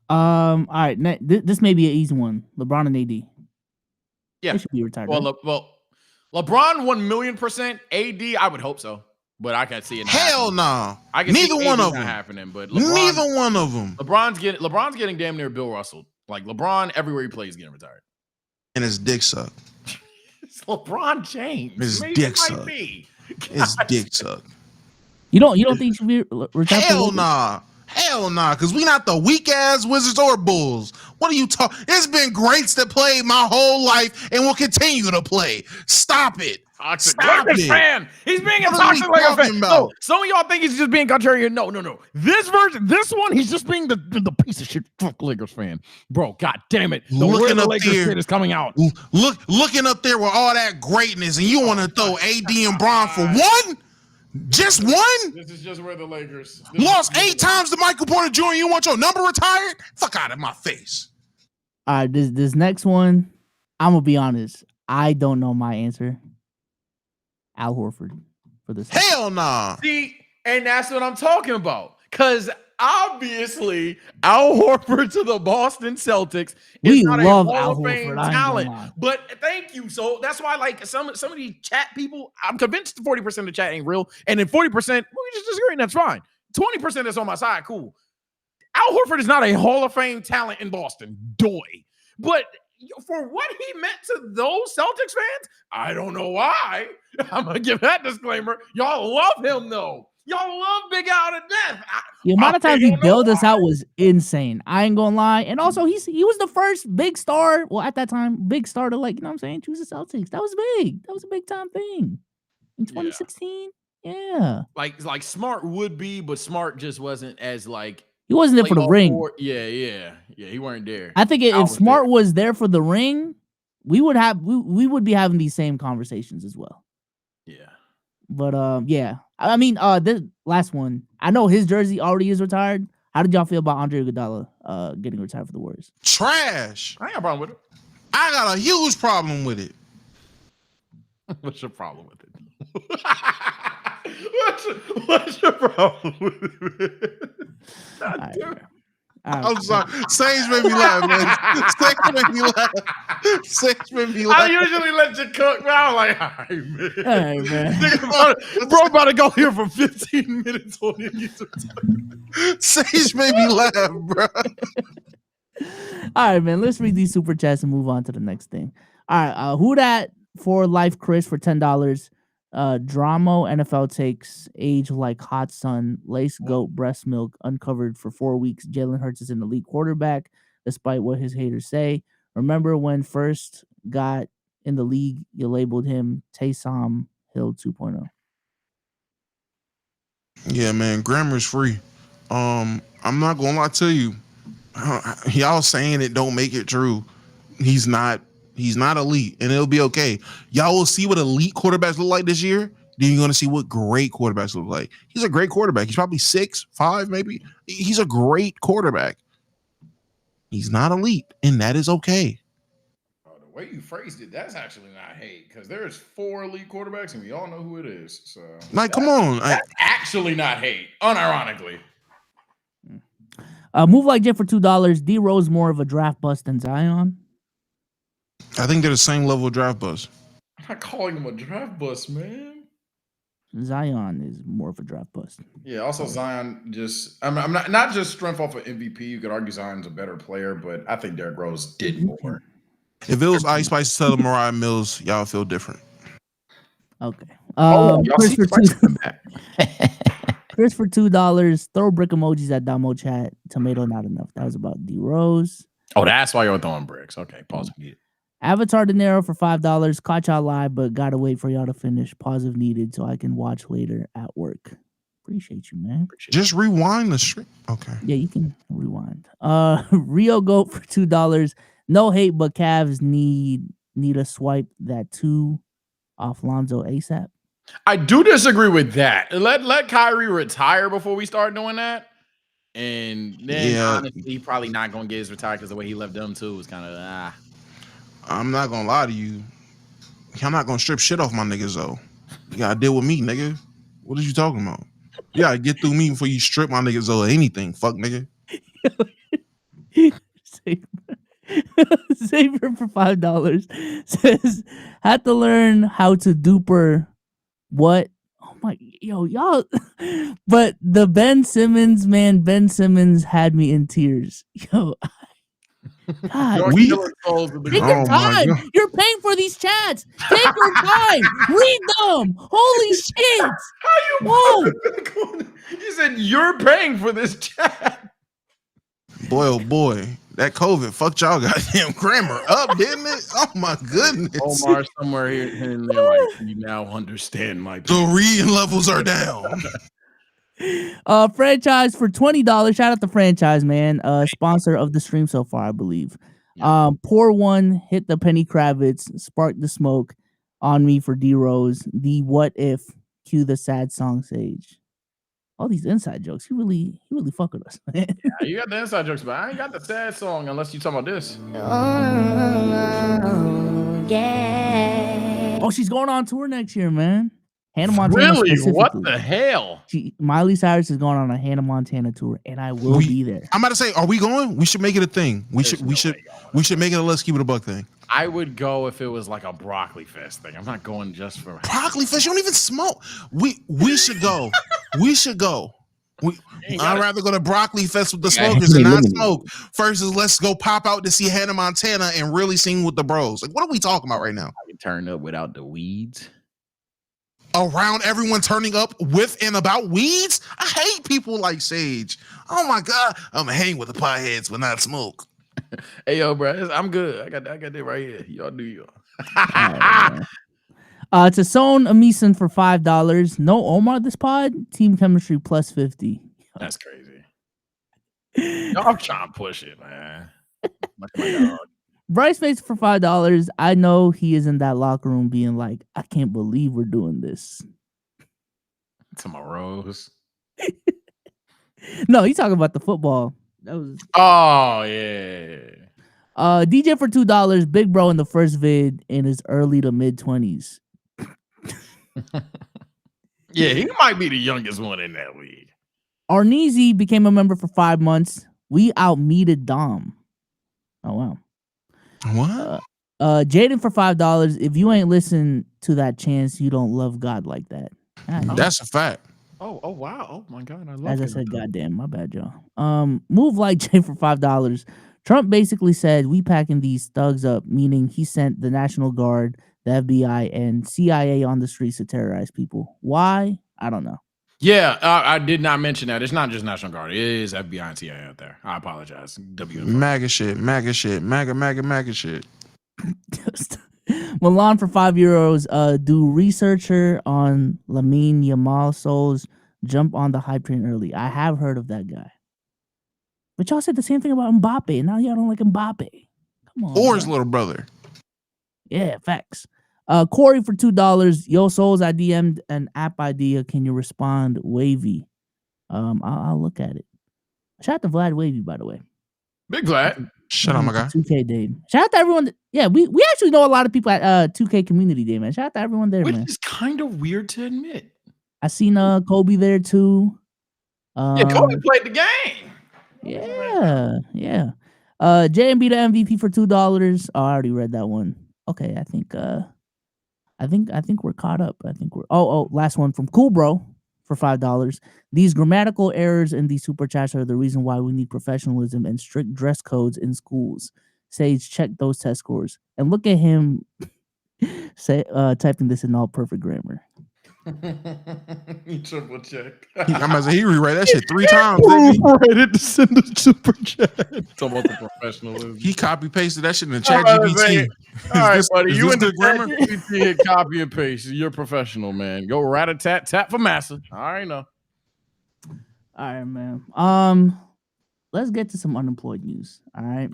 All right, this may be an easy one. LeBron and AD. Yeah, they should be retired. Well, LeBron 1,000,000%. AD, I would hope so. But I can't see it. Hell no. Neither one of them happening. But neither one of them. LeBron's getting damn near Bill Russell. Like LeBron, everywhere he plays, getting retired. And his dick suck. It's LeBron James. His dick suck. His dick suck. You don't think he should be retired? Hell nah. Because we not the weak ass Wizards or Bulls. What are you talking? It's been greats that played my whole life and will continue to play. Stop it. Toxic Lakers fan. He's being a toxic Lakers fan. No, some of y'all think he's just being contrarian. No. This one, he's just being the piece of shit fuck Lakers fan. Bro, god damn it. Looking up Lakers there shit is coming out. Looking up there with all that greatness, and you want to throw AD and Bron for one? Just one? This is just where the Lakers lost 8 times to Michael Porter Jr. You want your number retired? Fuck out of my face. All right, this next one, I'm gonna be honest. I don't know my answer. Al Horford for this. Hell nah. See, and that's what I'm talking about. Because obviously Al Horford to the Boston Celtics We is not love a Hall Al of Fame Horford, I ain't gonna talent. lie. But thank you. So that's why, like, some of these chat people, I'm convinced 40% of the chat ain't real, and then 40% we just disagree, and that's fine. 20% that's on my side, cool. Al Horford is not a Hall of Fame talent in Boston, but for what he meant to those Celtics fans, I don't know why. I'm gonna give that disclaimer. Y'all love him though. Y'all love Big Al to death. The amount of times he bailed us out was insane. I ain't gonna lie. And also, he was the first big star. Well, at that time, big star to, like, you know what I'm saying, choose the Celtics. That was big. That was a big time thing in 2016. Yeah. Like Smart would be, but Smart just wasn't as like. He wasn't there for the ring. Yeah. He weren't there. I think if Smart was there for the ring, we would be having these same conversations as well. Yeah. But yeah. I mean, this last one. I know his jersey already is retired. How did y'all feel about Andre Iguodala getting retired for the Warriors? Trash. I ain't got a problem with it. I got a huge problem with it. What's your problem with it? What's your problem with it? I'm sorry. Sage made me laugh, man. Sage made me laugh. Sage made me laugh. I usually let you cook, but I was like, all right, man. All right, man. Bro about to go here for 15 minutes on YouTube. Sage made me laugh, bro. All right, man. Let's read these super chats and move on to the next thing. All right, who that for life, Chris, for $10. Dramo NFL takes age like hot sun, lace goat breast milk uncovered for 4 weeks. Jalen Hurts is an elite quarterback, despite what his haters say. Remember when first got in the league, you labeled him Taysom Hill 2.0. Yeah, man, grammar's free. I'm not gonna lie to you. Y'all saying it don't make it true. He's not elite, and it'll be okay. Y'all will see what elite quarterbacks look like this year. Then you're gonna see what great quarterbacks look like. He's a great quarterback. He's probably 6'5", maybe. He's a great quarterback. He's not elite, and that is okay. The way you phrased it, that's actually not hate, because there's 4 elite quarterbacks, and we all know who it is. So, like, come on, that's actually not hate, unironically. Move like Jet for $2. D Rose more of a draft bust than Zion. I think they're the same level of draft bust. I'm not calling him a draft bust, man. Zion is more of a draft bust. Yeah, also Zion just, I'm not just strength off of MVP. You could argue Zion's a better player, but I think Derrick Rose did more. If it was Ice Spice to Mariah Mills, y'all feel different. Okay. Chris for Chris for $2. Throw brick emojis at Damo chat. Tomato not enough. That was about D Rose. Oh, that's why you're throwing bricks. Okay, pause if needed. Avatar De Niro for $5. Caught y'all live, but gotta wait for y'all to finish. Pause if needed so I can watch later at work. Appreciate you, man. Just rewind the stream. Okay. Yeah, you can rewind. Rio Goat for $2. No hate, but Cavs need a swipe that 2 off Lonzo ASAP. I do disagree with that. Let Kyrie retire before we start doing that. And then honestly, he probably not gonna get his retired because the way he left them too was kind of I'm not gonna lie to you. I'm not gonna strip shit off my niggas though. You gotta deal with me, nigga. What are you talking about? You gotta get through me before you strip my niggas or anything. Fuck, nigga. Savior for $5 says had to learn how to duper what. Oh my, y'all. But the Ben Simmons had me in tears. Yo, God, take your time. You're paying for these chats. Take your time. Read them. Holy shit. Whoa. You said you're paying for this chat. Boy, oh boy. That COVID fucked y'all goddamn grammar up, didn't it? Oh my goodness. Omar somewhere here and they're like, you now understand my pain. The reading levels are down. Franchise for $20. Shout out to Franchise, man. Sponsor of the stream so far, I believe. Pour one, hit the Penny Kravitz, spark the smoke on me for D Rose. The what if, cue the sad song Sage. All these inside jokes. He really fuck with us. Yeah, you got the inside jokes, but I ain't got the sad song unless you talking about this. Oh, she's going on tour next year, man. Hannah Montana Really? specifically. What the hell? Miley Cyrus is going on a Hannah Montana tour, and I will be there. I'm about to say, are we going? We should make it a thing. We should make it a Let's Keep It a Buck thing. I would go if it was like a broccoli fest thing. I'm not going just for broccoli fest. You don't even smoke. We should go. We should go. I'd rather go to broccoli fest with the smokers and not smoke versus let's go pop out to see Hannah Montana and really sing with the bros. Like, what are we talking about right now? I can turn up without the weeds. Around everyone turning up with and about weeds? I hate people like Sage. Oh my God. I'm gonna hang with the potheads but not smoke. Hey yo, bro, I'm good. I got that right here. Y'all do y'all. To Son Amison for $5. No Omar this pod. Team chemistry plus 50. That's crazy. Y'all trying to push it, man. Bryce Mason for $5. I know he is in that locker room being like, I can't believe we're doing this. To my Rose. No, he's talking about the football. That was. Oh yeah. DJ for $2. Big bro in the first vid in his early to mid 20s. Yeah, he might be the youngest one in that league. Arneezy became a member for 5 months. We outmeted Dom. Oh wow. What? Jaden for $5. If you ain't listen to that chance, you don't love God like that. That's a fact. Oh wow. Oh my God. I love As I said, goddamn, my bad, y'all. Move like Jay for $5. Trump basically said we packing these thugs up, meaning he sent the National Guard, the FBI, and CIA on the streets to terrorize people. Why? I don't know. Yeah, I did not mention that. It's not just National Guard. It is FBI and CIA out there. I apologize. MAGA shit. MAGA shit. Milan for €5. Do researcher on Lamine Yamal souls jump on the hype train early. I have heard of that guy. But y'all said the same thing about Mbappe, and now y'all don't like Mbappe. Come on. Or his little brother. Yeah, facts. Corey for $2. Yo, Souls, I DM'd an app idea. Can you respond? Wavy. I'll look at it. Shout out to Vlad Wavy, by the way. Big Vlad. Shut up, my guy. 2K Day. Shout out to everyone. Yeah, we actually know a lot of people at 2K Community Day, man. Shout out to everyone there, man. Which is kind of weird to admit. I seen Kobe there too. Yeah, Kobe played the game. Yeah. JMB the MVP for $2. Oh, I already read that one. Okay, I think we're caught up. I think we're last one from Cool Bro for $5. These grammatical errors in these super chats are the reason why we need professionalism and strict dress codes in schools. Sage, check those test scores. And look at him typing this in all perfect grammar. You triple check. I'm about to say he rewrite that shit 3 times. Ready to send a super chat. Talk about the professionalism. He copy pasted that shit in the chat GPT. All right, buddy. You in the grammar? GPT hit copy and paste. You're professional, man. Go rat-a-tat, tap for massa. All right, now. All right, man. Let's get to some unemployed news. All right,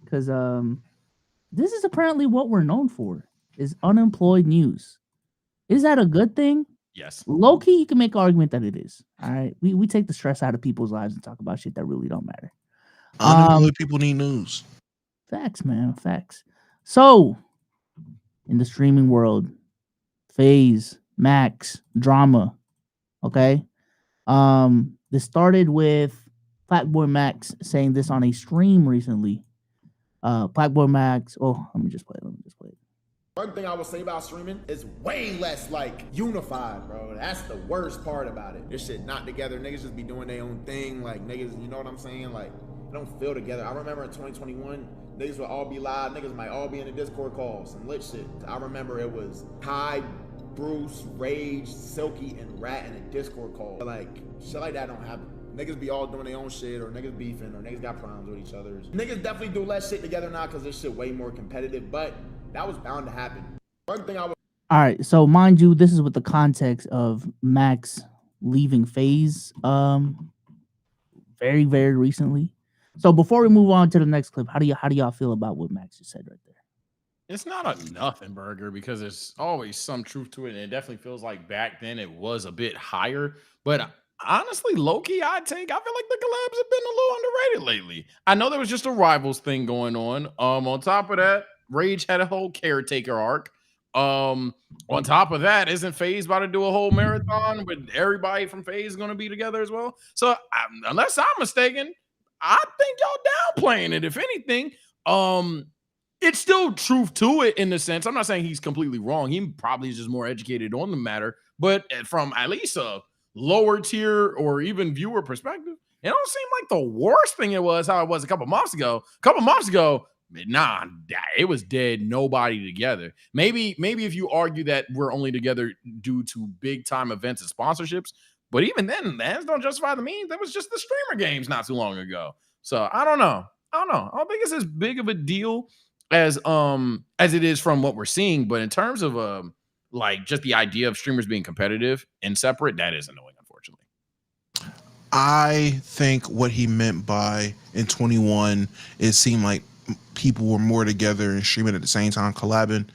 because this is apparently what we're known for is unemployed news. Is that a good thing? Yes. Low key, you can make an argument that it is. All right. We take the stress out of people's lives and talk about shit that really don't matter. Unemployed people need news. Facts, man. Facts. So, in the streaming world, FaZe, Max, drama. Okay. This started with Blackboy Max saying this on a stream recently. Blackboy Max. Oh, let me just play it. One thing I would say about streaming is way less like unified, bro. That's the worst part about it. This shit not together. Niggas just be doing their own thing. Like niggas, you know what I'm saying? Like they don't feel together. I remember in 2021, niggas would all be live. Niggas might all be in the Discord calls, some lit shit. I remember it was Kai, Bruce, Rage, Silky, and Rat in a Discord call. Like shit like that don't happen. Niggas be all doing their own shit, or niggas beefing, or niggas got problems with each other. Niggas definitely do less shit together now because this shit way more competitive, but that was bound to happen. One thing I would. All right, so mind you, this is with the context of Max leaving FaZe very, very recently. So before we move on to the next clip, how do y'all feel about what Max just said right there? It's not a nothing burger because there's always some truth to it, and it definitely feels like back then it was a bit higher. But honestly, low-key, I feel like the collabs have been a little underrated lately. I know there was just a rivals thing going on. On top of that, Rage had a whole caretaker arc. On top of that, isn't FaZe about to do a whole marathon with everybody from FaZe going to be together as well? So unless I'm mistaken, I think y'all downplaying it. If anything, it's still truth to it in the sense. I'm not saying he's completely wrong. He probably is just more educated on the matter, but from at least a lower tier or even viewer perspective, it don't seem like the worst thing it was how it was a couple months ago. Nah, it was dead. Nobody together. Maybe if you argue that we're only together due to big time events and sponsorships, but even then, that don't justify the means. That was just the streamer games not too long ago. So I don't know. I don't think it's as big of a deal as it is from what we're seeing. But in terms of like just the idea of streamers being competitive and separate, that is annoying, unfortunately. I think what he meant by in 21, it seemed like people were more together and streaming at the same time, collabing.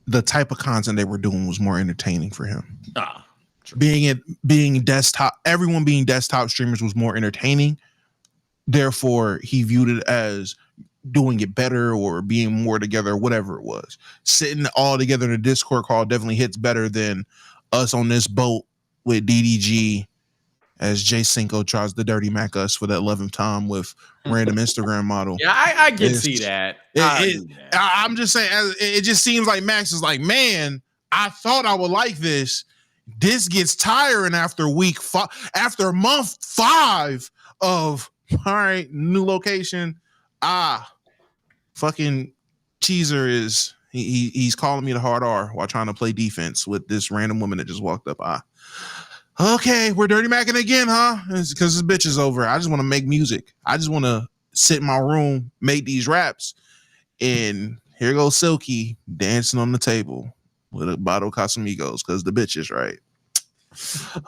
The type of content they were doing was more entertaining for him. Being desktop, everyone being desktop streamers was more entertaining. Therefore, he viewed it as doing it better or being more together, whatever it was. Sitting all together in a Discord call definitely hits better than us on this boat with DDG as Jay Cinco tries to dirty Mac us for that 11th time with random Instagram model. Yeah, I can see that. I'm just saying, it just seems like Max is like, man, I thought I would like this. This gets tiring after after month 5 of, all right, new location. Fucking Cheezer is, he's calling me the hard R while trying to play defense with this random woman that just walked up. Okay, we're dirty macking again, huh? It's because this bitch is over. I just want to make music. I just want to sit in my room, make these raps. And here goes Silky dancing on the table with a bottle of Casamigos because the bitch is right.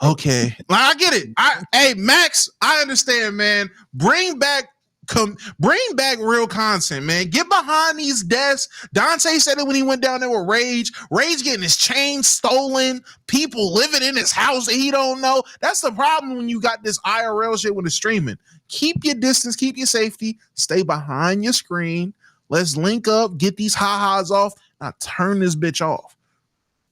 Okay. I get it. Hey, Max, I understand, man. Bring back real content, man. Get behind these desks. Dante said it when he went down there with Rage. Rage getting his chain stolen. People living in his house that he don't know. That's the problem when you got this IRL shit with the streaming. Keep your distance. Keep your safety. Stay behind your screen. Let's link up. Get these ha-has off. Now turn this bitch off.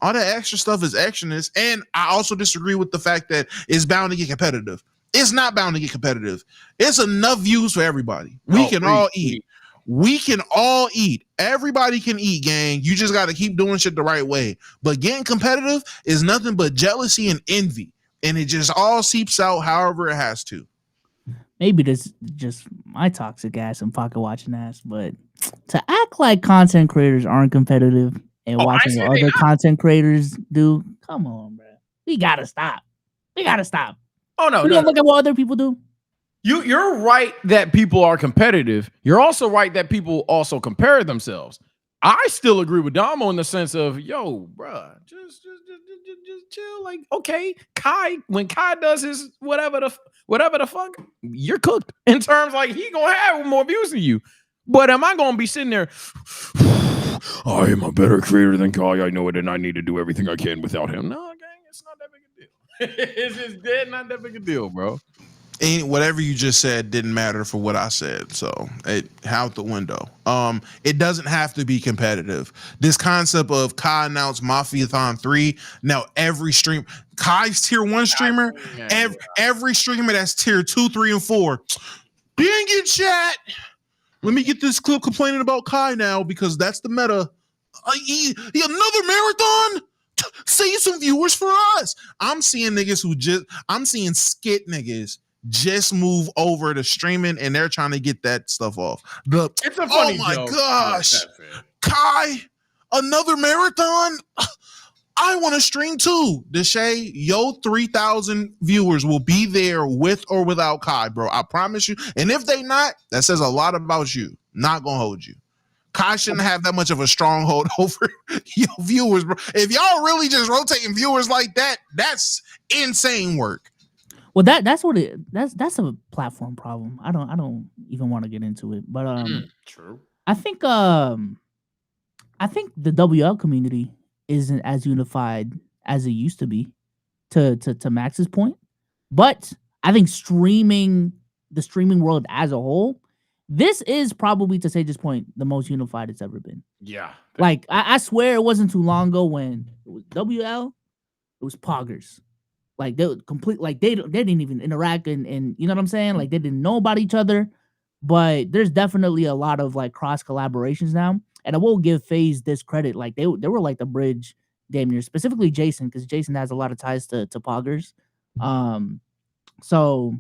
All that extra stuff is extraness. And I also disagree with the fact that it's bound to get competitive. It's not bound to get competitive. It's enough views for everybody. We can all eat. We can all eat. Everybody can eat, gang. You just got to keep doing shit the right way. But getting competitive is nothing but jealousy and envy. And it just all seeps out however it has to. Maybe this just my toxic ass and pocket watching ass, but to act like content creators aren't competitive and watching what other content creators do, come on, bro. We got to stop. Oh no! Look at what other people do. You're right that people are competitive. You're also right that people also compare themselves. I still agree with Damo in the sense of, yo, bruh, just chill. Like, okay, when Kai does his whatever the fuck, you're cooked. In terms like he gonna have more views than you. But am I gonna be sitting there? I am a better creator than Kai. I know it, and I need to do everything I can without him. No, gang, it's not that big a deal. It's just dead, not that big a deal, bro. Whatever you just said didn't matter for what I said, so it out the window. It doesn't have to be competitive. This concept of Kai announced Mafiathon 3. Now every stream, Kai's tier 1 streamer, every streamer that's tier 2, 3, and 4. Dang it, chat. Let me get this clip complaining about Kai now because that's the meta. Another marathon. Save some viewers for us. I'm seeing skit niggas just move over to streaming and they're trying to get that stuff off. It's a funny my joke. gosh, Kai, another marathon. I want to stream too. Deshae, yo, 3,000 viewers will be there with or without Kai, bro. I promise you. And if they not, that says a lot about you. Not gonna hold you. Kai shouldn't have that much of a stronghold over your viewers, bro. If y'all really just rotating viewers like that, that's insane work. Well, that's a platform problem. I don't even want to get into it, but true. I think the WL community isn't as unified as it used to be. To Max's point, but I think the streaming world as a whole this is probably, to Sage's point, the most unified it's ever been. Yeah. Like, I swear it wasn't too long ago when it was WL, it was poggers. Like, they were complete, like, they didn't even interact and you know what I'm saying? Like, they didn't know about each other. But there's definitely a lot of, like, cross collaborations now. And I will give FaZe this credit. Like, they were like the bridge damn near, specifically Jason, because Jason has a lot of ties to poggers. So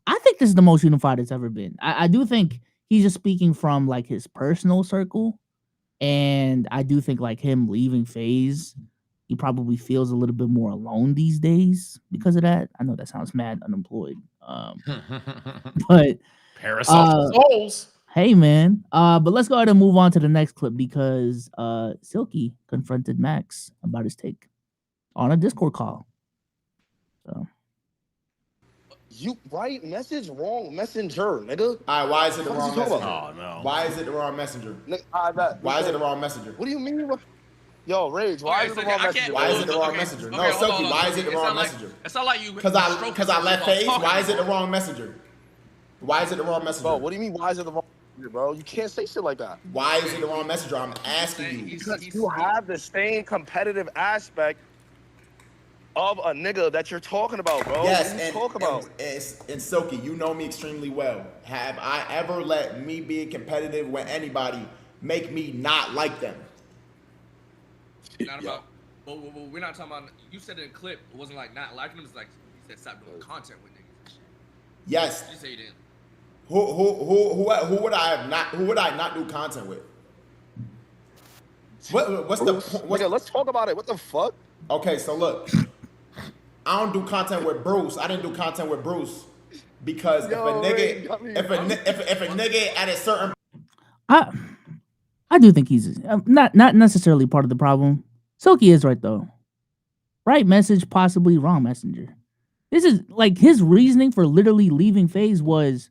I think this is the most unified it's ever been. I do think he's just speaking from, like, his personal circle. And I do think, like, him leaving FaZe, he probably feels a little bit more alone these days because of that. I know that sounds mad unemployed. But Parasocial souls. Hey man. But let's go ahead and move on to the next clip because Silky confronted Max about his take on a Discord call. So you right message, wrong messenger, nigga. All right, why is it the What wrong you talking messenger? about? Oh no. Why is it the wrong messenger? Why is it the wrong messenger? What do you mean? Yo, Rage, why is it the wrong messenger? Why is it the wrong messenger? No, Silky, why is it the wrong messenger? It's not like you. Because I left FaZe. Why is it the wrong messenger? Why is it the wrong messenger? Bro, what do you mean? Why is it the wrong messenger, bro? You can't say shit like that. Why is it the wrong messenger? I'm asking you. Because you have the same competitive aspect of a nigga that you're talking about, bro. Yes, what you talk about? And Silky, you know me extremely well. Have I ever let me be competitive with anybody make me not like them? Not about. But we're not talking about. You said in a clip, it wasn't like not liking them. It's like you said stop doing content with niggas. Yes. You say you didn't. Who would I have not? Who would I not do content with? What's the point? Nigga, let's talk about it. What the fuck? Okay, so look, I don't do content with Bruce. I didn't do content with Bruce because if a nigga at a certain, I do think he's not necessarily part of the problem. Silky is right though. Right message, possibly wrong messenger. This is like his reasoning for literally leaving FaZe was,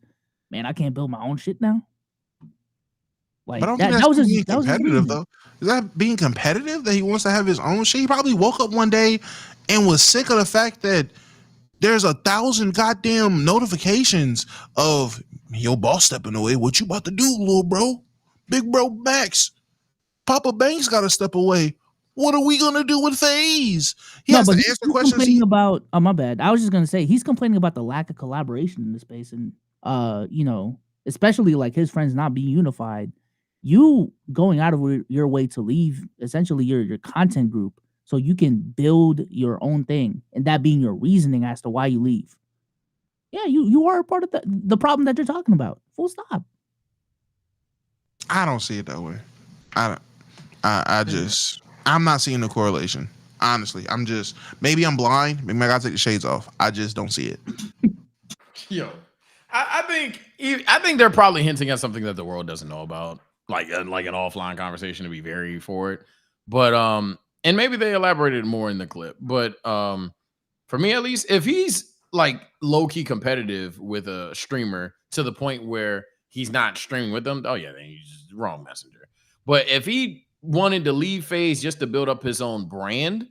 man, I can't build my own shit now. Like, but I don't think that was being that was competitive though. Is that being competitive that he wants to have his own shit? He probably woke up one day and was sick of the fact that there's 1,000 goddamn notifications of your boss stepping away. What you about to do, little bro? Big bro Max. Papa Banks got to step away. What are we gonna do with FaZe? He has to answer questions. Complaining about, oh my bad. I was just gonna say he's complaining about the lack of collaboration in the space, and you know, especially like his friends not being unified. You going out of your way to leave essentially your content group so you can build your own thing, and that being your reasoning as to why you leave. Yeah, you are a part of the problem that you're talking about. Full stop. I don't see it that way. I'm not seeing the correlation. Honestly, maybe I'm blind. Maybe I gotta take the shades off. I just don't see it. Yo, I think they're probably hinting at something that the world doesn't know about, like an offline conversation to be very for it. But and maybe they elaborated more in the clip. But for me at least, if he's like low key competitive with a streamer to the point where he's not streaming with them, oh yeah, then he's just wrong messenger. But if he wanted to leave FaZe just to build up his own brand,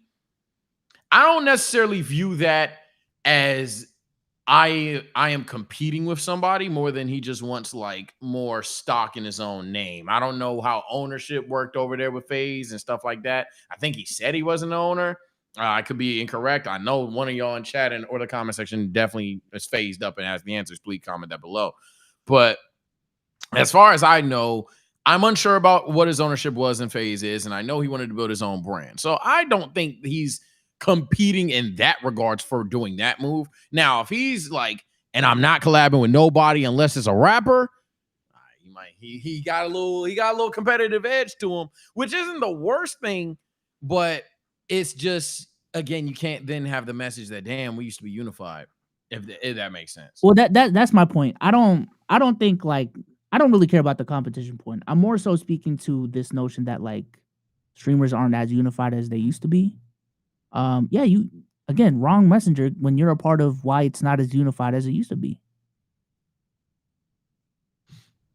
I don't necessarily view that as I am competing with somebody more than he just wants like more stock in his own name. I don't know how ownership worked over there with FaZe and stuff like that. I think he said he wasn't an owner. I could be incorrect. I know one of y'all in chat or the comment section definitely is phased up and has the answers. Please comment that below. But as far as I know, I'm unsure about what his ownership was in FaZe is, and I know he wanted to build his own brand. So I don't think he's competing in that regards for doing that move. Now, if he's like, and I'm not collabing with nobody unless it's a rapper, he got a little competitive edge to him, which isn't the worst thing, but it's just, again, you can't then have the message that, damn, we used to be unified, if that makes sense. Well, that's my point. I don't think like, I don't really care about the competition point. I'm more so speaking to this notion that like streamers aren't as unified as they used to be. Yeah, you again, wrong messenger when you're a part of why it's not as unified as it used to be.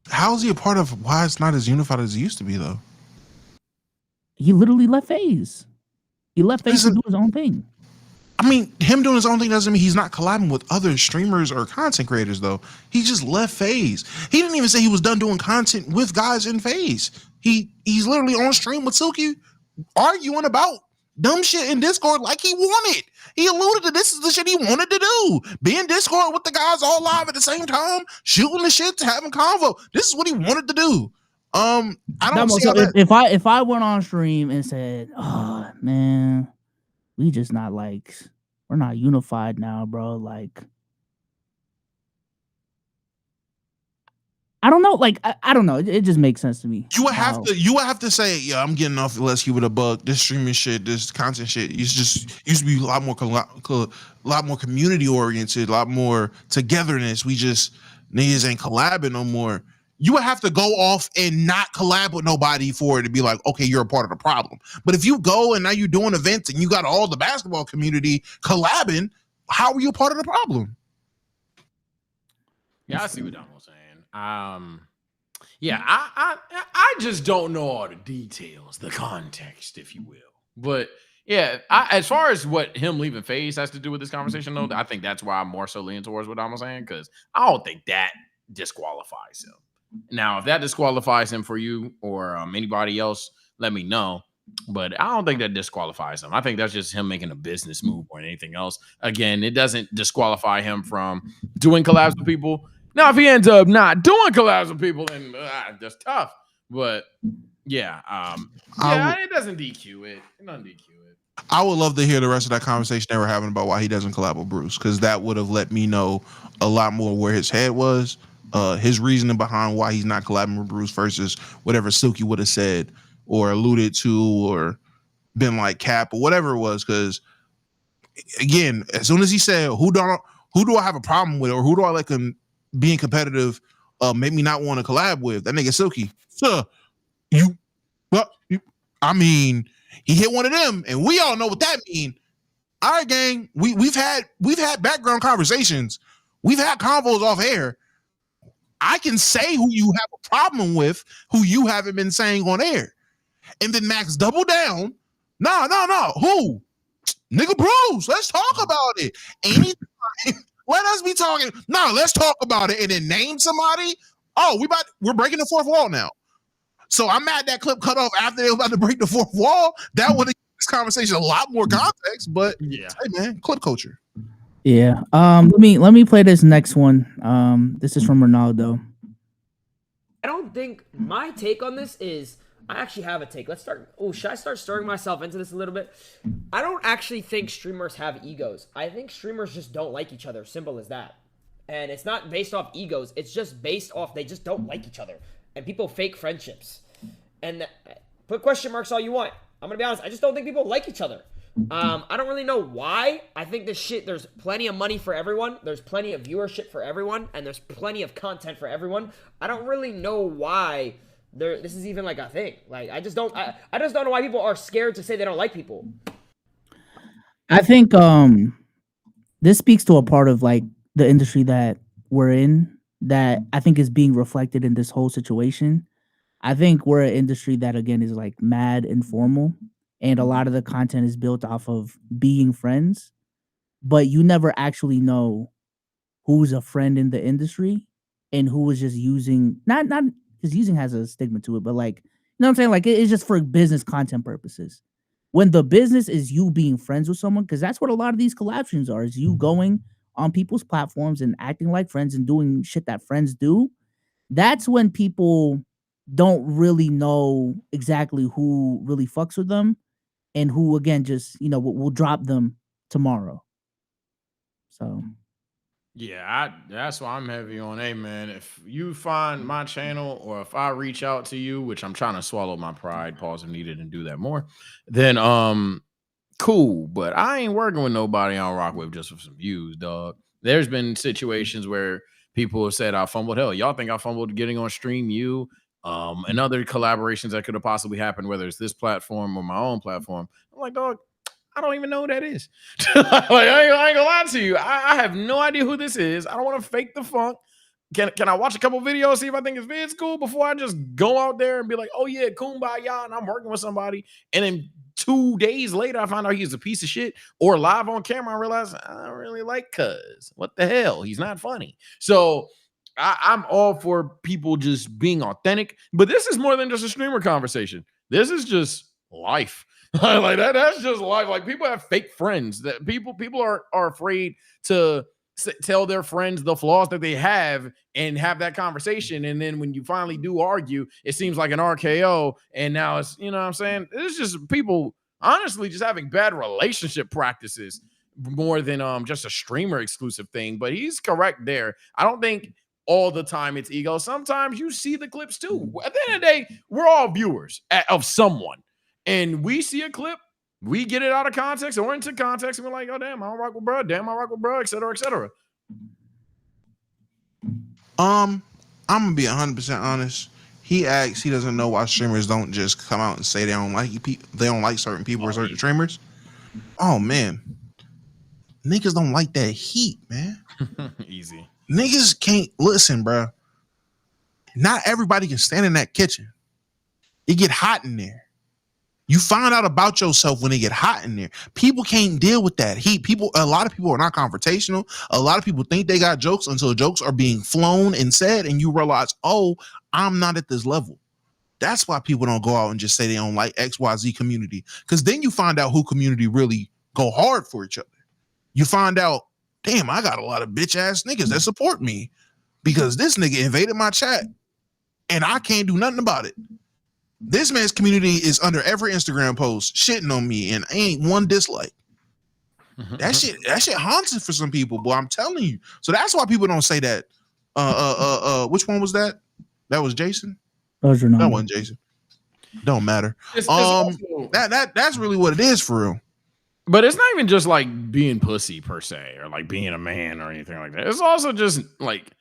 How is he a part of why it's not as unified as it used to be though? He literally left FaZe. He left FaZe to do his own thing. I mean, him doing his own thing doesn't mean he's not collabing with other streamers or content creators, though. He just left FaZe. He didn't even say he was done doing content with guys in FaZe. He's literally on stream with Silky arguing about dumb shit in Discord like he wanted. He alluded to this is the shit he wanted to do. Be in Discord with the guys all live at the same time, shooting the shit, having convo. This is what he wanted to do. I don't see how that... if I went on stream and said, "Oh man, we just not like we're not unified now, bro," like I don't know, like I don't know. It just makes sense to me. You would have to say, yeah, I'm getting off. Let's keep it a buck. This streaming shit, this content shit, used to be a lot more community oriented, a lot more togetherness. We just niggas ain't collabing no more. You would have to go off and not collab with nobody for it to be like, okay, you're a part of the problem. But if you go and now you're doing events and you got all the basketball community collabing, how are you a part of the problem? Yeah, I see what Don was saying. Yeah, I just don't know all the details, the context, if you will. But yeah, as far as what him leaving FaZe has to do with this conversation, though, I think that's why I'm more so leaning towards what Don was saying, because I don't think that disqualifies him. Now, if that disqualifies him for you or anybody else, let me know. But I don't think that disqualifies him. I think that's just him making a business move or anything else. Again, it doesn't disqualify him from doing collabs with people. Now, if he ends up not doing collabs with people, then that's tough. But yeah, it doesn't DQ it. It doesn't DQ it. I would love to hear the rest of that conversation they were having about why he doesn't collab with Bruce, because that would have let me know a lot more where his head was. His reasoning behind why he's not collabing with Bruce versus whatever Silky would have said or alluded to or been like cap or whatever it was. Because again, as soon as he said, who do I have a problem with, or who do I like him being competitive, make me not want to collab with, that nigga Silky. I mean, he hit one of them, and we all know what that means. All right, gang, we've had background conversations, we've had convos off air. I can say who you have a problem with, who you haven't been saying on air. And then Max double down. No. Who? Nigga Bruce, let's talk about it. Anytime, let us be talking. No, let's talk about it. And then name somebody. Oh, we're breaking the fourth wall now. So I'm mad that clip cut off after they were about to break the fourth wall. That would have given this conversation a lot more context. But yeah, hey man, clip culture. Yeah. Let me play this next one. This is from Ronaldo. I don't think my take on this is, I actually have a take. Let's start. Oh, should I start stirring myself into this a little bit? I don't actually think streamers have egos. I think streamers just don't like each other. Simple as that. And it's not based off egos. It's just based off they just don't like each other. And people fake friendships. And put question marks all you want. I'm going to be honest. I just don't think people like each other. I don't really know why. I think this shit, there's plenty of money for everyone. There's plenty of viewership for everyone. And there's plenty of content for everyone. I don't really know why this is even like a thing. Like, I just don't know why people are scared to say they don't like people. I think this speaks to a part of like the industry that we're in that I think is being reflected in this whole situation. I think we're an industry that, again, is like mad informal. And a lot of the content is built off of being friends, but you never actually know who's a friend in the industry and who is just using, not because using has a stigma to it, but like, you know what I'm saying? Like it's just for business content purposes. When the business is you being friends with someone, because that's what a lot of these collab streams are, is you going on people's platforms and acting like friends and doing shit that friends do. That's when people don't really know exactly who really fucks with them. And who, again, just, you know, will drop them tomorrow. So. Yeah, that's why I'm heavy on, hey, man, if you find my channel or if I reach out to you, which I'm trying to swallow my pride, pause if needed, and do that more, then cool. But I ain't working with nobody on Rock With just for some views, dog. There's been situations where people have said I fumbled. Hell, y'all think I fumbled getting on Stream You? And other collaborations that could have possibly happened, whether it's this platform or my own platform. I'm like, dog, I don't even know who that is. Like, I ain't gonna lie to you. I have no idea who this is. I don't want to fake the funk. can I watch a couple videos, see if I think his vid's cool before I just go out there and be like, oh yeah, kumbaya, and I'm working with somebody, and then 2 days later I find out he's a piece of shit, or live on camera I realize I don't really like Cuz. What the hell? He's not funny. So I'm all for people just being authentic, but this is more than just a streamer conversation. This is just life. Like that's just life. Like people have fake friends. That people are afraid to tell their friends the flaws that they have and have that conversation. And then when you finally do argue, it seems like an RKO. And now it's, you know what I'm saying? It's just people honestly just having bad relationship practices more than just a streamer exclusive thing. But he's correct there. I don't think all the time it's ego. Sometimes you see the clips too. At the end of the day, we're all viewers of someone. And we see a clip, we get it out of context or into context, and we're like, oh, damn, I don't rock with bro. Damn, I rock with bro, et cetera, et cetera. I'm going to be 100% honest. He asks, he doesn't know why streamers don't just come out and say they don't like certain people or certain streamers. Oh, man. Niggas don't like that heat, man. Easy. Niggas can't listen, bro. Not everybody can stand in that kitchen. It get hot in there. You find out about yourself when it get hot in there. People can't deal with that heat. A lot of people are not confrontational. A lot of people think they got jokes until jokes are being flown and said, and you realize, oh, I'm not at this level. That's why people don't go out and just say they don't like XYZ community. Because then you find out who community really go hard for each other. You find out, damn, I got a lot of bitch ass niggas that support me because this nigga invaded my chat and I can't do nothing about it. This man's community is under every Instagram post shitting on me and ain't one dislike. That shit haunts it for some people, boy. I'm telling you. So that's why people don't say that. Which one was that? That was Jason? That wasn't Jason. Don't matter. It's also, that's really what it is for real. But it's not even just like being pussy per se, or like being a man or anything like that. It's also just like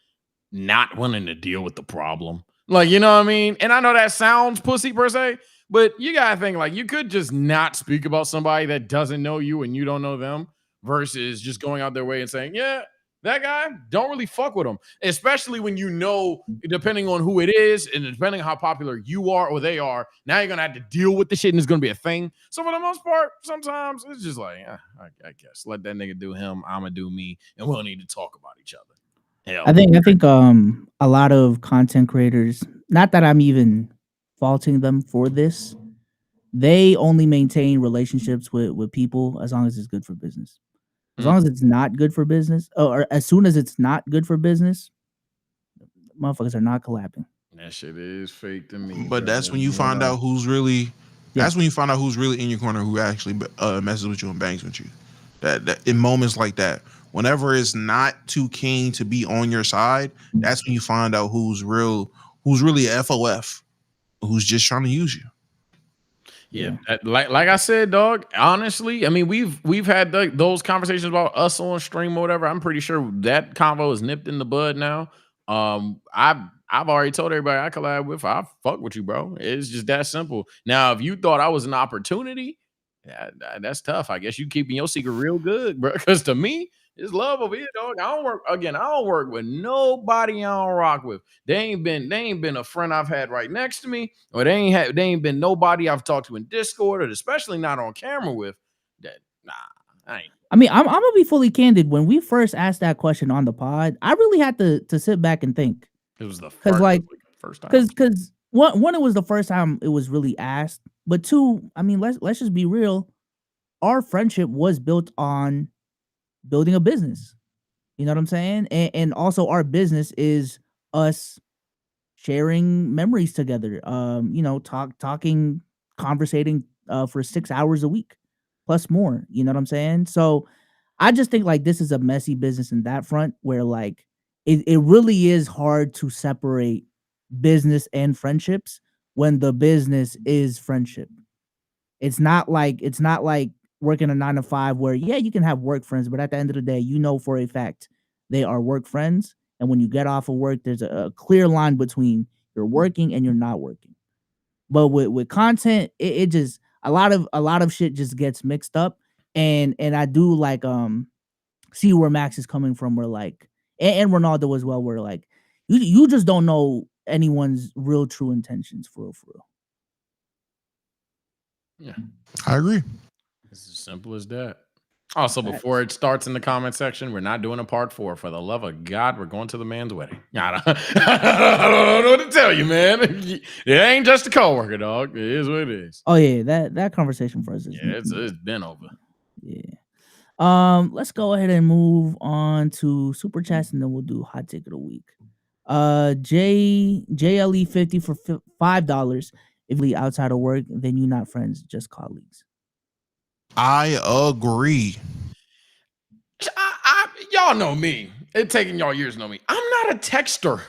not wanting to deal with the problem. Like, you know what I mean? And I know that sounds pussy per se, but you gotta think like you could just not speak about somebody that doesn't know you and you don't know them versus just going out their way and saying, yeah, that guy, don't really fuck with him. Especially when you know, depending on who it is and depending on how popular you are or they are, now you're gonna have to deal with the shit and it's gonna be a thing. So for the most part, sometimes it's just like, I guess let that nigga do him, I'ma do me, and we don't need to talk about each other. Hell, I think a lot of content creators, not that I'm even faulting them for this, they only maintain relationships with people as long as it's good for business. As long as it's not good for business, or as soon as it's not good for business, motherfuckers are not collabing. That shit is fake to me. But that's when you find out who's really. That's when you find out who's really in your corner, who actually messes with you and bangs with you. That in moments like that, whenever it's not too keen to be on your side, that's when you find out who's really a FOF, who's just trying to use you. Yeah, like I said, dog. Honestly, I mean, we've had those conversations about us on stream or whatever. I'm pretty sure that convo is nipped in the bud now. I've already told everybody I collab with. I fuck with you, bro. It's just that simple. Now, if you thought I was an opportunity, that's tough. I guess you keeping your secret real good, bro. Because to me, it's love over here, dog. I don't work with nobody I don't rock with. They ain't been a friend I've had right next to me, or they ain't been nobody I've talked to in Discord, or especially not on camera with. I ain't. I mean, I'm gonna be fully candid. When we first asked that question on the pod, I really had to sit back and think. It was the first time. Because one, it was the first time it was really asked, but two, I mean, let's just be real. Our friendship was built on building a business. You know what I'm saying? And also our business is us sharing memories together. Talking, conversating for 6 hours a week plus more. You know what I'm saying? So I just think like this is a messy business in that front where like it really is hard to separate business and friendships when the business is friendship. It's not like working a 9-to-5 where, yeah, you can have work friends, but at the end of the day, you know for a fact they are work friends. And when you get off of work, there's a clear line between you're working and you're not working. But with content, it just a lot of shit just gets mixed up. And I do like see where Max is coming from, where like and Ronaldo as well, where like, You just don't know anyone's real true intentions for real. Yeah, I agree. It's as simple as that. Also, before it starts in the comment section, we're not doing a part 4. For the love of God, we're going to the man's wedding. I don't know what to tell you, man. It ain't just a coworker, dog. It is what it is. Oh yeah, that conversation for us is it's been over. Yeah. Let's go ahead and move on to super chats, and then we'll do hot take of the week. JLE50 for $5. If we outside of work, then you're not friends, just colleagues. I agree. Y'all know me. It's taking y'all years to know me. I'm not a texter.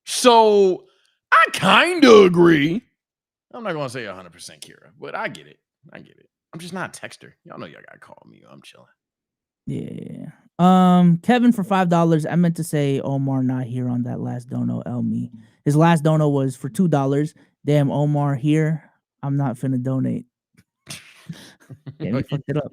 So I kind of agree. I'm not going to say 100% Kira, but I get it. I'm just not a texter. Y'all know y'all got to call me. I'm chilling. Yeah. Kevin for $5. I meant to say Omar not here on that last dono. Me. His last dono was for $2. Damn, Omar here. I'm not finna donate. Yeah, we fucked it up.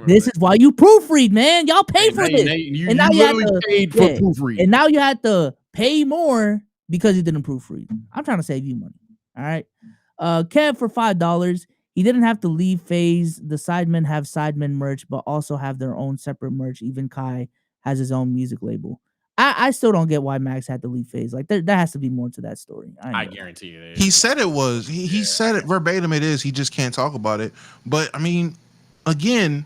This is why you proofread, man. Y'all pay for this. You literally paid for proofread. And now you had to pay more because you didn't proofread. I'm trying to save you money. All right. Kev for $5. He didn't have to leave FaZe. The sidemen have sidemen merch, but also have their own separate merch. Even Kai has his own music label. I still don't get why Max had to leave FaZe. Like there has to be more to that story. I guarantee you. He said it was. He said it verbatim. It is. He just can't talk about it. But I mean, again,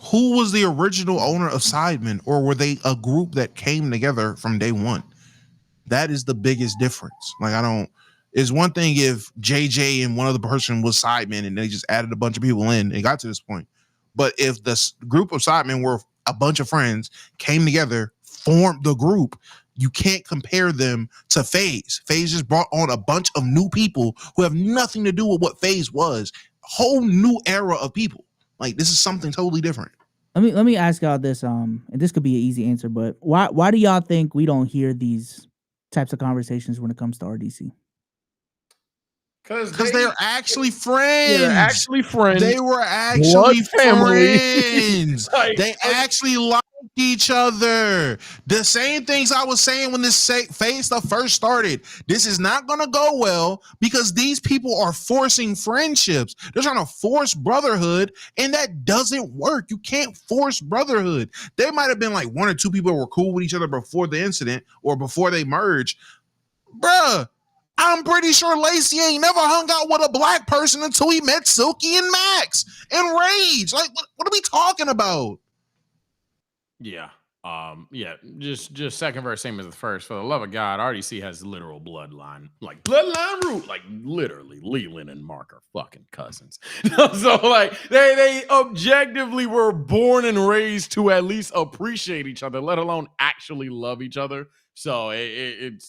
who was the original owner of Sidemen, or were they a group that came together from day one? That is the biggest difference. Like it's one thing if JJ and one other person was Sidemen and they just added a bunch of people in and got to this point. But if the group of Sidemen were a bunch of friends, came together, formed the group, you can't compare them to FaZe. FaZe just brought on a bunch of new people who have nothing to do with what FaZe was. Whole new era of people. Like this is something totally different. Let me ask y'all this. And this could be an easy answer, but why do y'all think we don't hear these types of conversations when it comes to RDC? Because they're actually friends. They're actually friends. They were actually friends. They actually liked each other. The same things I was saying when this FaZe stuff first started. This is not going to go well because these people are forcing friendships. They're trying to force brotherhood, and that doesn't work. You can't force brotherhood. There might have been like one or two people who were cool with each other before the incident or before they merged. Bruh. I'm pretty sure Lacey ain't never hung out with a black person until he met Silky and Max and Rage. Like, what are we talking about? Yeah. Just second verse, same as the first. For the love of God, RDC has literal bloodline. Like, bloodline root. Like, literally, Leland and Mark are fucking cousins. So, like, they objectively were born and raised to at least appreciate each other, let alone actually love each other. So,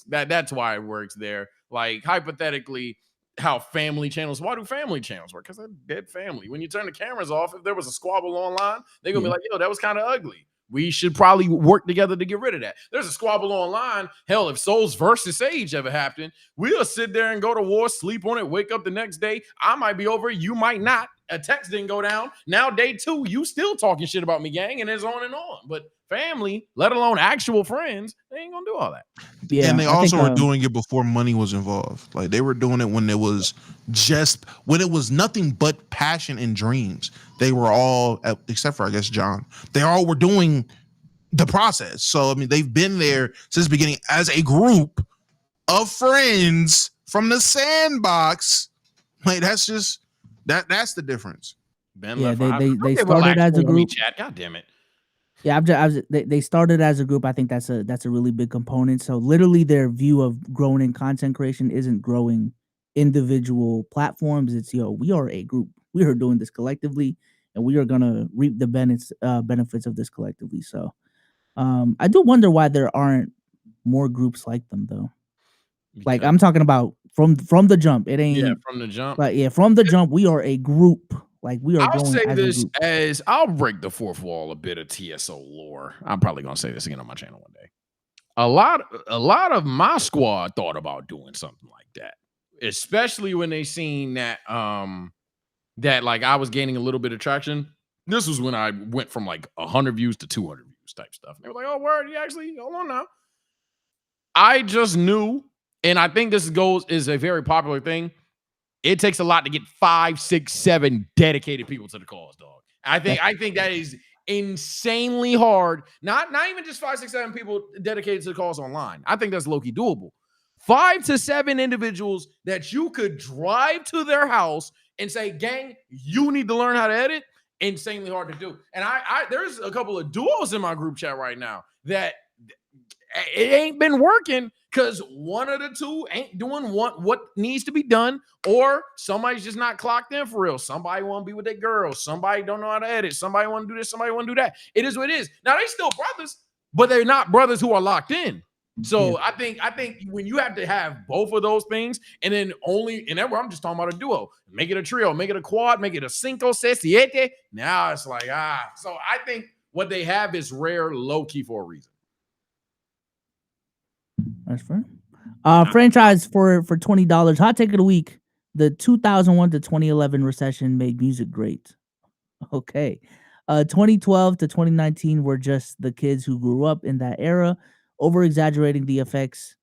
that's why it works there. Like, hypothetically, how family channels, why do family channels work? Because they're dead family. When you turn the cameras off, if there was a squabble online, they're going to be like, yo, that was kind of ugly. We should probably work together to get rid of that. There's a squabble online. Hell, if Souls versus Sage ever happened, we'll sit there and go to war, sleep on it, wake up the next day. I might be over it. You might not. A text didn't go down. Now, day 2, you still talking shit about me, gang, and it's on and on. But family, let alone actual friends, they ain't going to do all that. Yeah, and they also were doing it before money was involved. Like they were doing it when it was nothing but passion and dreams. They were all, except for I guess John, they all were doing the process. So I mean, they've been there since the beginning as a group of friends from the sandbox. Like that's just that's the difference. Yeah, they started as a group. Chat. God damn it. Yeah, they started as a group. I think that's a really big component. So literally their view of growing in content creation isn't growing individual platforms. It's, we are a group. We are doing this collectively, and we are going to reap the benefits of this collectively. So I do wonder why there aren't more groups like them, though. Like I'm talking about from the jump. It ain't from the jump. Like from the jump, we are a group. Like we are. I'll say this as I'll break the fourth wall a bit of TSO lore. I'm probably gonna say this again on my channel one day. A lot of my squad thought about doing something like that, especially when they seen that that like I was gaining a little bit of traction. This was when I went from like 100 views to 200 views type stuff. And they were like, "Oh, word, you actually hold on now." I just knew, and I think this is a very popular thing. It takes a lot to get 5, 6, 7 dedicated people to the cause, dog. I think that is insanely hard. Not even just 5, 6, 7 people dedicated to the cause online. I think that's low-key doable. 5 to 7 individuals that you could drive to their house and say, gang, you need to learn how to edit. Insanely hard to do. And I there's a couple of duos in my group chat right now that it ain't been working because one of the two ain't doing what needs to be done, or somebody's just not clocked in for real. Somebody want to be with their girls. Somebody don't know how to edit. Somebody want to do this. Somebody want to do that. It is what it is. Now, they still brothers, but they're not brothers who are locked in. So I think when you have to have both of those things, and then I'm just talking about a duo, make it a trio, make it a quad, make it a cinco, seis, siete. Now it's like, So I think what they have is rare, low key for a reason. That's fair. Franchise for $20. Hot take of the week. The 2001 to 2011 recession made music great. Okay. 2012 to 2019 were just the kids who grew up in that era, over exaggerating the effects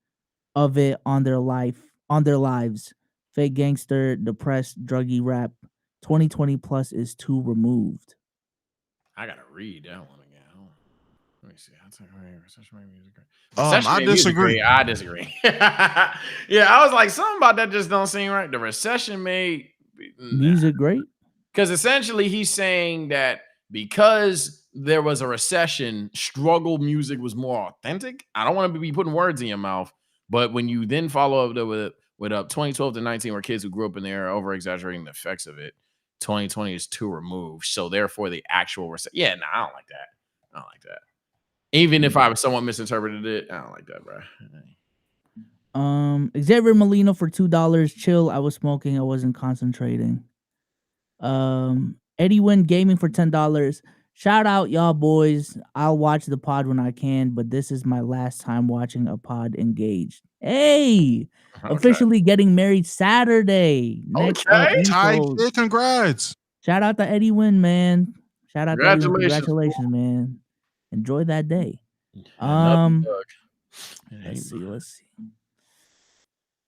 of it on their lives. Fake gangster, depressed, druggy rap. 2020 plus is too removed. I gotta read that one again. Let me see. I disagree. I disagree. Yeah, I was like, something about that just don't seem right. The recession made music great. Because essentially he's saying that because there was a recession, struggle music was more authentic. I don't want to be putting words in your mouth, but when you then follow up with 2012 to 19 were kids who grew up in the era, over exaggerating the effects of it. 2020 is too removed. So therefore the actual recession. Yeah, no, I don't like that. Even if I somewhat misinterpreted it, I don't like that, bro. Xavier Molino for $2. Chill. I was smoking. I wasn't concentrating. Eddie Wynn Gaming for $10. Shout out y'all boys. I'll watch the pod when I can, but this is my last time watching a pod engaged. Hey, officially getting married Saturday. Next up, congrats. Shout out to Eddie Wynn, man. Shout out to Eddie Wynn. Congratulations, man. Enjoy that day. Let's see.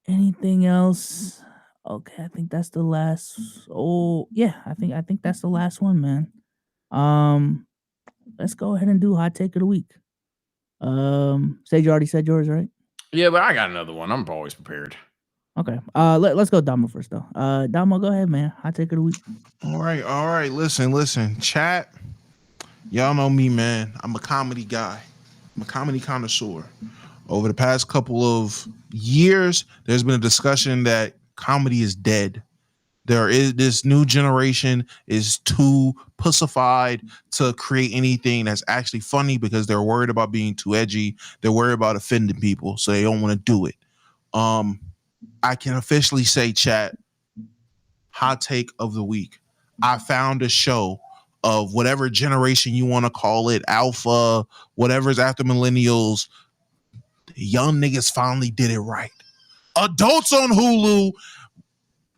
Anything else? Okay, I think that's the last. Oh, yeah, I think that's the last one, man. Let's go ahead and do hot take of the week. Sage, you already said yours, right? Yeah, but I got another one. I'm always prepared. Okay. Let's go Damo first though. Damo, go ahead, man. Hot take of the week. All right. Listen. Chat. Y'all know me, man. I'm a comedy guy. I'm a comedy connoisseur. Over the past couple of years, there's been a discussion that comedy is dead. This new generation is too pussified to create anything that's actually funny because they're worried about being too edgy. They're worried about offending people, so they don't want to do it. I can officially say, chat, hot take of the week. I found a show of whatever generation you want to call it, alpha, whatever's after millennials. The young niggas finally did it right. Adults on Hulu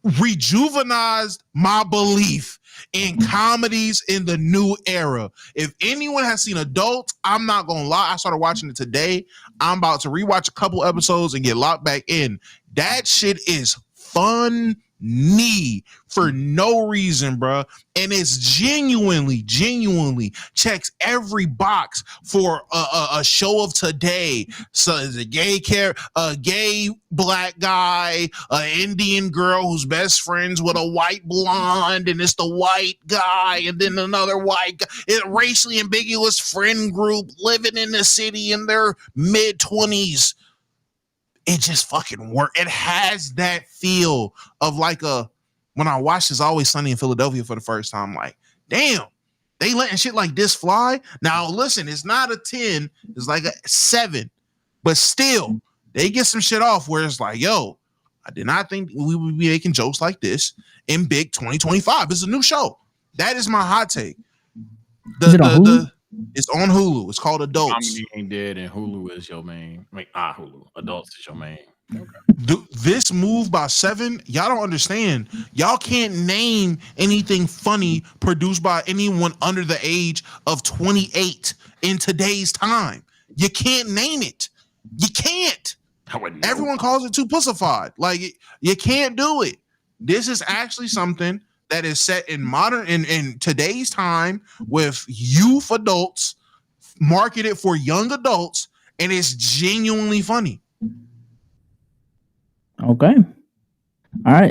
rejuvenized my belief in comedies in the new era. If anyone has seen Adults, I'm not gonna lie, I started watching it today. I'm about to rewatch a couple episodes and get locked back in. That shit is funny for no reason, bro. And it's genuinely checks every box for a show of today. So it's a gay black guy, an Indian girl who's best friends with a white blonde, and it's the white guy, and then another white guy. It's a racially ambiguous friend group living in the city in their mid-20s. It just fucking works. It has that feel of like when I watched this Always Sunny in Philadelphia for the first time, like, damn, they letting shit like this fly. Now, listen, it's not a 10, it's like a 7, but still, they get some shit off where it's like, yo, I did not think we would be making jokes like this in big 2025. It's a new show. That is my hot take. It's on Hulu. It's called Adults. Comedy ain't dead, and Hulu is your main. Hulu. Adults is your main. Okay. This move by 7, y'all don't understand. Y'all can't name anything funny produced by anyone under the age of 28 in today's time. You can't name it. You can't. I wouldn't know. Everyone calls it too pussified. Like you can't do it. This is actually something that is set in modern in today's time with youth adults, marketed for young adults, and it's genuinely funny. Okay. All right.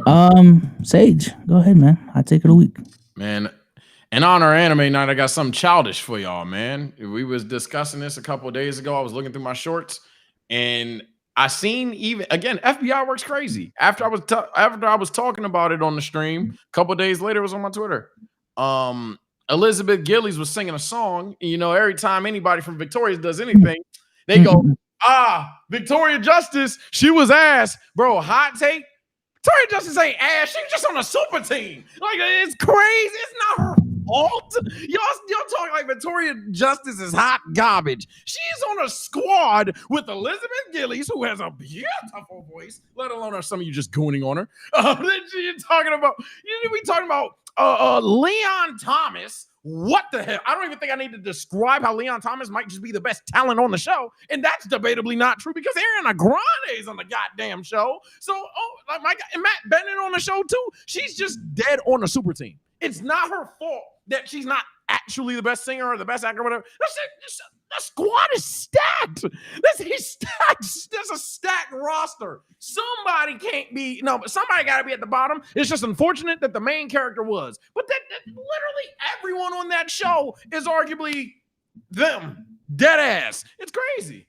Sage, go ahead, man. I take it a week. Man, in honor of anime night, I got something childish for y'all, man. We was discussing this a couple of days ago. I was looking through my shorts, and I seen even again, FBI works crazy. After I was talking about it on the stream, a couple of days later, it was on my Twitter. Elizabeth Gillies was singing a song. You know, every time anybody from Victoria does anything, they go, Victoria Justice, she was ass. Bro, hot take. Victoria Justice ain't ass. She was just on a super team. Like, it's crazy. It's not her fault. Y'all talking like Victoria Justice is hot garbage. She's on a squad with Elizabeth Gillies, who has a beautiful voice, let alone some of you just gooning on her. You're talking about, we talking about Leon Thomas. What the hell? I don't even think I need to describe how Leon Thomas might just be the best talent on the show. And that's debatably not true because Ariana Grande is on the goddamn show. So, like my guy, and Matt Bennett on the show too. She's just dead on a super team. It's not her fault that she's not actually the best singer or the best actor or whatever. The squad is stacked. There's a stacked roster. Somebody can't be, but somebody got to be at the bottom. It's just unfortunate that the main character was. But that literally everyone on that show is arguably them. Dead ass. It's crazy.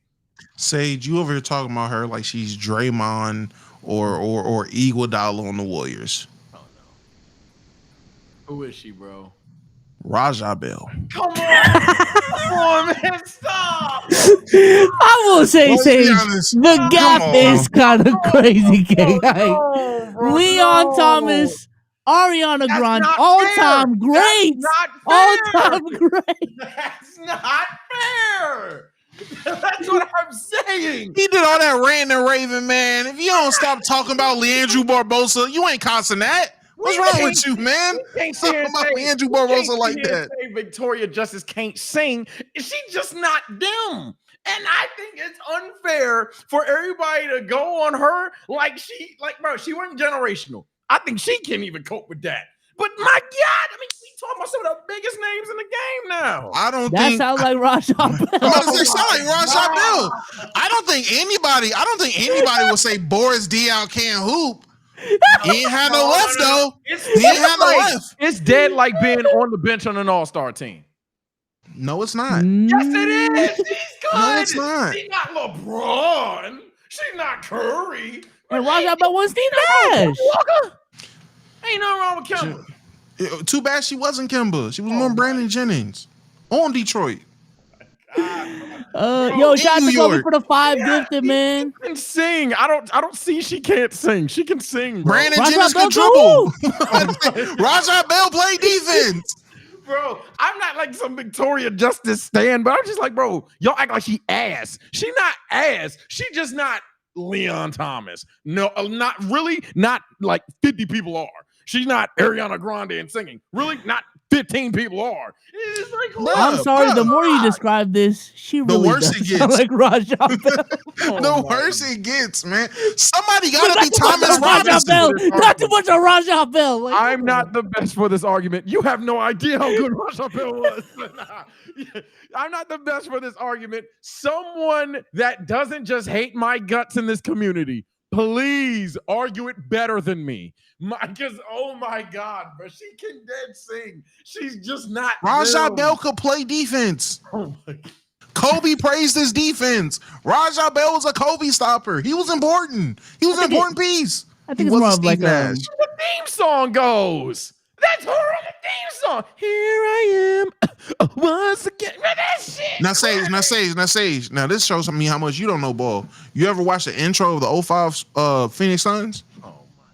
Sage, you over here talking about her like she's Draymond or Iguodala on the Warriors. Oh, no. Who is she, bro? Raja Bell. Come on, man, stop. I will say, Sage, the gap is kind of crazy, gang. Leon Thomas, Ariana Grande, all-time great. All-time great. That's not fair. That's what I'm saying. He did all that ranting and raving, man. If you don't stop talking about Leandro Barbosa, you ain't causing that. What's wrong with you, man? Talking about Leandro Barbosa like that. Victoria Justice can't sing. She's just not them. And I think it's unfair for everybody to go on her bro, she wasn't generational. I think she can't even cope with that. But my God, I mean, we talking about some of the biggest names in the game now. I don't think that sounds like Raja Bell. I don't think anybody would say Boris Diaw can't hoop. He ain't had no left though. He ain't had no left. It's dead like being on the bench on an all-star team. No, it's not. Yes, it is. She's good. No, it's not. She's not LeBron. She's not Curry. And Raja Bell was Steve Nash. Ain't nothing wrong with Kemba. Too bad she wasn't Kemba. She was more Brandon Jennings on Detroit. Yo, shout out to Kobe for the 5 gifted, man. She can sing. I don't see she can't sing. She can sing, bro. Brandon Jennings can dribble. Raja Bell play defense. Bro, I'm not like some Victoria Justice stan, but I'm just like, bro, y'all act like she ass. She not ass. She just not Leon Thomas. No, not really. Not like 50 people are. She's not Ariana Grande and singing. Really, not 15 people are. It's like, I'm sorry. The more you describe this, she really does sound like Raja Bell. The worse it gets, man. Somebody got to be Thomas Raja Bell. Not too much of Raja Bell. Like, I'm not the best for this argument. You have no idea how good Raja Bell was. I'm not the best for this argument. Someone that doesn't just hate my guts in this community, please argue it better than me. Because, oh my God, but she can dead sing. She's just not. Raja Bell could play defense. Oh my God. Kobe praised his defense. Raja Bell was a Kobe stopper. He was important. He was an important piece. I think it's more of like the theme song goes. That's her on the theme song. Here I am once again. That shit. Now Sage. Now this shows me how much you don't know ball. You ever watched the intro of the 05 Phoenix Suns? Oh my.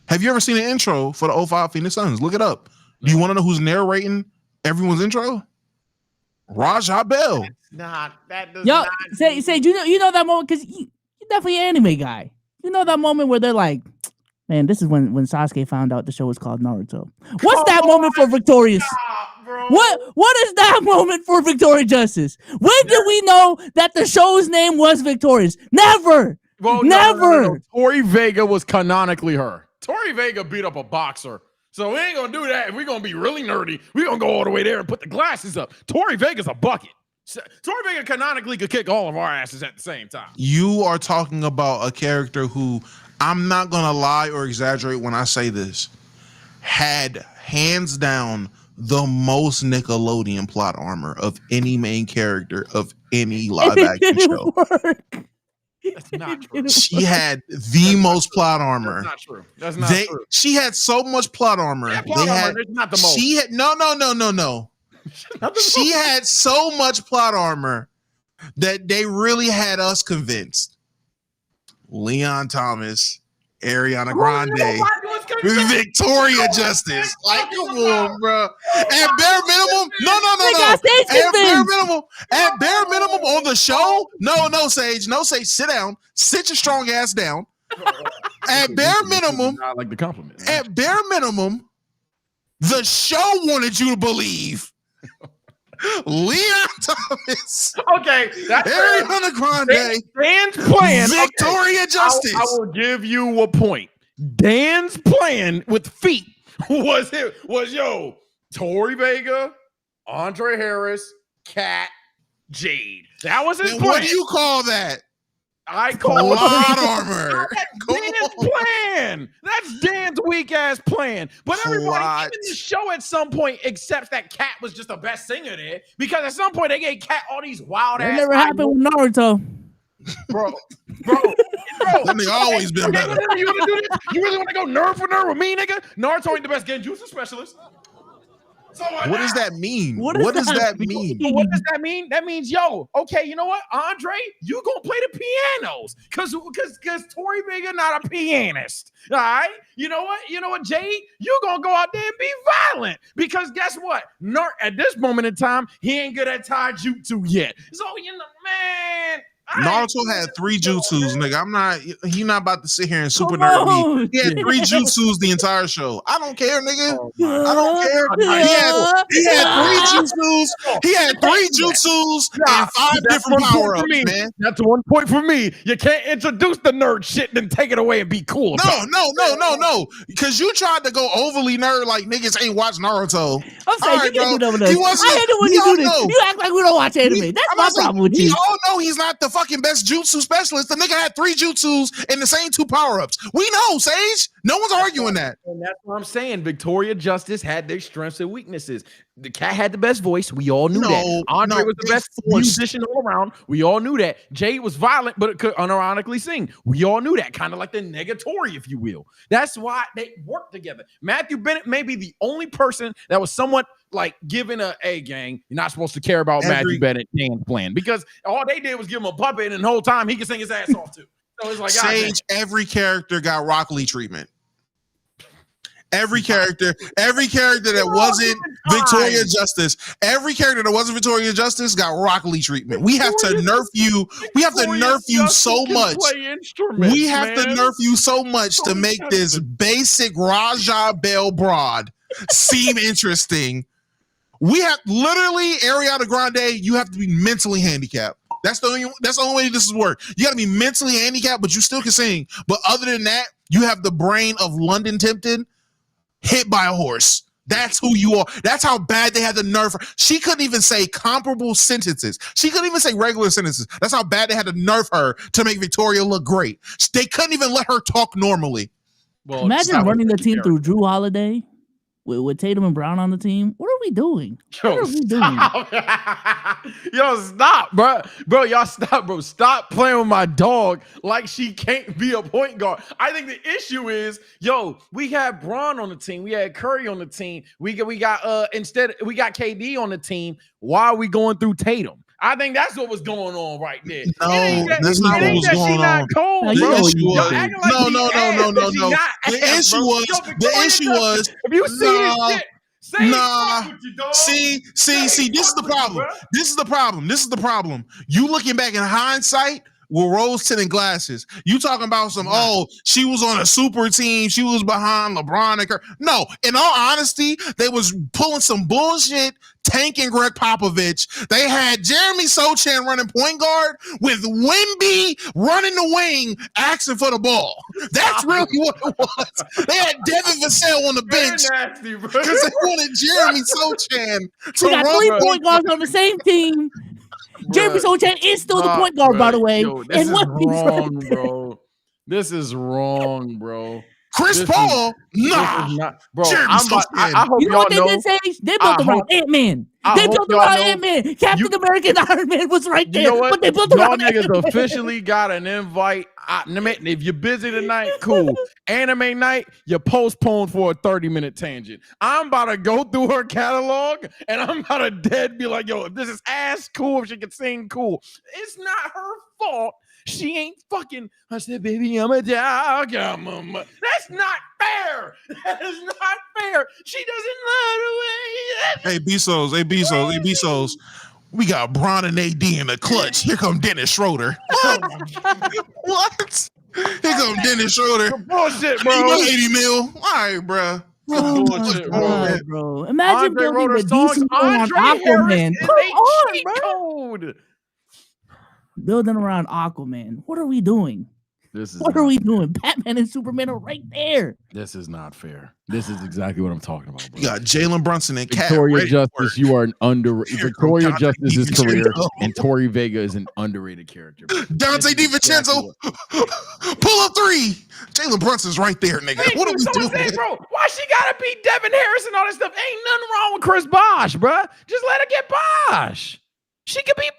Have you ever seen an intro for the 05 Phoenix Suns? Look it up. Do you want to know who's narrating everyone's intro? Raja Bell. That does Yo, not. Sage, you know that moment because you're definitely an anime guy. You know that moment where they're like, man, this is when Sasuke found out the show was called Naruto. What's that moment for Victorious? Stop, bro. What is that moment for Victoria Justice? When did we know that the show's name was Victorious? Never. Well, never. No. Tori Vega was canonically her. Tori Vega beat up a boxer. So we ain't gonna do that. If we're gonna be really nerdy, we're gonna go all the way there and put the glasses up. Tori Vega's a bucket. Tori Vega canonically could kick all of our asses at the same time. You are talking about a character who, I'm not gonna lie or exaggerate when I say this, had hands down the most Nickelodeon plot armor of any main character of any live action show. That's not true. She had the most plot armor. That's not true. That's not true. She had so much plot armor. Yeah, plot armor, it's not the most. She had no. She had so much plot armor that they really had us convinced. Leon Thomas, Ariana Grande, Victoria Justice. Like, come on, bro. At bare minimum, no. At bare minimum on the show, no, Sage, sit down, sit your strong ass down. At bare minimum, I like the compliment. At bare minimum, the show wanted you to believe Leon Thomas. Okay, that's Ariana Grande. Dan's plan. Victoria Justice. I will give you a point. Dan's plan with feet was Tori Vega, Andre Harris, Kat, Jade. That was his plan. What do you call that? I call plot armor. That's Dan's plan. That's Dan's weak ass plan. But everybody in the show at some point accepts that Kat was just the best singer there, because at some point they gave Kat all these wild ass. It never happened with Naruto. Bro. That nigga always been better. You want to do this? You really want to go nerd for nerd with me, nigga? Naruto ain't the best genjutsu specialist. So what does that mean? What does that mean? What does that mean? That means, okay, you know what, Andre, you gonna play the pianos, cause Tori Vega not a pianist. All right, you know what, Jade, you gonna go out there and be violent, because guess what, at this moment in time, he ain't good at taijutsu yet. So man. Naruto had 3 jutsus, nigga. He not about to sit here and super nerd me. He had 3 jutsus the entire show. I don't care, nigga. I don't care. He had 3 jutsus. He had 3 jutsus and 5 different power-ups, man. That's 1 point for me. You can't introduce the nerd shit, then take it away and be cool. No. Because you tried to go overly nerd like niggas ain't watch Naruto. I'm saying right, you can't do that with us. I hate it when you do this. You act like we don't watch anime. That's my problem with you. We all know he's not the fucking best jutsu specialist. The nigga had 3 jutsus and the same 2 power-ups. We know, Sage. No one's arguing that. And that's what I'm saying. Victoria Justice had their strengths and weaknesses. The Cat had the best voice. We all knew that. Andre was the best musician all around. We all knew that. Jade was violent, but it could unironically sing. We all knew that. Kind of like the negatory, if you will. That's why they worked together. Matthew Bennett may be the only person that was somewhat like given gang. You're not supposed to care about Matthew Bennett Dan's plan, because all they did was give him a puppet, and the whole time he could sing his ass off too. So it's like, Sage, every character got Rock Lee treatment. Every character that wasn't Victoria Justice, every character that wasn't Victoria Justice got Rock Lee treatment. We have to nerf you. We have to nerf you so much. We have to nerf you so much to make this basic Raja Bell broad seem interesting. We have literally Ariana Grande. You have to be mentally handicapped. That's the only way this is work. You got to be mentally handicapped, but you still can sing. But other than that, you have the brain of London Tipton hit by a horse. That's who you are. That's how bad they had to nerf her. She couldn't even say comparable sentences. She couldn't even say regular sentences. That's how bad they had to nerf her to make Victoria look great. They couldn't even let her talk normally. Well, imagine running the team through Drew Holiday with Tatum and Brown on the team. What are we doing? Yo, stop, bro. Y'all stop, bro. Stop playing with my dog like she can't be a point guard. I think the issue is, we had Braun on the team. We had Curry on the team. We got KD on the team. Why are we going through Tatum? I think that's what was going on right there. No, that's not what was going on. No. The issue was. If you see this shit. See, this is the problem. This is the problem. You looking back in hindsight, with rose tinted glasses. You talking about some, she was on a super team. She was behind LeBron and Kerr. No, in all honesty, they was pulling some bullshit, tanking Greg Popovich. They had Jeremy Sochan running point guard with Wemby running the wing, asking for the ball. That's really what it was. They had Devin Vassell on the bench because they wanted Jeremy Sochan to got run 3 point guards on the same team. Jeremy Sochan is still the point guard, by the way. Yo, this is wrong, bro. This is wrong, bro. Chris Paul, bro. Jeremy Sochan. I hope you know y'all what they did say? They built around Ant-Man. They built around Ant-Man. Captain America and Iron Man was right there. You know what? But they built y'all around niggas Ant-Man. officially got an invite. If you're busy tonight, cool. Anime night, you postponed for a 30-minute tangent. I'm about to go through her catalog, and I'm about to dead be like, yo, if this is ass cool, if she can sing, cool. It's not her fault. She ain't fucking. I said, baby, I'm a dog. That's not fair. That is not fair. She doesn't know the way. Hey, Bezos. We got Bron and AD in the clutch. Here come Dennis Schroeder. What? Here come Dennis Schroeder. Bullshit, bro. 80 mil. All right, bro. Bullshit, bro. Imagine Andre building wrote a a song. decent on Andre Aquaman. Harris is Come a on, cheat bro. code. Building around Aquaman. What are we doing? What are we doing? Batman and Superman are right there. This is not fair. This is exactly what I'm talking about, bro. You got Jalen Brunson and Cat. Victoria Justice, you are an Victoria Justice's career, and Tori Vega is an underrated character. Dante DiVincenzo, pull up 3. Jalen Brunson's right there, nigga. Hey, what are we doing? Saying, bro, why she gotta beat Devin Harris and all that stuff? Ain't nothing wrong with Chris Bosh, bro. Just let her get Bosh. She could be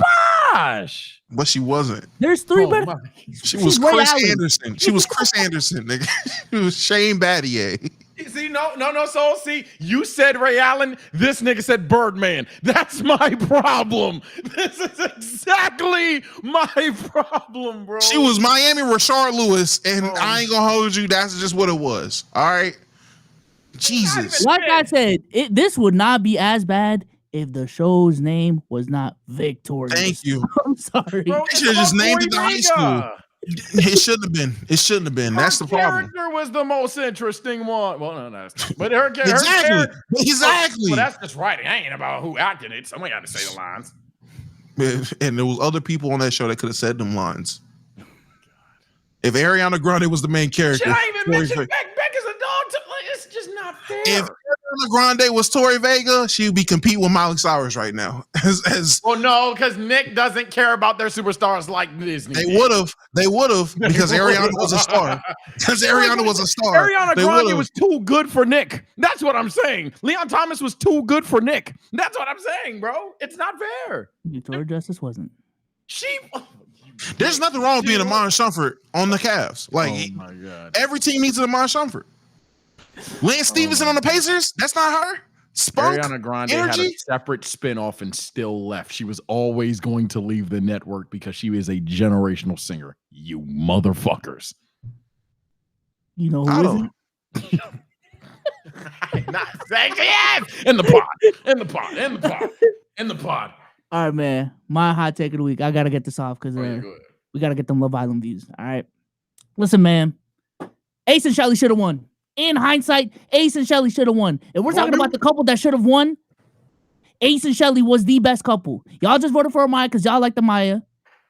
Bosh. But she wasn't. There's 3 better. She was Chris Anderson. She was Chris Anderson, nigga. She was Shane Battier. See, no. So, see, you said Ray Allen. This nigga said Birdman. That's my problem. This is exactly my problem, bro. She was Miami Rashard Lewis, and I ain't gonna hold you. That's just what it was. All right. Jesus. Like I said, this would not be as bad if the show's name was not Victorious. Thank you. I'm sorry. They should have just named it the high school. It shouldn't have been. It shouldn't have been. That's the problem. Her character was the most interesting one. Well, no, but her character. Exactly. Well, that's just writing. It ain't about who acted it. Somebody got to say the lines. And there was other people on that show that could have said them lines. If Ariana Grande was the main character, should I even mention Beck? Beck is a dog. It's just not fair. If Ariana Grande was Tori Vega, she'd be competing with Miley Cyrus right now. Well, no, because Nick doesn't care about their superstars like Disney. They would have because Ariana was a star. Because Ariana was a star. Ariana Grande was too good for Nick. That's what I'm saying. Leon Thomas was too good for Nick. That's what I'm saying, bro. It's not fair. Victoria Justice wasn't. There's nothing wrong with being Amon Shumpert on the Cavs. Like, oh my God. Every team needs an Amon Shumpert. Lance Stevenson on the Pacers? That's not her. Spunk, Ariana Grande energy? had a separate spinoff and still left. She was always going to leave the network because she is a generational singer. You motherfuckers. You know who isn't? Not saying yes. In the pod. All right, man. My hot take of the week. I gotta get this off because we gotta get them Love Island views. All right. Listen, man. Ace and Shelly should have won. In hindsight, Ace and Shelly should have won. If we're talking about the couple that should have won, Ace and Shelly was the best couple. Y'all just voted for Amaya because y'all like the Maya.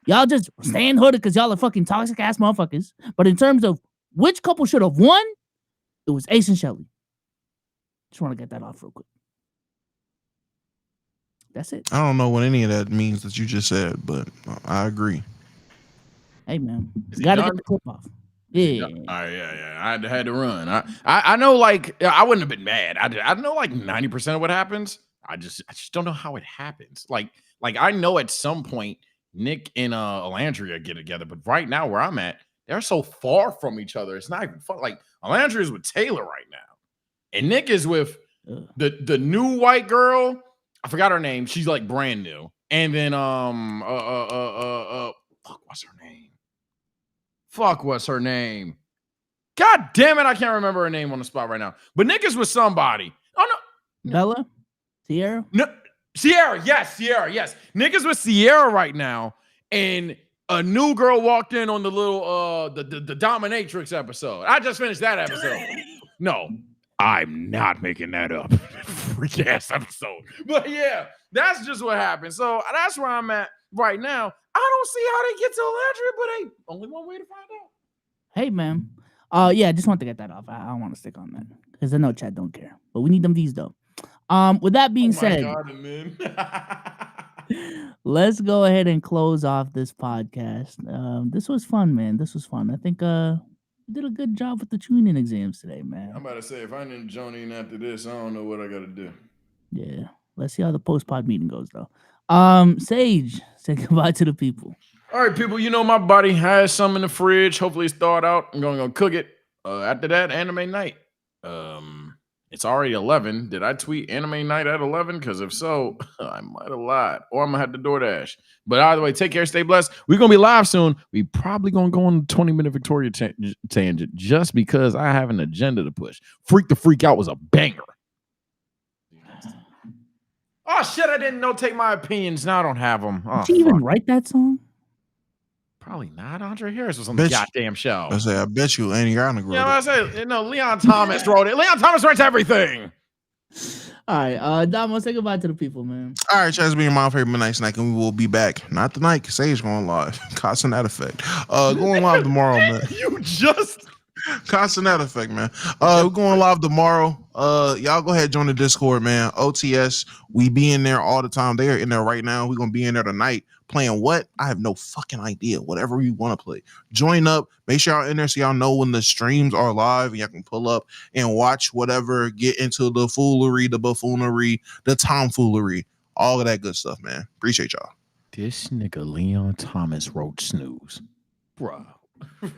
Y'all just stand hooded because y'all are fucking toxic ass motherfuckers. But in terms of which couple should have won, it was Ace and Shelly. Just want to get that off real quick. That's it. I don't know what any of that means that you just said, but I agree. Hey, man. You got to get the clip off. Yeah. Yeah. I had to run. I know, like, I wouldn't have been mad. I know, like, 90% of what happens. I just don't know how it happens. Like I know at some point Nick and Alandria get together, but right now where I'm at, they're so far from each other. It's not even fun. Like, Alandria is with Taylor right now, and Nick is with the new white girl. I forgot her name. She's like brand new. And then what's her name? God damn it, I can't remember her name on the spot right now. But Nick is with somebody. Oh no. Bella? Sierra? No. Sierra, yes. Nick is with Sierra right now. And A new girl walked in on the little the dominatrix episode. I just finished that episode. No, I'm not making that up. Freak ass episode. But yeah, that's just what happened. So that's where I'm at right now. I don't see how they get to Elandria, but hey, only one way to find out. Hey, man. Yeah, I just want to get that off. I don't want to stick on that because I know chat don't care. But we need them V's though. With that being said, let's go ahead and close off this podcast. This was fun, man. This was fun. I think we did a good job with the tuning exams today, man. I'm about to say, if I didn't join in after this, I don't know what I got to do. Yeah. Let's see how the post-pod meeting goes, though. Sage, say goodbye to the people. All right, people, you know my body has some in the fridge. Hopefully it's thawed out. I'm going to go cook it. After that, anime night. It's already 11. Did I tweet anime night at 11? Because if so, I might have lied. Or I'm going to have to DoorDash. But either way, take care, stay blessed. We're going to be live soon. We probably going to go on a 20-minute Victoria tangent just because I have an agenda to push. Freak the Freak Out was a banger. Oh, shit, I didn't notate my opinions. Now I don't have them. Oh, Did you even write that song? Probably not. Andre Harris was on the goddamn show. I bet you Annie Garner wrote I say, Leon Thomas wrote it. Leon Thomas writes everything. All right, Damo, say goodbye to the people, man. All right, chat, being my favorite midnight snack, and we will be back. Not tonight, Sage going live. Causing that effect. Going live tomorrow, man. You just causing that effect, man. We're going live tomorrow. Y'all go ahead, join the Discord, man. OTS, we be in there all the time. They are in there right now. We're gonna be in there tonight. Playing what? I have no fucking idea. Whatever you want to play. Join up. Make sure y'all in there so y'all know when the streams are live and y'all can pull up and watch whatever. Get into the foolery, the buffoonery, the tomfoolery, all of that good stuff, man. Appreciate y'all. This nigga Leon Thomas wrote Snooze. Bro.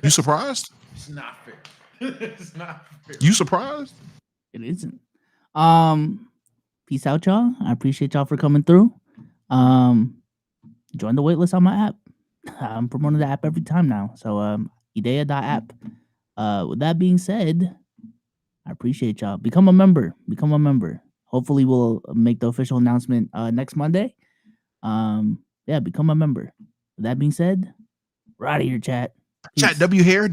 You surprised? It's not fair. It's not fair. You surprised? It isn't. Peace out, y'all. I appreciate y'all for coming through. Join the waitlist on my app. I'm promoting the app every time now. So idea.app. With that being said, I appreciate y'all. Become a member. Hopefully we'll make the official announcement next Monday. Become a member. With that being said, we're out of here, chat. Peace. Chat, W here.